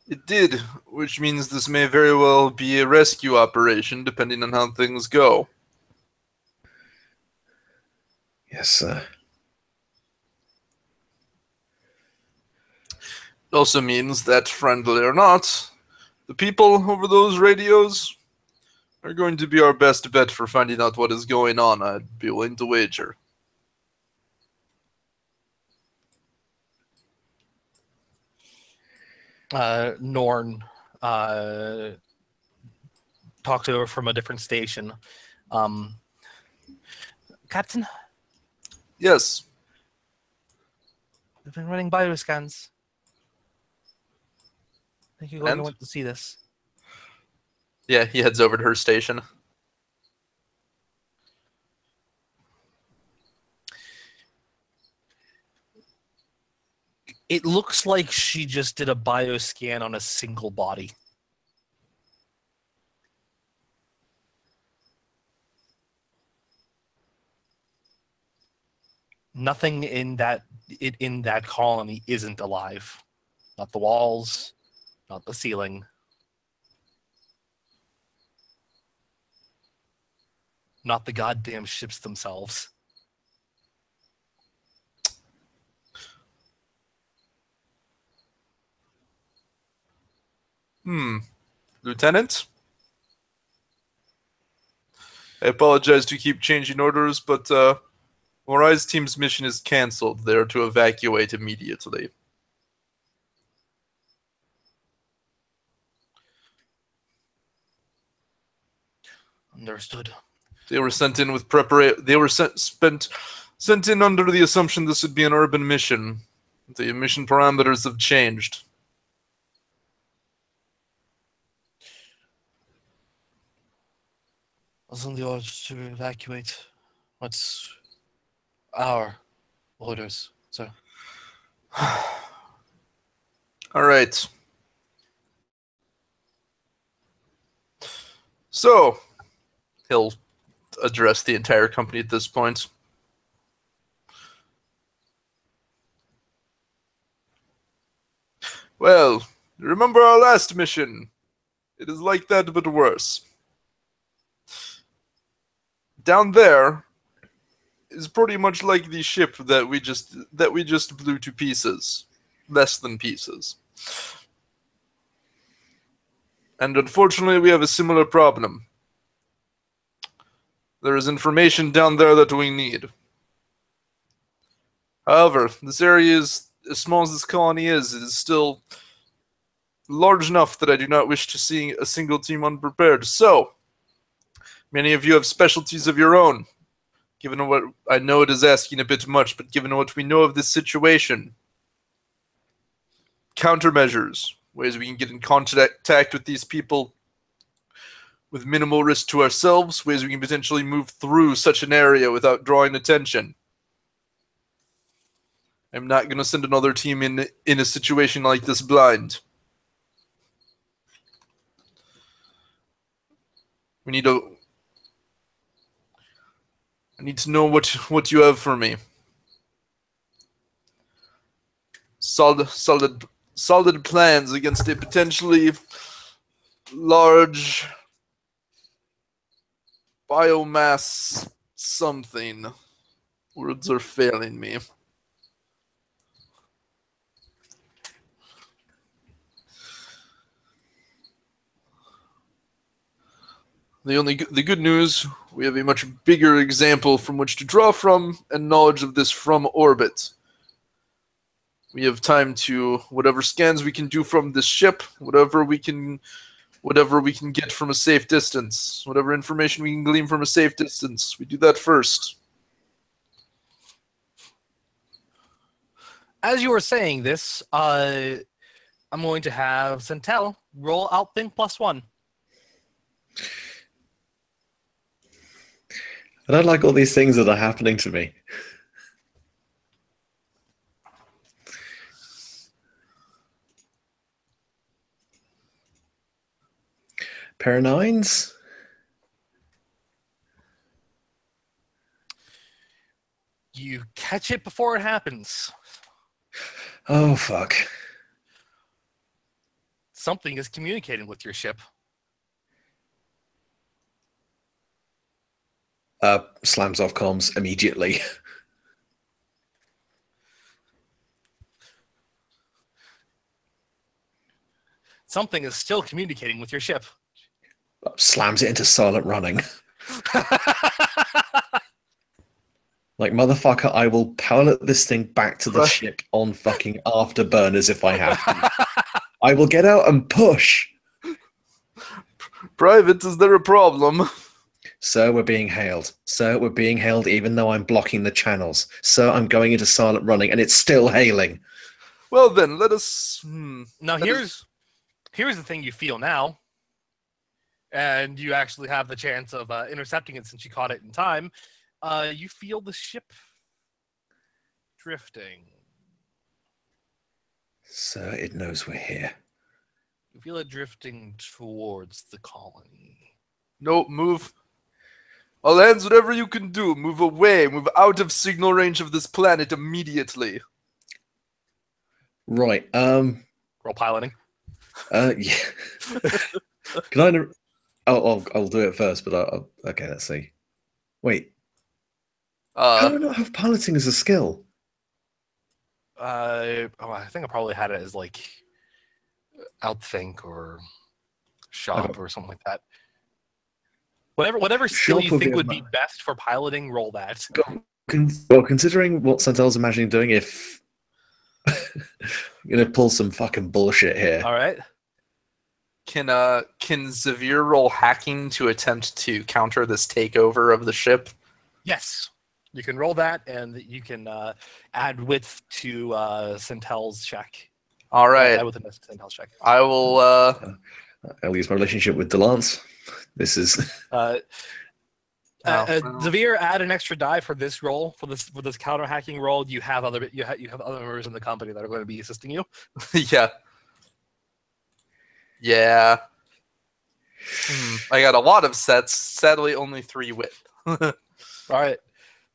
It did, which means this may very well be a rescue operation, depending on how things go. Yes, sir. It also means that, friendly or not, the people over those radios are going to be our best bet for finding out what is going on, I'd be willing to wager. Norn talked to her from a different station. Captain? Yes. We've been running bioscans. I think you're going to want to see this. Yeah, he heads over to her station. It looks like she just did a bioscan on a single body. Nothing in that colony isn't alive. Not the walls, not the ceiling. Not the goddamn ships themselves. Lieutenant? I apologize to keep changing orders, but Morai's team's mission is cancelled. They are to evacuate immediately. Understood. They were sent in with preparation. They were sent in under the assumption this would be an urban mission. The mission parameters have changed. Wasn't the order to evacuate? What's our orders, sir? All right. So, he'll address the entire company at this point. Well, remember our last mission? It is like that, but worse. down there is pretty much like the ship that we just blew to pieces, less than pieces. And unfortunately, we have a similar problem. There is information down there that we need. However, this area is, as small as this colony is, it is still large enough that I do not wish to see a single team unprepared. So, many of you have specialties of your own. Given what I know, it is asking a bit much, but given what we know of this situation, countermeasures, ways we can get in contact with these people with minimal risk to ourselves, ways we can potentially move through such an area without drawing attention. I'm not going to send another team in a situation like this blind. I need to know what you have for me. Solid plans against a potentially large biomass something. Words are failing me. The good news, we have a much bigger example from which to draw from, and knowledge of this from orbit. We have time to whatever scans we can do from this ship, whatever we can get from a safe distance, whatever information we can glean from a safe distance. We do that first. As you were saying this, I'm going to have Centel roll Outthink +1. I don't like all these things that are happening to me. Pair of 9s. You catch it before it happens. Oh, fuck. Something is communicating with your ship. Slams off comms immediately. Something is still communicating with your ship. Slams it into silent running. Like, motherfucker, I will pilot this thing back to the ship on fucking afterburners if I have to. I will get out and push. Private, is there a problem? Sir, we're being hailed. Sir, we're being hailed even though I'm blocking the channels. Sir, I'm going into silent running and it's still hailing. Well then, let us... Now here's the thing you feel now. And you actually have the chance of intercepting it since you caught it in time. You feel the ship drifting. Sir, it knows we're here. You feel it drifting towards the colony. No, move. All hands, whatever you can do, move away, move out of signal range of this planet immediately. Right, Roll piloting. Yeah. Can I... I'll do it first, but okay, let's see. Wait. How do I not have piloting as a skill? I think I probably had it as like Outthink or Shop or something like that. Whatever skill you think would be best for piloting, roll that. Well, considering what Santel's imagining doing, if you're gonna pull some fucking bullshit here. All right. Can Xavier roll hacking to attempt to counter this takeover of the ship? Yes. You can roll that, and you can add width to Centel's check. All right. Add width to Centel's check. I will... I'll use my relationship with Delance. This is... Xavier, add an extra die for this roll, for this counter hacking roll. You have other members in the company that are going to be assisting you. Yeah. Yeah. I got a lot of sets. Sadly, only 3 width. All right.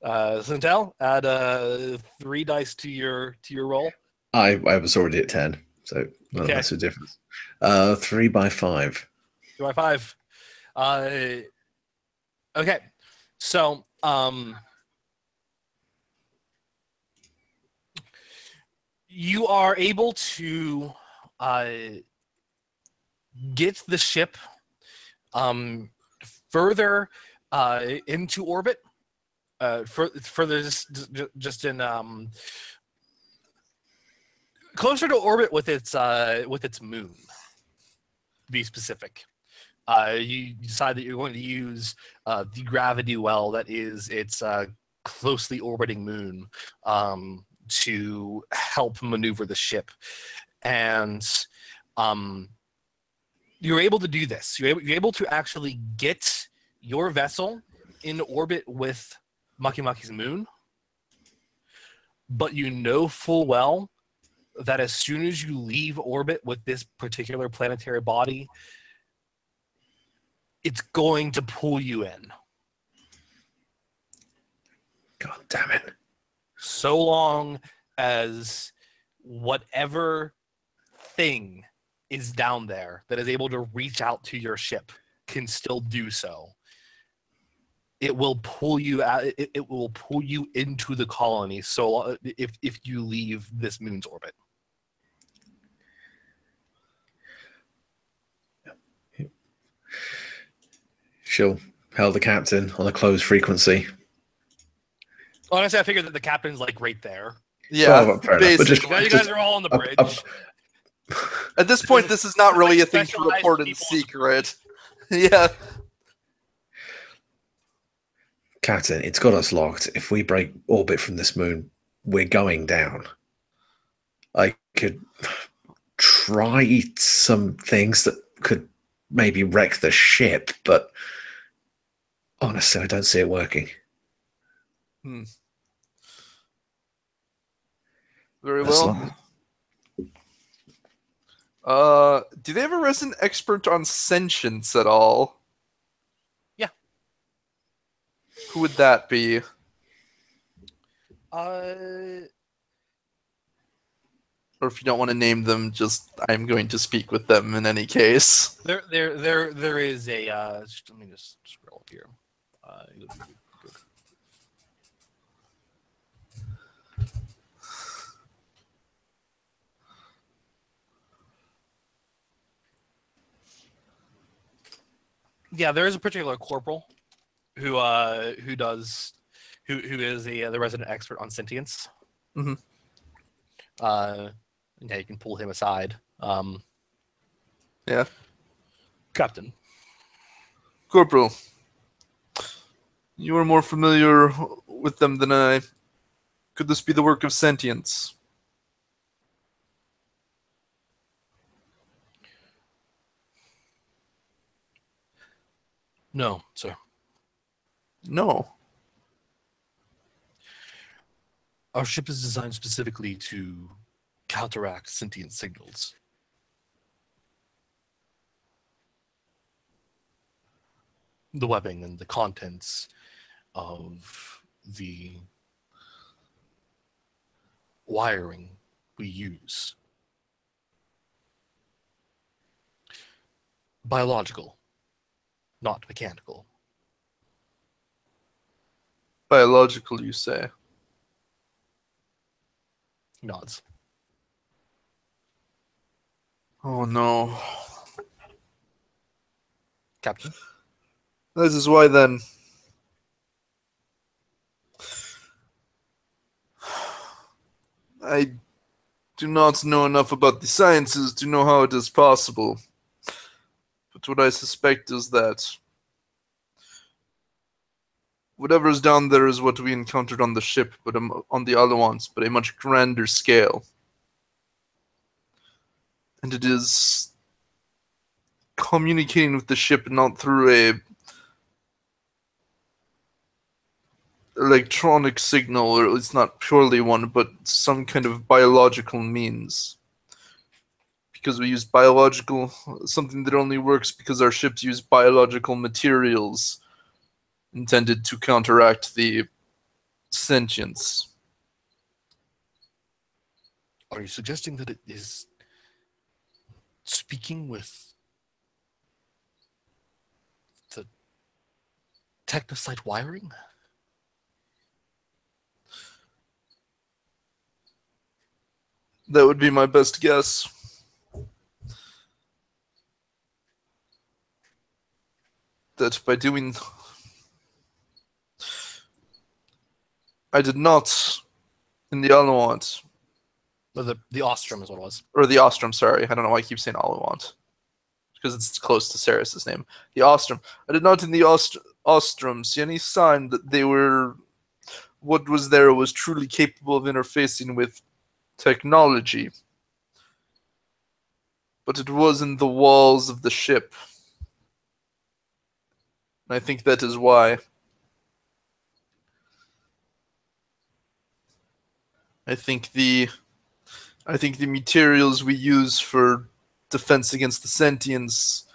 Centel, add 3 dice to your roll. I was already at 10, so none of that's a difference. 3 by 5. 3 by 5. Okay. So, you are able to get the ship further into orbit, further just in closer to orbit with its moon. To be specific, you decide that you're going to use the gravity well that is its closely orbiting moon to help maneuver the ship, and you're able to do this. You're able to actually get your vessel in orbit with Makimaki's moon, but you know full well that as soon as you leave orbit with this particular planetary body, it's going to pull you in. God damn it. So long as whatever thing is down there that is able to reach out to your ship can still do so, it will pull you out. It will pull you into the colony. So if you leave this moon's orbit. She'll hail the captain on a closed frequency. Honestly, I figured that the captain's like right there. Yeah, Well, fair enough, but basically. Now you guys are all on the bridge. At this point, this is not really like a thing to specialized report in people. secret. Yeah. Captain, it's got us locked. If we break orbit from this moon, we're going down. I could try some things that could maybe wreck the ship, but honestly, I don't see it working. Very That's well. Do they have a resident expert on sentience at all? Yeah. Who would that be? Uh, Or if you don't want to name them, just I'm going to speak with them in any case. there is a. Let me just scroll up here. Yeah, there is a particular corporal who is the resident expert on sentience. Mhm. Yeah, you can pull him aside. Yeah. Captain. Corporal, you are more familiar with them than I. Could this be the work of sentience? No, sir. No. Our ship is designed specifically to counteract sentient signals. The webbing and the contents of the wiring we use. Biological, not mechanical. Biological, you say? Nods. Oh no. Captain? This is why then. I do not know enough about the sciences to know how it is possible. But what I suspect is that whatever is down there is what we encountered on the ship, but on the Alliance, but a much grander scale. And it is communicating with the ship not through a electronic signal, or it's not purely one, but some kind of biological means. Because we use biological, something that only works because our ships use biological materials intended to counteract the sentience. Are you suggesting that it is speaking with the technosite wiring? That would be my best guess. That by doing... I did not in the aoCT, The Ostrom is what it was. or the Ostrom, sorry. I don't know why I keep saying aoCT. Because it's close to Ceres' name. The Ostrom. I did not in the Ostrom see any sign that they were... What was there was truly capable of interfacing with technology. But it was in the walls of the ship. And I think that is why. I think the materials we use for defense against the sentients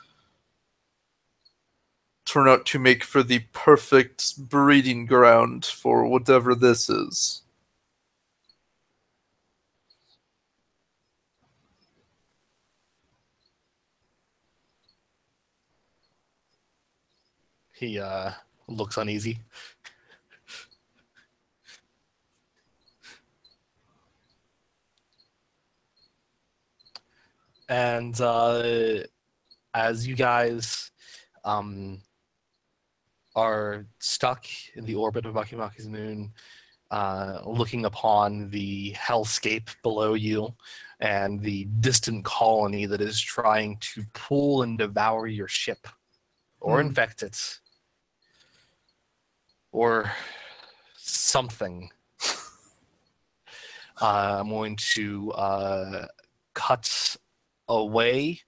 turn out to make for the perfect breeding ground for whatever this is. He looks uneasy. And as you guys are stuck in the orbit of Makimaki's moon, looking upon the hellscape below you and the distant colony that is trying to pull and devour your ship or infect it or something. I'm going to cut away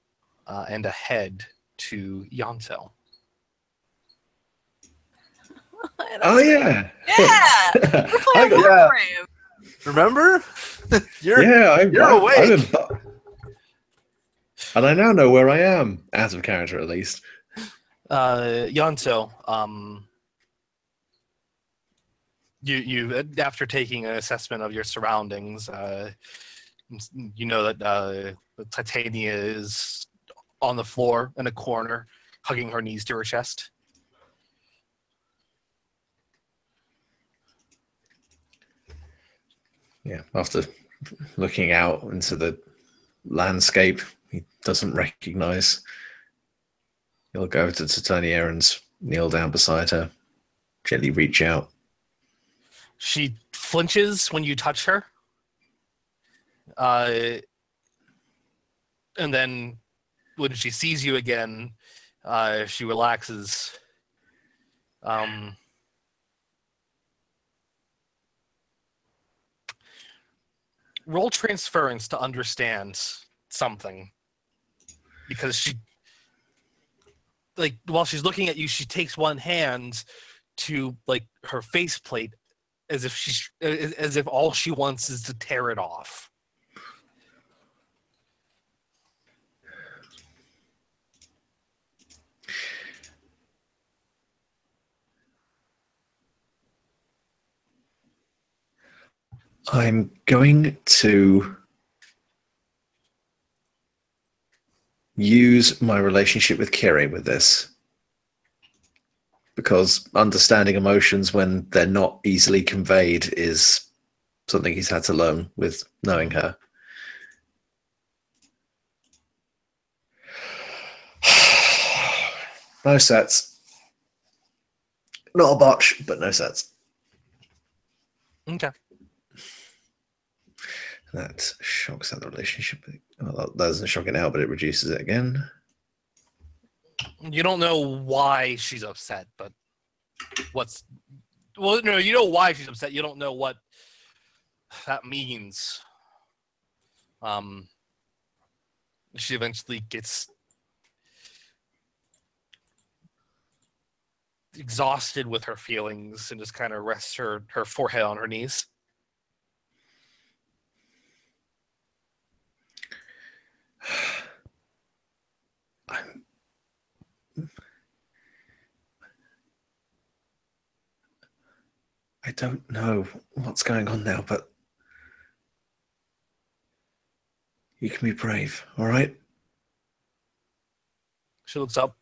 and ahead to Yanto. Oh yeah. Yeah! We're playing Yeah. Warframe! Remember? you're you're awake. And I now know where I am, out of character at least. Yanto, you after taking an assessment of your surroundings, you know that Titania is on the floor in a corner, hugging her knees to her chest. Yeah, after looking out into the landscape he doesn't recognize, he'll go over to Titania and kneel down beside her, gently reach out. She flinches when you touch her. And then when she sees you again, she relaxes. Roll transference to understand something. Because she, like, while she's looking at you, she takes one hand to, like, her faceplate as if all she wants is to tear it off. I'm going to use my relationship with Kiri with this, because understanding emotions when they're not easily conveyed is something he's had to learn with knowing her. No sets. Not a botch, but no sets. Okay. That shocks out the relationship. Well, that doesn't shock it now, but it reduces it again. You don't know why she's upset, but no, you know why she's upset. You don't know what that means. She eventually gets exhausted with her feelings and just kind of rests her forehead on her knees. I don't know what's going on now, but you can be brave, all right? She looks up.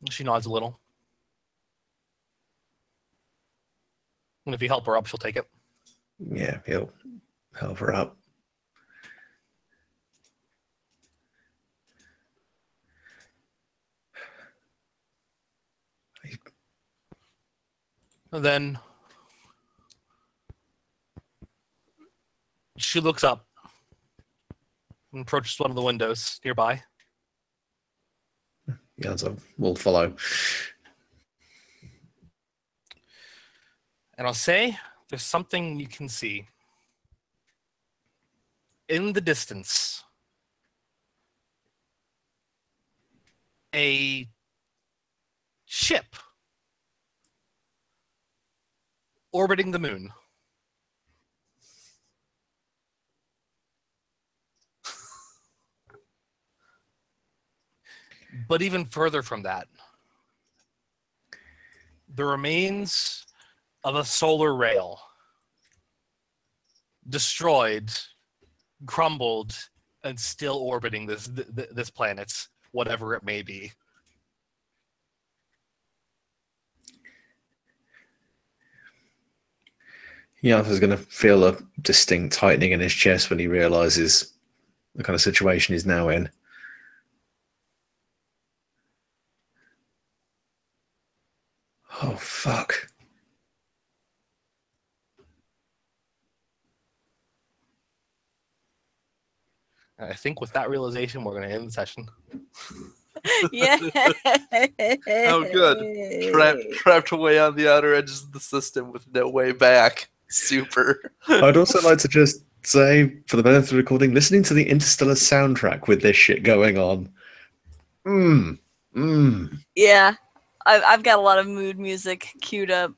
She nods a little. And if you help her up, she'll take it. Yeah, he'll help her up. And then she looks up and approaches one of the windows nearby. Yanto will follow. And I'll say there's something you can see. In the distance, a ship orbiting the moon. But even further from that, the remains of a solar rail, destroyed, crumbled, and still orbiting this planet, whatever it may be. Yanto's going to feel a distinct tightening in his chest when he realizes the kind of situation he's now in. Oh, fuck. I think with that realization, we're going to end the session. Yeah. Oh, good. Trapped away on the outer edges of the system with no way back. Super. I'd also like to just say, for the benefit of the recording, listening to the Interstellar soundtrack with this shit going on. Yeah. I've got a lot of mood music queued up.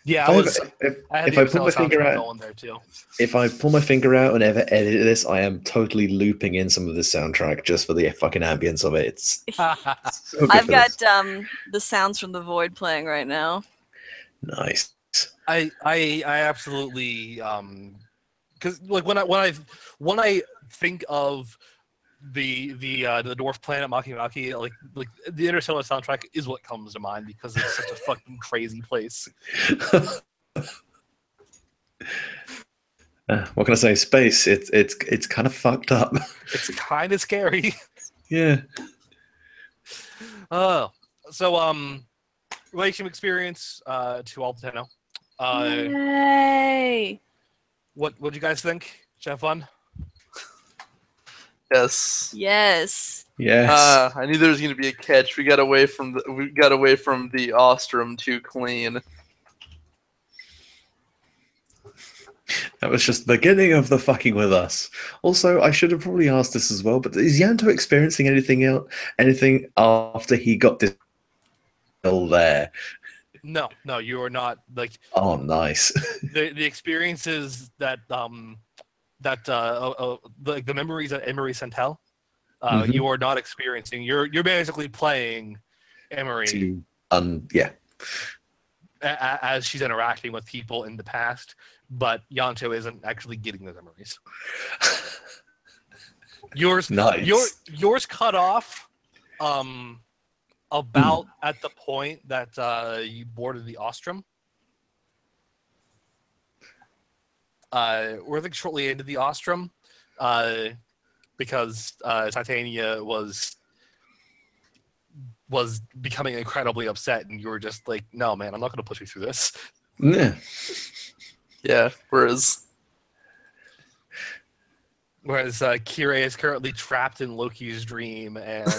Yeah, if I pull my finger out, going there too. if I pull my finger out and ever edit this, I am totally looping in some of the soundtrack just for the fucking ambience of it. It's so good I've for got this. the sounds from the void playing right now. Nice. I absolutely because like when I think of the dwarf planet Maki Maki, like the Interstellar soundtrack is what comes to mind because it's such a fucking crazy place. What can I say? Space. It's kind of fucked up. It's kind of scary. Yeah. So relationship experience to all the 10. Yay! What you guys think? Did you have fun? Yes. Yes. Yes. I knew there was going to be a catch. We got away from the Ostrom too clean. That was just the beginning of the fucking with us. Also, I should have probably asked this as well, but is Yanto experiencing anything after he got this still there? No, you are not. Like, oh, nice. the experiences that the memories that Emery sent out, you are not experiencing. You're basically playing Emery. Yeah. As she's interacting with people in the past, but Yanto isn't actually getting those memories. Yours cut off about at the point that you boarded the Ostrom. We're like shortly into the Ostrom, because Titania was becoming incredibly upset, and you were just like, "No, man, I'm not going to push you through this." Yeah. Yeah. Whereas Kira is currently trapped in Loki's dream, and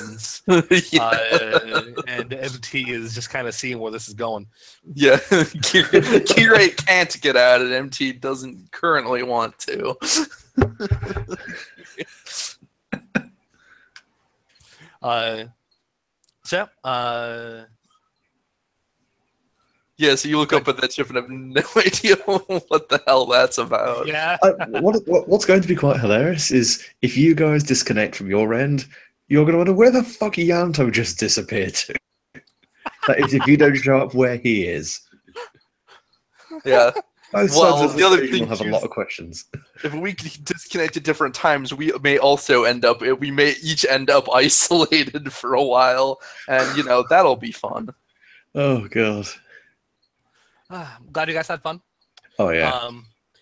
and MT is just kind of seeing where this is going. Yeah, Kira can't get out, and MT doesn't currently want to. Yeah, so you look up at that ship and have no idea what the hell that's about. Yeah. What's going to be quite hilarious is if you guys disconnect from your end, you're going to wonder where the fuck Yanto just disappeared to. That is, if you don't show up where he is. Yeah, Both Well, sides of the other equation thing will have a too lot is- of questions. If we disconnect at different times, we may also end up. We may each end up isolated for a while, and that'll be fun. Oh god. I'm glad you guys had fun. Oh yeah.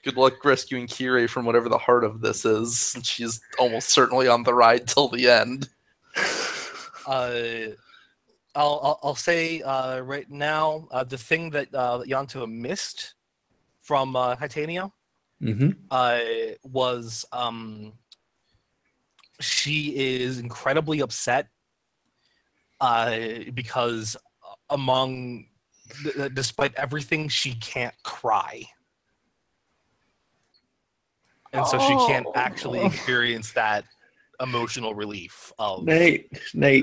Good luck rescuing Kirei from whatever the heart of this is. She's almost certainly on the ride till the end. I'll say right now the thing that Yanto missed from Titania Mm-hmm. was she is incredibly upset because despite everything, she can't cry. And so she can't actually experience that emotional relief of Nate,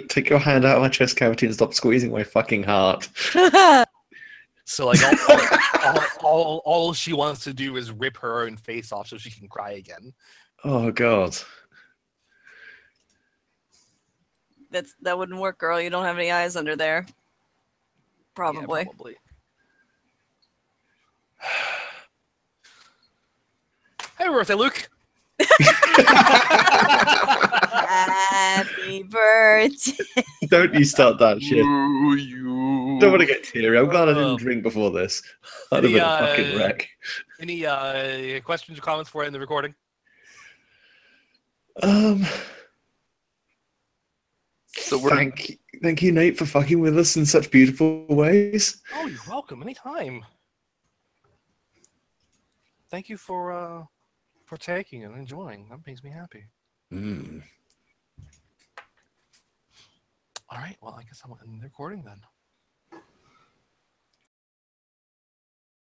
take your hand out of my chest cavity and stop squeezing my fucking heart. so like all she wants to do is rip her own face off so she can cry again. Oh god. That wouldn't work, girl. You don't have any eyes under there. Probably. Yeah, probably. Happy birthday, Luke. Happy birthday. Don't you start that shit. Ooh, you. Don't want to get teary. I'm glad I didn't drink before this. I'd have been a fucking wreck. Any questions or comments for in the recording? So Thank you, Nate, for fucking with us in such beautiful ways. Oh, you're welcome. Anytime. Thank you for taking and enjoying. That makes me happy. Mm. All right. Well, I guess I'm in the recording then.